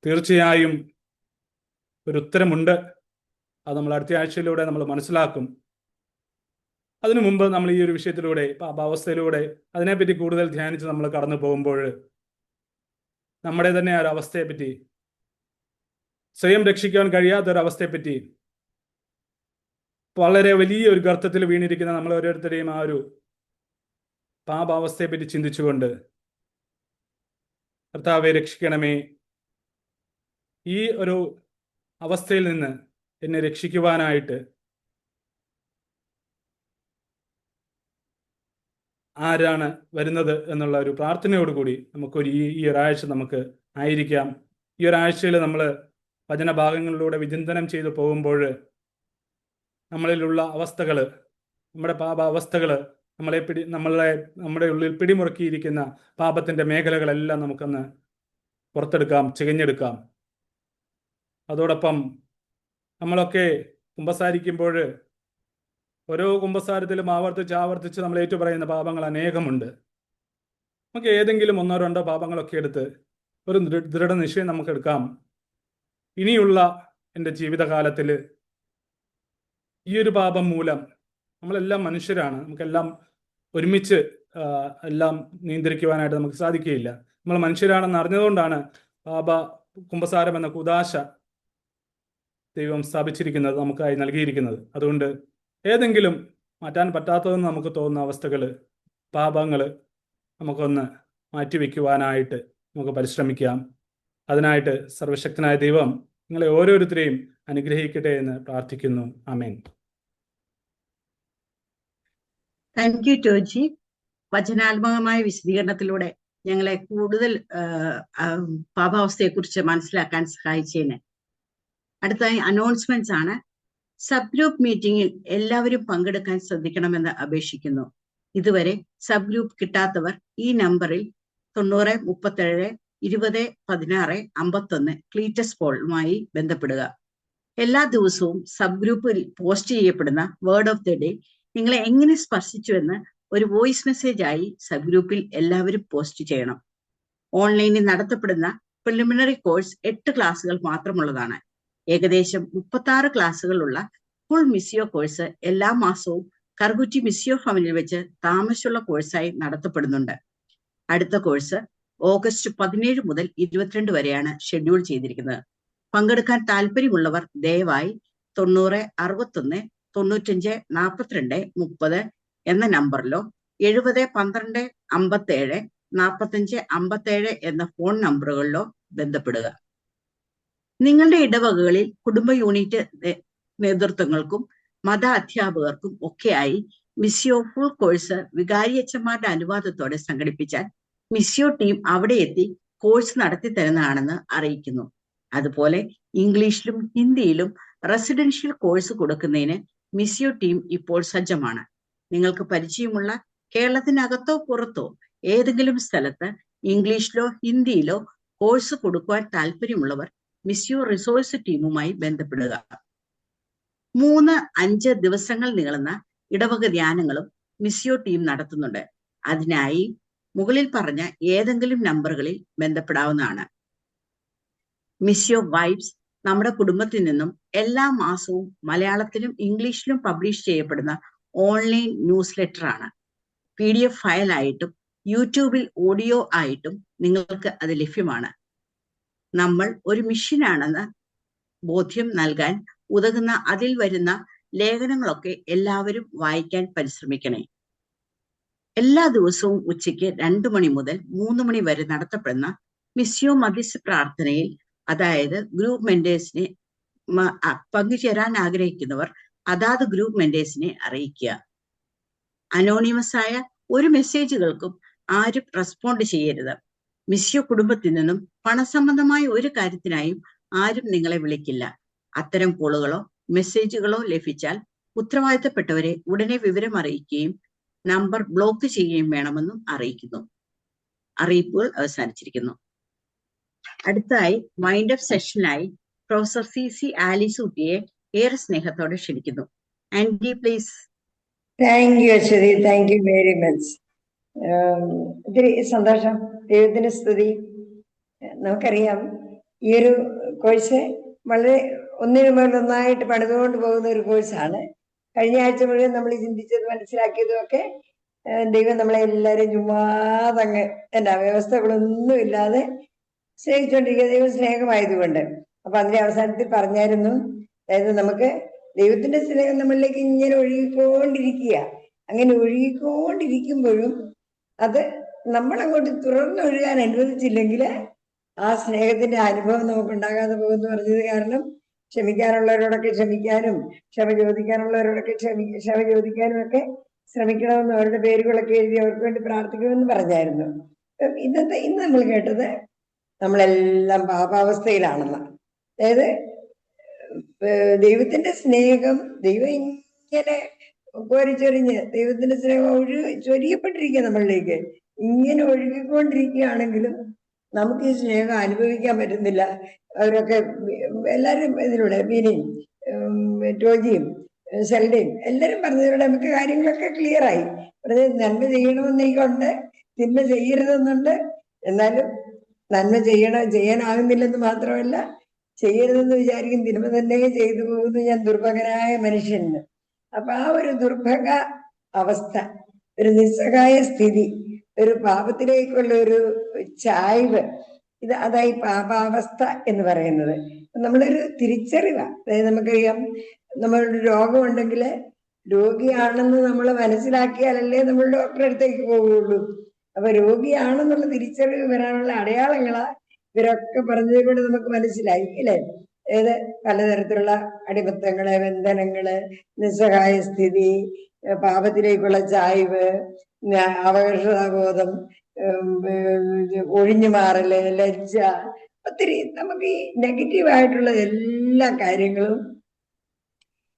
Speaker 8: തീർച്ചയായും ഒരു ഉത്തരമുണ്ട്. അത് നമ്മൾ അടുത്ത ആഴ്ചയിലൂടെ നമ്മൾ മനസ്സിലാക്കും. അതിനു മുമ്പ് നമ്മൾ ഈ ഒരു വിഷയത്തിലൂടെ, പാപാവസ്ഥയിലൂടെ അതിനെപ്പറ്റി കൂടുതൽ ധ്യാനിച്ച് നമ്മൾ കടന്നു പോകുമ്പോൾ നമ്മുടെ തന്നെ ഒരു അവസ്ഥയെപ്പറ്റി, സ്വയം രക്ഷിക്കാൻ കഴിയാത്തൊരവസ്ഥയെപ്പറ്റി, വളരെ വലിയ ഒരു ഗർത്തത്തിൽ വീണിരിക്കുന്ന നമ്മൾ ഓരോരുത്തരെയും ആ ഒരു പാപാവസ്ഥയെപ്പറ്റി ചിന്തിച്ചുകൊണ്ട്, കർത്താവെ രക്ഷിക്കണമേ, ഈ ഒരു അവസ്ഥയിൽ നിന്ന് എന്നെ രക്ഷിക്കുവാനായിട്ട് ആരാണ് വരുന്നത് എന്നുള്ള ഒരു പ്രാർത്ഥനയോടുകൂടി നമുക്കൊരു ഈ ഒരാഴ്ച നമുക്ക് ആയിരിക്കാം. ഈ ഒരാഴ്ചയിൽ നമ്മൾ വചനഭാഗങ്ങളിലൂടെ വിചിന്തനം ചെയ്തു പോകുമ്പോൾ നമ്മളിലുള്ള അവസ്ഥകൾ, നമ്മുടെ പാപാവസ്ഥകൾ, നമ്മുടെ ഉള്ളിൽ പിടിമുറുക്കിയിരിക്കുന്ന പാപത്തിൻ്റെ മേഖലകളെല്ലാം നമുക്കൊന്ന് പുറത്തെടുക്കാം, ചികഞ്ഞെടുക്കാം. അതോടൊപ്പം നമ്മളൊക്കെ കുമ്പസാരിക്കുമ്പോൾ ഓരോ കുമ്പസാരത്തിലും ആവർത്തിച്ച് നമ്മൾ ഏറ്റുപറയുന്ന പാപങ്ങൾ അനേകമുണ്ട്. നമുക്ക് ഏതെങ്കിലും 1-2 പാപങ്ങളൊക്കെ എടുത്ത് ഒരു ദൃഢനിശ്ചയം നമുക്ക് എടുക്കാം. ഇനിയുള്ള എൻ്റെ ജീവിതകാലത്തിൽ ഈ ഒരു പാപം മൂലം, നമ്മളെല്ലാം മനുഷ്യരാണ്, നമുക്കെല്ലാം ഒരുമിച്ച് എല്ലാം നിയന്ത്രിക്കുവാനായിട്ട് നമുക്ക് സാധിക്കുകയില്ല. നമ്മൾ മനുഷ്യരാണെന്ന് അറിഞ്ഞതുകൊണ്ടാണ് കുമ്പസാരം എന്ന കുദാശ ദൈവം സ്ഥാപിച്ചിരിക്കുന്നത്, നമുക്കായി നൽകിയിരിക്കുന്നത്. അതുകൊണ്ട് ഏതെങ്കിലും മാറ്റാൻ പറ്റാത്തതെന്ന് നമുക്ക് തോന്നുന്ന അവസ്ഥകൾ, പാപങ്ങൾ നമുക്കൊന്ന് മാറ്റിവെക്കുവാനായിട്ട് നമുക്ക് പരിശ്രമിക്കാം. അതിനായിട്ട് സർവശക്തനായ ദൈവം നിങ്ങളെ ഓരോരുത്തരെയും അനുഗ്രഹിക്കട്ടെ എന്ന് പ്രാർത്ഥിക്കുന്നു. ആമേൻ.
Speaker 5: Thank you Toji. വചനാത്മകമായ വിശദീകരണത്തിലൂടെ ഞങ്ങളെ കൂടുതൽ പാപാവസ്ഥയെക്കുറിച്ച് മനസ്സിലാക്കാൻ സഹായിച്ചതിന്. അടുത്തായി അനൗൺസ്മെന്റ്സ് ആണ്. സബ് ഗ്രൂപ്പ് മീറ്റിംഗിൽ എല്ലാവരും പങ്കെടുക്കാൻ ശ്രദ്ധിക്കണമെന്ന് അപേക്ഷിക്കുന്നു. ഇതുവരെ സബ് ഗ്രൂപ്പ് കിട്ടാത്തവർ ഈ നമ്പറിൽ 90 37 20 16 51 ക്ലീറ്റസ് പോളുമായി ബന്ധപ്പെടുക. എല്ലാ ദിവസവും സബ് ഗ്രൂപ്പിൽ പോസ്റ്റ് ചെയ്യപ്പെടുന്ന വേർഡ് ഓഫ് ദി ഡേ നിങ്ങളെ എങ്ങനെ സ്പർശിച്ചുവെന്ന് ഒരു വോയിസ് മെസ്സേജ് ആയി സബ് ഗ്രൂപ്പിൽ എല്ലാവരും പോസ്റ്റ് ചെയ്യണം. ഓൺലൈനിൽ നടത്തപ്പെടുന്ന പ്രിലിമിനറി കോഴ്സ് 8 ക്ലാസ്സുകൾ മാത്രമുള്ളതാണ്. ഏകദേശം 36 ക്ലാസ്സുകളുള്ള ഫുൾ മിസിയോ കോഴ്സ് എല്ലാ മാസവും കർഗുറ്റി മിസിയോ ഭവനിൽ വെച്ച് താമസമുള്ള കോഴ്സായി നടത്തപ്പെടുന്നുണ്ട്. അടുത്ത കോഴ്സ് ഓഗസ്റ്റ് 17 മുതൽ 22 വരെയാണ് ഷെഡ്യൂൾ ചെയ്തിരിക്കുന്നത്. പങ്കെടുക്കാൻ താല്പര്യമുള്ളവർ ദയവായി 90 61 95 42 30 എന്ന നമ്പറിലോ 70 12 57 45 57 എന്ന ഫോൺ നമ്പറുകളിലോ ബന്ധപ്പെടുക. നിങ്ങളുടെ ഇടവകകളിൽ കുടുംബ യൂണിറ്റ് നേതൃത്വങ്ങൾക്കും മത അധ്യാപകർക്കും ഒക്കെയായി മിസിയോ ഫുൾ കോഴ്സ് വികാരിയച്ചന്മാരുടെ അനുവാദത്തോടെ സംഘടിപ്പിച്ചാൽ മിസിയോ ടീം അവിടെ എത്തി കോഴ്സ് നടത്തി തരുന്നതാണെന്ന് അറിയിക്കുന്നു. അതുപോലെ ഇംഗ്ലീഷിലും ഹിന്ദിയിലും റെസിഡൻഷ്യൽ കോഴ്സ് കൊടുക്കുന്നതിന് മിസിയോ ടീം ഇപ്പോൾ സജ്ജമാണ്. നിങ്ങൾക്ക് പരിചയമുള്ള കേരളത്തിനകത്തോ പുറത്തോ ഏതെങ്കിലും സ്ഥലത്ത് ഇംഗ്ലീഷിലോ ഹിന്ദിയിലോ കോഴ്സ് കൊടുക്കുവാൻ താല്പര്യമുള്ളവർ മിസിയോ റിസോഴ്സ് ടീമുമായി ബന്ധപ്പെടുക. 3-5 ദിവസങ്ങൾ നീളുന്ന ഇടവക ധ്യാനങ്ങളും മിസിയോ ടീം നടത്തുന്നുണ്ട്. അതിനായി മുകളിൽ പറഞ്ഞ ഏതെങ്കിലും നമ്പറുകളിൽ ബന്ധപ്പെടാവുന്നതാണ്. മിസിയോ വൈബ്സ് നമ്മുടെ കുടുംബത്തിൽ നിന്നും എല്ലാ മാസവും മലയാളത്തിലും ഇംഗ്ലീഷിലും പബ്ലിഷ് ചെയ്യപ്പെടുന്ന ഓൺലൈൻ ന്യൂസ് ലെറ്റർ ആണ്. PDF ഫയലായിട്ടും യൂട്യൂബിൽ ഓഡിയോ ആയിട്ടും നിങ്ങൾക്ക് അത് ലഭ്യമാണ്. നമ്മൾ ഒരു മിഷനാണെന്ന് ബോധ്യം നൽകാൻ ഉതകുന്ന അതിൽ വരുന്ന ലേഖനങ്ങളൊക്കെ എല്ലാവരും വായിക്കാൻ പരിശ്രമിക്കണേ. എല്ലാ ദിവസവും ഉച്ചയ്ക്ക് 2 മണി മുതൽ 3 മണി വരെ നടത്തപ്പെടുന്ന മിസിയോ മധ്യസ്ഥ പ്രാർത്ഥനയിൽ, അതായത് ഗ്രൂപ്പ് മെന്റേഴ്സിനെ പങ്കുചേരാൻ ആഗ്രഹിക്കുന്നവർ അതാത് ഗ്രൂപ്പ് മെന്റേഴ്സിനെ അറിയിക്കുക. അനോണിമസ് ആയ ഒരു മെസ്സേജുകൾക്കും ആരും റെസ്പോണ്ട് ചെയ്യരുത്. മിസിയോ കുടുംബത്തിൽ നിന്നും പണസംബന്ധമായ ഒരു കാര്യത്തിനായും ആരും നിങ്ങളെ വിളിക്കില്ല. അത്തരം കോളുകളോ മെസ്സേജുകളോ ലഭിച്ചാൽ ഉത്തരവാദിത്തപ്പെട്ടവരെ ഉടനെ വിവരം അറിയിക്കുകയും നമ്പർ ബ്ലോക്ക് ചെയ്യുകയും വേണമെന്നും അറിയിക്കുന്നു. അറിയിപ്പുകൾ അവസാനിച്ചിരിക്കുന്നു. അടുത്തായി വൈൻഡ് അപ്പ് സെഷനായി പ്രൊഫസർ CC ആലിസ് ഊട്ടിയെ ഏറെ സ്നേഹത്തോടെ ക്ഷണിക്കുന്നു. Aunty please.
Speaker 9: Thank you Ashwathi, thank you very much. ഒത്തിരി സന്തോഷം, ദൈവത്തിന് സ്തുതി. നമുക്കറിയാം ഈ ഒരു കോഴ്സ് വളരെ ഒന്നിനു മേലൊന്നായിട്ട് പണിതുകൊണ്ട് പോകുന്ന ഒരു കോഴ്സാണ്. കഴിഞ്ഞ ആഴ്ച മുഴുവൻ നമ്മൾ ചിന്തിച്ചത് മനസ്സിലാക്കിയതും ഒക്കെ ദൈവം നമ്മളെ എല്ലാവരും ചുമ്മാതങ്ങ് എന്നാ വ്യവസ്ഥകളൊന്നും ഇല്ലാതെ സ്നേഹിച്ചുകൊണ്ടിരിക്കുക, ദൈവം സ്നേഹമായതുകൊണ്ട്. അപ്പൊ അതിന്റെ അവസാനത്തിൽ പറഞ്ഞായിരുന്നു, അതായത് നമുക്ക് ദൈവത്തിന്റെ സ്നേഹം നമ്മളിലേക്ക് ഇങ്ങനെ ഒഴുകിക്കൊണ്ടിരിക്കുക. അങ്ങനെ ഒഴുകിക്കൊണ്ടിരിക്കുമ്പോഴും അത് നമ്മളങ്ങോട്ട് തുറന്നൊഴുകാൻ അനുവദിച്ചില്ലെങ്കിൽ ആ സ്നേഹത്തിന്റെ അനുഭവം നമുക്ക് ഉണ്ടാകാതെ പോകുമെന്ന് പറഞ്ഞത് കാരണം ക്ഷമിക്കാനുള്ളവരോടൊക്കെ ക്ഷമിക്കാനും ക്ഷമ ചോദിക്കാനുള്ളവരോടൊക്കെ ക്ഷമ ചോദിക്കാനും ഒക്കെ ശ്രമിക്കണമെന്ന് അവരുടെ പേരുകളൊക്കെ എഴുതി അവർക്ക് വേണ്ടി പ്രാർത്ഥിക്കുമെന്ന് പറഞ്ഞായിരുന്നു. ഇന്ന് നമ്മൾ കേട്ടത് നമ്മളെല്ലാം പാപാവസ്ഥയിലാണെന്ന്. അതായത് ദൈവത്തിന്റെ സ്നേഹം, ദൈവം ഇങ്ങനെ കോരിച്ചൊരിഞ്ഞ് ദൈവത്തിന്റെ സ്നേഹം ചൊരിയപ്പെട്ടിരിക്കുക നമ്മളിലേക്ക്, ഇങ്ങനെ ഒഴുകിക്കൊണ്ടിരിക്കുകയാണെങ്കിലും നമുക്ക് ഈ സ്നേഹം അനുഭവിക്കാൻ പറ്റുന്നില്ല. അവരൊക്കെ എല്ലാവരും ഇതിലൂടെ മീനിങ് ടോജിയും സെൽഡയും എല്ലാരും പറഞ്ഞതിലൂടെ നമുക്ക് കാര്യങ്ങളൊക്കെ ക്ലിയർ ആയി. നന്മ ചെയ്യണമെന്നേക്കുണ്ട്, തിന്മ ചെയ്യരുതെന്നുണ്ട്. എന്നാലും നന്മ ചെയ്യാനാകുന്നില്ലെന്ന് മാത്രമല്ല, ചെയ്യരുതെന്ന് വിചാരിക്കും തിന്മ തന്നെ ചെയ്തു പോകുന്നു ഞാൻ ദുർഭകനായ മനുഷ്യന്. അപ്പൊ ആ ഒരു ദുർഭക അവസ്ഥ, ഒരു നിസ്സഹായ സ്ഥിതി, ഒരു പാപത്തിലേക്കുള്ള ഒരു ചായ്വ്, അതായി പാപാവസ്ഥ എന്ന് പറയുന്നത്. നമ്മളൊരു തിരിച്ചറിവാ. അതായത് നമുക്കറിയാം, നമ്മളൊരു രോഗമുണ്ടെങ്കിൽ രോഗിയാണെന്ന് നമ്മൾ മനസ്സിലാക്കിയാലല്ലേ നമ്മൾ ഡോക്ടറെ അടുത്തേക്ക് പോവുകയുള്ളൂ. അപ്പൊ രോഗിയാണെന്നുള്ള തിരിച്ചറിവ് വരാനുള്ള അടയാളങ്ങളാ ഇവരൊക്കെ പറഞ്ഞതിലൂടെ നമുക്ക് മനസ്സിലായി അല്ലേ? ഏത് പലതരത്തിലുള്ള അടിമത്തങ്ങള്, ബന്ധനങ്ങള്, നിസ്സഹായ സ്ഥിതി, പാപത്തിലേക്കുള്ള ചായ്വ്, അപകർഷതാബോധം, ഒഴിഞ്ഞു മാറല്, ലജ്ജ, ഒത്തിരി നമുക്ക് ഈ നെഗറ്റീവായിട്ടുള്ള എല്ലാ കാര്യങ്ങളും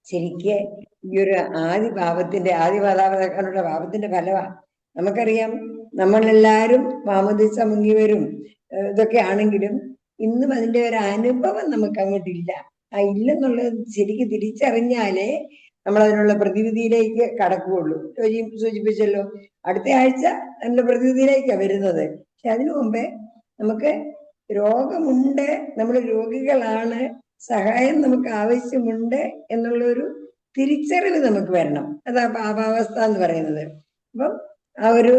Speaker 9: ശരിക്ക് ഈ ഒരു ആദിമാതാപിതാക്കളുടെ പാപത്തിന്റെ ഫലമാണ്. നമുക്കറിയാം, നമ്മളെല്ലാരും മാമോദീസ മുങ്ങിയവരും ഇതൊക്കെ ആണെങ്കിലും ഇന്നും അതിന്റെ ഒരു അനുഭവം നമുക്ക് അങ്ങോട്ടില്ല. ആ ഇല്ലെന്നുള്ളത് ശരിക്കും തിരിച്ചറിഞ്ഞാലേ നമ്മൾ അതിനുള്ള പ്രതിവിധിയിലേക്ക് കടക്കുകയുള്ളൂ. സൂചിപ്പിച്ചല്ലോ, അടുത്ത ആഴ്ച അതിന്റെ പ്രതിവിധിയിലേക്കാണ് വരുന്നത്. പക്ഷെ അതിനു മുമ്പേ നമുക്ക് രോഗമുണ്ട്, നമ്മൾ രോഗികളാണ്, സഹായം നമുക്ക് ആവശ്യമുണ്ട് എന്നുള്ളൊരു തിരിച്ചറിവ് നമുക്ക് വരണം. അതാ പാപാവസ്ഥ എന്ന് പറയുന്നത്. അപ്പം ആ ഒരു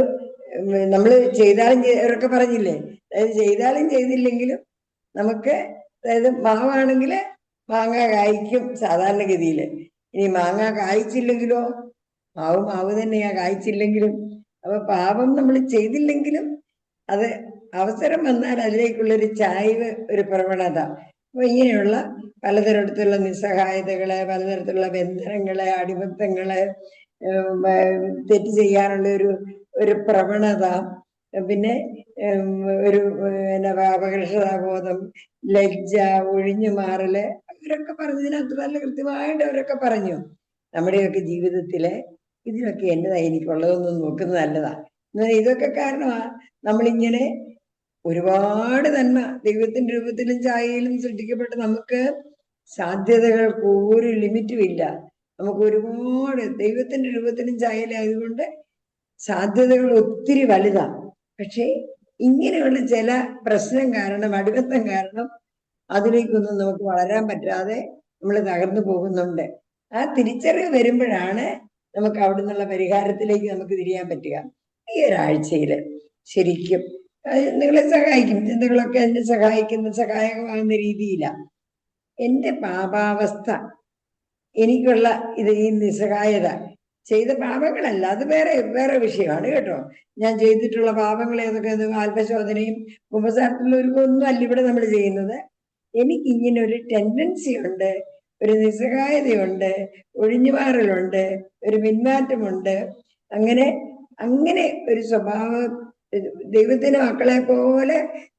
Speaker 9: നമ്മൾ ചെയ്താലും അവരൊക്കെ പറഞ്ഞില്ലേ, അതായത് ചെയ്താലും ചെയ്തില്ലെങ്കിലും നമുക്ക്, അതായത് മാവാണെങ്കിൽ മാങ്ങ കായ്ക്കും സാധാരണഗതിയിൽ. ഇനി മാങ്ങ കായ്ച്ചില്ലെങ്കിലോ, മാവ് തന്നെയാ കായ്ച്ചില്ലെങ്കിലും. അപ്പൊ പാപം നമ്മൾ ചെയ്തില്ലെങ്കിലും അത് അവസരം വന്നാൽ അതിലേക്കുള്ളൊരു ചായ്വ്, ഒരു പ്രവണത. അപ്പൊ ഇങ്ങനെയുള്ള പലതരത്തിലുള്ള നിസ്സഹായതകള്, പലതരത്തിലുള്ള ബന്ധനങ്ങള്, അടിമത്തങ്ങള്, തെറ്റ് ചെയ്യാനുള്ള ഒരു പ്രവണത, പിന്നെ ഒരു അപകർഷതാബോധം, ലജ്ജ, ഒഴിഞ്ഞു മാറല്, അവരൊക്കെ പറഞ്ഞതിനകത്ത് നല്ല കൃത്യമായിട്ട് അവരൊക്കെ പറഞ്ഞു. നമ്മുടെയൊക്കെ ജീവിതത്തില് ഇതിലൊക്കെ എന്നതാ എനിക്കുള്ളതൊന്നും നോക്കുന്നത് നല്ലതാ. ഇതൊക്കെ കാരണമാ നമ്മളിങ്ങനെ ഒരുപാട് നന്മ ദൈവത്തിന്റെ രൂപത്തിലും ഛായയിലും സൃഷ്ടിക്കപ്പെട്ട് നമുക്ക് സാധ്യതകൾക്ക് ഒരു ലിമിറ്റും ഇല്ല. നമുക്ക് ഒരുപാട് ദൈവത്തിന്റെ രൂപത്തിലും ഛായയിലായതുകൊണ്ട് സാധ്യതകൾ ഒത്തിരി വലുതാ. പക്ഷെ ഇങ്ങനെയുള്ള ചില പ്രശ്നം കാരണം, അടിമത്തം കാരണം അതിലേക്കൊന്നും നമുക്ക് വളരാൻ പറ്റാതെ നമ്മൾ തകർന്നു പോകുന്നുണ്ട്. ആ തിരിച്ചറിവ് വരുമ്പോഴാണ് നമുക്ക് അവിടെ നിന്നുള്ള പരിഹാരത്തിലേക്ക് നമുക്ക് തിരിയാൻ പറ്റുക. ഈ ഒരാഴ്ചയില് ശരിക്കും നിങ്ങളെ സഹായിക്കും, ചിന്തകളൊക്കെ എന്നെ സഹായകമാകുന്ന രീതിയിലാണ്. എന്റെ പാപാവസ്ഥ, എനിക്കുള്ള ഈ നിസ്സഹായത, ചെയ്ത പാപങ്ങളല്ല, അത് വേറെ വിഷയമാണ് കേട്ടോ. ഞാൻ ചെയ്തിട്ടുള്ള പാപങ്ങൾ ഏതൊക്കെ, ആത്മശോധനയും കുമ്പസാരത്തിലുള്ള ഒന്നും അല്ല ഇവിടെ നമ്മൾ ചെയ്യുന്നത്. എനിക്ക് ഇങ്ങനെ ഒരു ടെൻഡൻസി ഉണ്ട്, ഒരു നിസ്സഹായതയുണ്ട്, ഒഴിഞ്ഞുമാറലുണ്ട്, ഒരു പിന്മാറ്റമുണ്ട്. അങ്ങനെ ഒരു സ്വഭാവം ദൈവത്തിന്റെ മക്കളെ പോലെ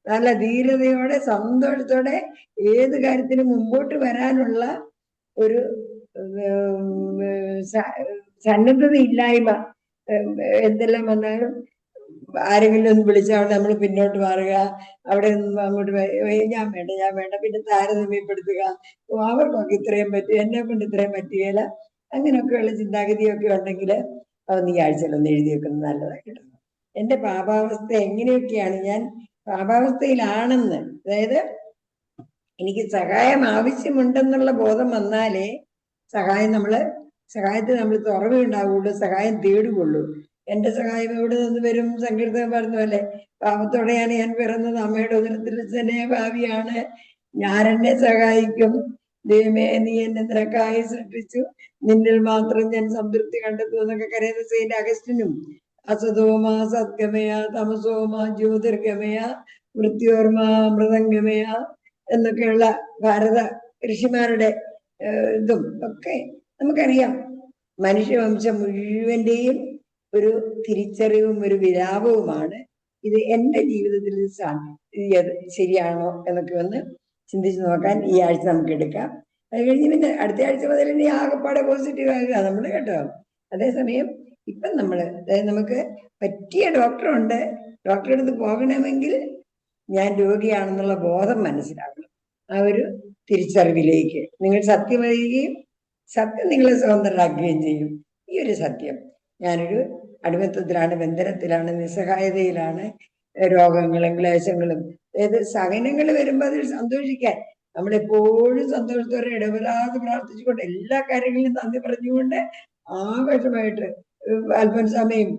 Speaker 9: നല്ല ധീരതയോടെ, സന്തോഷത്തോടെ ഏത് കാര്യത്തിനും മുമ്പോട്ട് വരാനുള്ള ഒരു സന്നദ്ധതയില്ലായ്മ. എന്തെല്ലാം വന്നാലും ആരെങ്കിലും ഒന്ന് വിളിച്ചാൽ നമ്മൾ പിന്നോട്ട് മാറുക, അവിടെ നിന്ന് അങ്ങോട്ട് ഞാൻ വേണ്ട, പിന്നെ താരതമ്യപ്പെടുത്തുക. അവർക്കൊക്കെ ഇത്രയും പറ്റും, എന്നെ കൊണ്ട് ഇത്രയും പറ്റുകയില്ല. അങ്ങനെയൊക്കെയുള്ള ചിന്താഗതിയൊക്കെ ഉണ്ടെങ്കിൽ അതൊന്ന് ഈ ആഴ്ചയിലൊന്ന് എഴുതി വെക്കുന്നത് നല്ലതാണ് കേട്ടോ. എന്റെ പാപാവസ്ഥ എങ്ങനെയൊക്കെയാണ്, ഞാൻ പാപാവസ്ഥയിലാണെന്ന്, അതായത് എനിക്ക് സഹായം ആവശ്യമുണ്ടെന്നുള്ള ബോധം വന്നാലേ സഹായത്തിന് നമ്മൾ തുറവുണ്ടാവുള്ളൂ, സഹായം തേടുകയുള്ളൂ. എന്റെ സഹായം എവിടെ നിന്ന് വരും? സങ്കീർത്തനം പറഞ്ഞ പാപത്തോടെയാണ് ഞാൻ പിറന്നത്, അമ്മയുടെ ഉദരത്തിൽ തന്നെ ഭാവിയാണ്, ഞാനെന്നെ സഹായിക്കും. ദൈവമേ, നീ എന്നെ നിനക്കായി സൃഷ്ടിച്ചു, നിന്നിൽ മാത്രം ഞാൻ സംതൃപ്തി കണ്ടെത്തും എന്നൊക്കെ കരയുന്ന സെയിന്റ് അഗസ്റ്റിനും അസതോമാ സദ്ഗമയ തമസോമാ ജ്യോതിർഗമയ മൃത്യോർമാ അമൃതംഗമയ എന്നൊക്കെയുള്ള ഭാരത ഋഷിമാരുടെ ഇതും ഒക്കെ നമുക്കറിയാം. മനുഷ്യവംശം മുഴുവന്റെയും ഒരു തിരിച്ചറിവും ഒരു വിലാപവുമാണ് ഇത്. എന്റെ ജീവിതത്തിൽ ശരിയാണോ എന്നൊക്കെ ഒന്ന് ചിന്തിച്ചു നോക്കാൻ ഈ ആഴ്ച നമുക്ക് എടുക്കാം. അത് കഴിഞ്ഞ് പിന്നെ അടുത്ത ആഴ്ച മുതൽ ഇനി ആകെപ്പാടെ പോസിറ്റീവ് ആകുക നമ്മൾ കേട്ടോ. അതേസമയം ഇപ്പം നമുക്ക് പറ്റിയ ഡോക്ടറുണ്ട്, ഡോക്ടറെ അടുത്ത് പോകണമെങ്കിൽ ഞാൻ രോഗിയാണെന്നുള്ള ബോധം മനസ്സിലാക്കണം. ആ ഒരു തിരിച്ചറിവിലേക്ക് നിങ്ങൾ സത്യമറിയുകയും സത്യം നിങ്ങളെ സ്വതന്ത്രരാക്കുകയും ചെയ്യും. ഈ ഒരു സത്യം, ഞാനൊരു അടിമത്തത്തിലാണ്, ബന്ധനത്തിലാണ്, നിസ്സഹായതയിലാണ്, രോഗങ്ങളും ക്ലേശങ്ങളും, അതായത് സഹനങ്ങൾ വരുമ്പോൾ അതിൽ സന്തോഷിക്കാൻ നമ്മളെപ്പോഴും സന്തോഷത്തോടെ ഇടപെടാതെ പ്രാർത്ഥിച്ചുകൊണ്ട് എല്ലാ കാര്യങ്ങളിലും നന്ദി പറഞ്ഞുകൊണ്ട് ആഘോഷമായിട്ട് അൽഫോൻസാമയും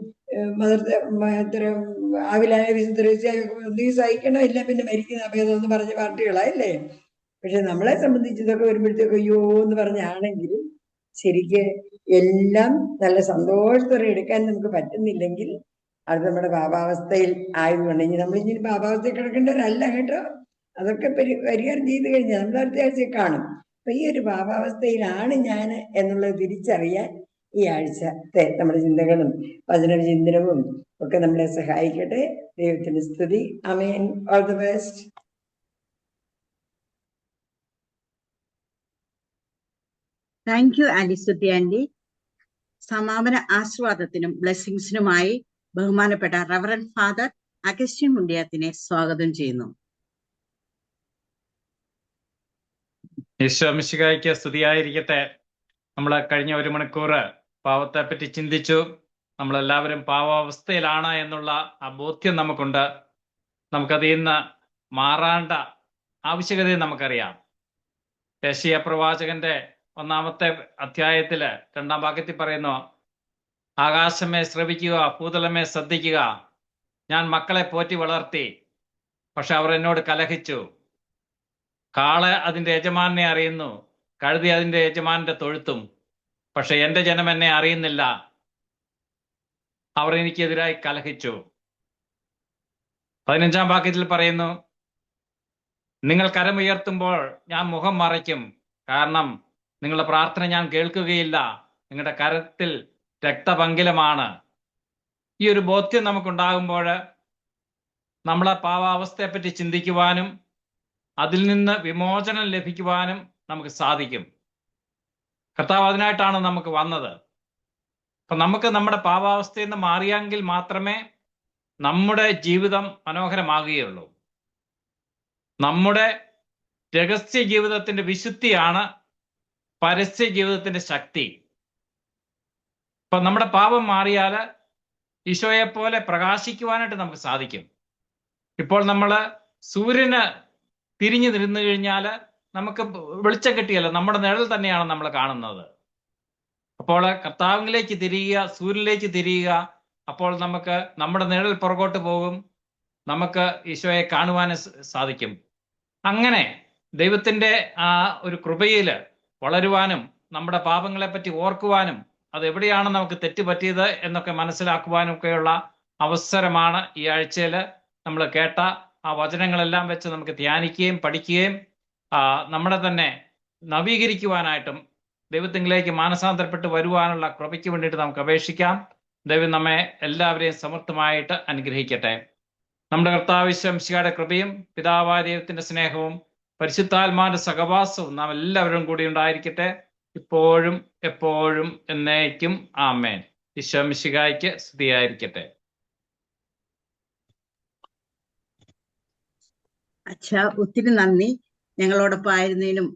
Speaker 9: ആവിലായ നീ സഹിക്കണോ ഇല്ല പിന്നെ മരിക്കുന്ന അഭേദം എന്ന് പറഞ്ഞ പാർട്ടികളായില്ലേ. പക്ഷെ നമ്മളെ സംബന്ധിച്ച് ഇതൊക്കെ വരുമ്പോഴത്തേക്ക് അയ്യോ എന്ന് പറഞ്ഞാണെങ്കിലും ശരിക്ക് എല്ലാം നല്ല സന്തോഷത്തോടെ എടുക്കാൻ നമുക്ക് പറ്റുന്നില്ലെങ്കിൽ അത് നമ്മുടെ പാപാവസ്ഥയിൽ ആയതുകൊണ്ട് നമ്മളിനി പാപാവസ്ഥയിൽ കിടക്കേണ്ടവരല്ല കേട്ടോ. അതൊക്കെ പരിഹാരം ചെയ്ത് കഴിഞ്ഞാൽ നമ്മൾ അടുത്ത ആഴ്ചയിൽ കാണും. അപ്പൊ ഈ ഒരു പാപാവസ്ഥയിലാണ് ഞാൻ എന്നുള്ളത് തിരിച്ചറിയാൻ ഈ ആഴ്ചത്തെ നമ്മുടെ ചിന്തകളും വചനചിന്തനവും ഒക്കെ നമ്മളെ സഹായിക്കട്ടെ. ദൈവത്തിന് സ്തുതി. ആമേൻ. All the best.
Speaker 5: Thank you ആലിസുട്ടി ആന്റി. സമാപന ആശീർവാദത്തിനും ബ്ലെസ്സിങ്സിനുമായി ബഹുമാനപ്പെട്ട റവറൻ ഫാദർ അഗസ്റ്റിൻ മുണ്ടിയാത്തിനെ സ്വാഗതം ചെയ്യുന്നു.
Speaker 10: ഈശോ മിശിഹായ്ക്ക് സ്തുതിയായിരിക്കട്ടെ. നമ്മൾ കഴിഞ്ഞ 1 മണിക്കൂർ പാവത്തെ പറ്റി ചിന്തിച്ചു. നമ്മളെല്ലാവരും പാവാവസ്ഥയിലാണ് എന്നുള്ള ആ ബോധ്യം നമുക്കുണ്ട്. നമുക്കതിൽ നിന്ന് മാറാണ്ട ആവശ്യകതയും നമുക്കറിയാം. യെശയ്യാ പ്രവാചകന്റെ 1-ാമത്തെ അധ്യായത്തില് 2-ാം വാക്യത്തിൽ പറയുന്നു, ആകാശമേ ശ്രവിക്കുക, ഭൂതലമേ ശ്രദ്ധിക്കുക, ഞാൻ മക്കളെ പോറ്റി വളർത്തി, പക്ഷെ അവർ എന്നോട് കലഹിച്ചു. കാള അതിന്റെ യജമാനെ അറിയുന്നു, കഴുതി അതിന്റെ യജമാന്റെ തൊഴുത്തും, പക്ഷെ എന്റെ ജനം എന്നെ അറിയുന്നില്ല, അവർ എനിക്കെതിരായി കലഹിച്ചു. 15-ാം വാക്യത്തിൽ പറയുന്നു, നിങ്ങൾ കരമുയർത്തുമ്പോൾ ഞാൻ മുഖം മറയ്ക്കും, കാരണം നിങ്ങളുടെ പ്രാർത്ഥന ഞാൻ കേൾക്കുകയില്ല, നിങ്ങളുടെ കരത്തിൽ രക്തപങ്കിലമാണ്. ഈ ഒരു ബോധ്യം നമുക്കുണ്ടാകുമ്പോൾ നമ്മളെ പാവാവസ്ഥയെപ്പറ്റി ചിന്തിക്കുവാനും അതിൽ നിന്ന് വിമോചനം ലഭിക്കുവാനും നമുക്ക് സാധിക്കും. കർത്താവ് അതിനായിട്ടാണ് നമുക്ക് വന്നത്. അപ്പൊ നമുക്ക് നമ്മുടെ പാവാവസ്ഥയിൽ നിന്ന് മാറിയെങ്കിൽ മാത്രമേ നമ്മുടെ ജീവിതം മനോഹരമാകുകയുള്ളൂ. നമ്മുടെ രഹസ്യ ജീവിതത്തിന്റെ വിശുദ്ധിയാണ് പരസ്യ ജീവിതത്തിന്റെ ശക്തി. അപ്പൊ നമ്മുടെ പാപം മാറിയാൽ ഈശോയെ പോലെ പ്രകാശിക്കുവാനായിട്ട് നമുക്ക് സാധിക്കും. ഇപ്പോൾ നമ്മൾ സൂര്യന് തിരിഞ്ഞു നിന്നു കഴിഞ്ഞാൽ നമുക്ക് വെളിച്ചം കിട്ടിയല്ലോ, നമ്മുടെ നിഴൽ തന്നെയാണ് നമ്മൾ കാണുന്നത്. അപ്പോൾ കർത്താവിലേക്ക് തിരിയുക, സൂര്യനിലേക്ക് തിരിയുക, അപ്പോൾ നമുക്ക് നമ്മുടെ നിഴൽ പുറകോട്ട് പോകും, നമുക്ക് ഈശോയെ കാണുവാൻ സാധിക്കും. അങ്ങനെ ദൈവത്തിന്റെ ആ ഒരു കൃപയിൽ വളരുവാനും നമ്മുടെ പാപങ്ങളെപ്പറ്റി ഓർക്കുവാനും അത് എവിടെയാണ് നമുക്ക് തെറ്റുപറ്റിയത് എന്നൊക്കെ മനസ്സിലാക്കുവാനും ഒക്കെയുള്ള അവസരമാണ് ഈ ആഴ്ചയിൽ നമ്മൾ കേട്ട ആ വചനങ്ങളെല്ലാം വെച്ച് നമുക്ക് ധ്യാനിക്കുകയും പഠിക്കുകയും നമ്മളെ തന്നെ നവീകരിക്കുവാനായിട്ടും ദൈവത്തിലേക്ക് മാനസാന്തരപ്പെട്ട് വരുവാനുള്ള കൃപയ്ക്ക് വേണ്ടിയിട്ട് നമുക്ക് അപേക്ഷിക്കാം. ദൈവം നമ്മെ എല്ലാവരെയും സമൃദ്ധമായിട്ട് അനുഗ്രഹിക്കട്ടെ. നമ്മുടെ കർത്താവ് ഈശോ മിശിഹായുടെ കൃപയും പിതാവായ ദൈവത്തിന്റെ സ്നേഹവും പരിശുദ്ധാത്മാവിന്റെ സഹവാസവും നാം എല്ലാവരും കൂടി ഉണ്ടായിരിക്കട്ടെ, ഇപ്പോഴും എപ്പോഴും എന്നേക്കും. ആമേൻ. ഈശോ മിശിഹായ്ക്ക് സ്തുതിയായിരിക്കട്ടെ.
Speaker 5: അച്ഛാ, ഒത്തിരി നന്ദി. ഞങ്ങളോടൊപ്പം ആയിരുന്നതിനും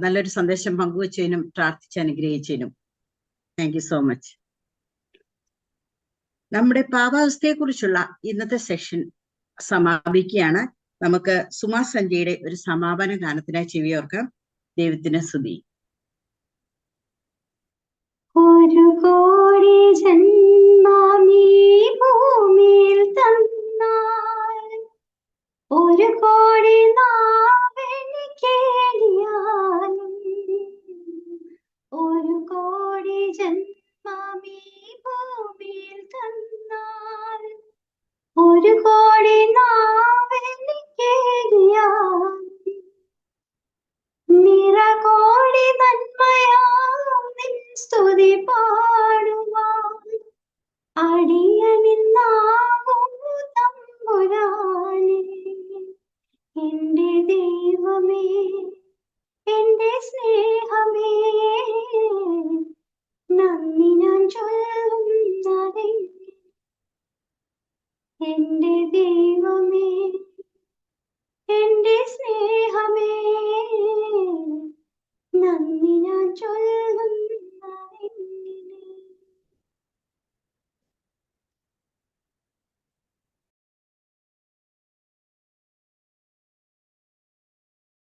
Speaker 5: നല്ലൊരു സന്ദേശം പങ്കുവച്ചതിനും പ്രാർത്ഥിച്ച് അനുഗ്രഹിച്ചതിനും താങ്ക് യു സോ മച്ച്. നമ്മുടെ പാവാവസ്ഥയെക്കുറിച്ചുള്ള ഇന്നത്തെ സെഷൻ സമാപിക്കുകയാണ്. നമുക്ക് സുമാ സഞ്ജയുടെ ഒരു സമാപന ഗാനത്തിനായി ചെവിയോർക്കാം. ദൈവത്തിന് സ്തുതി.
Speaker 3: ഒരു കോടി ജന്മമീ ഭൂമിയിൽ തന്നാൽ ഒരു കോടി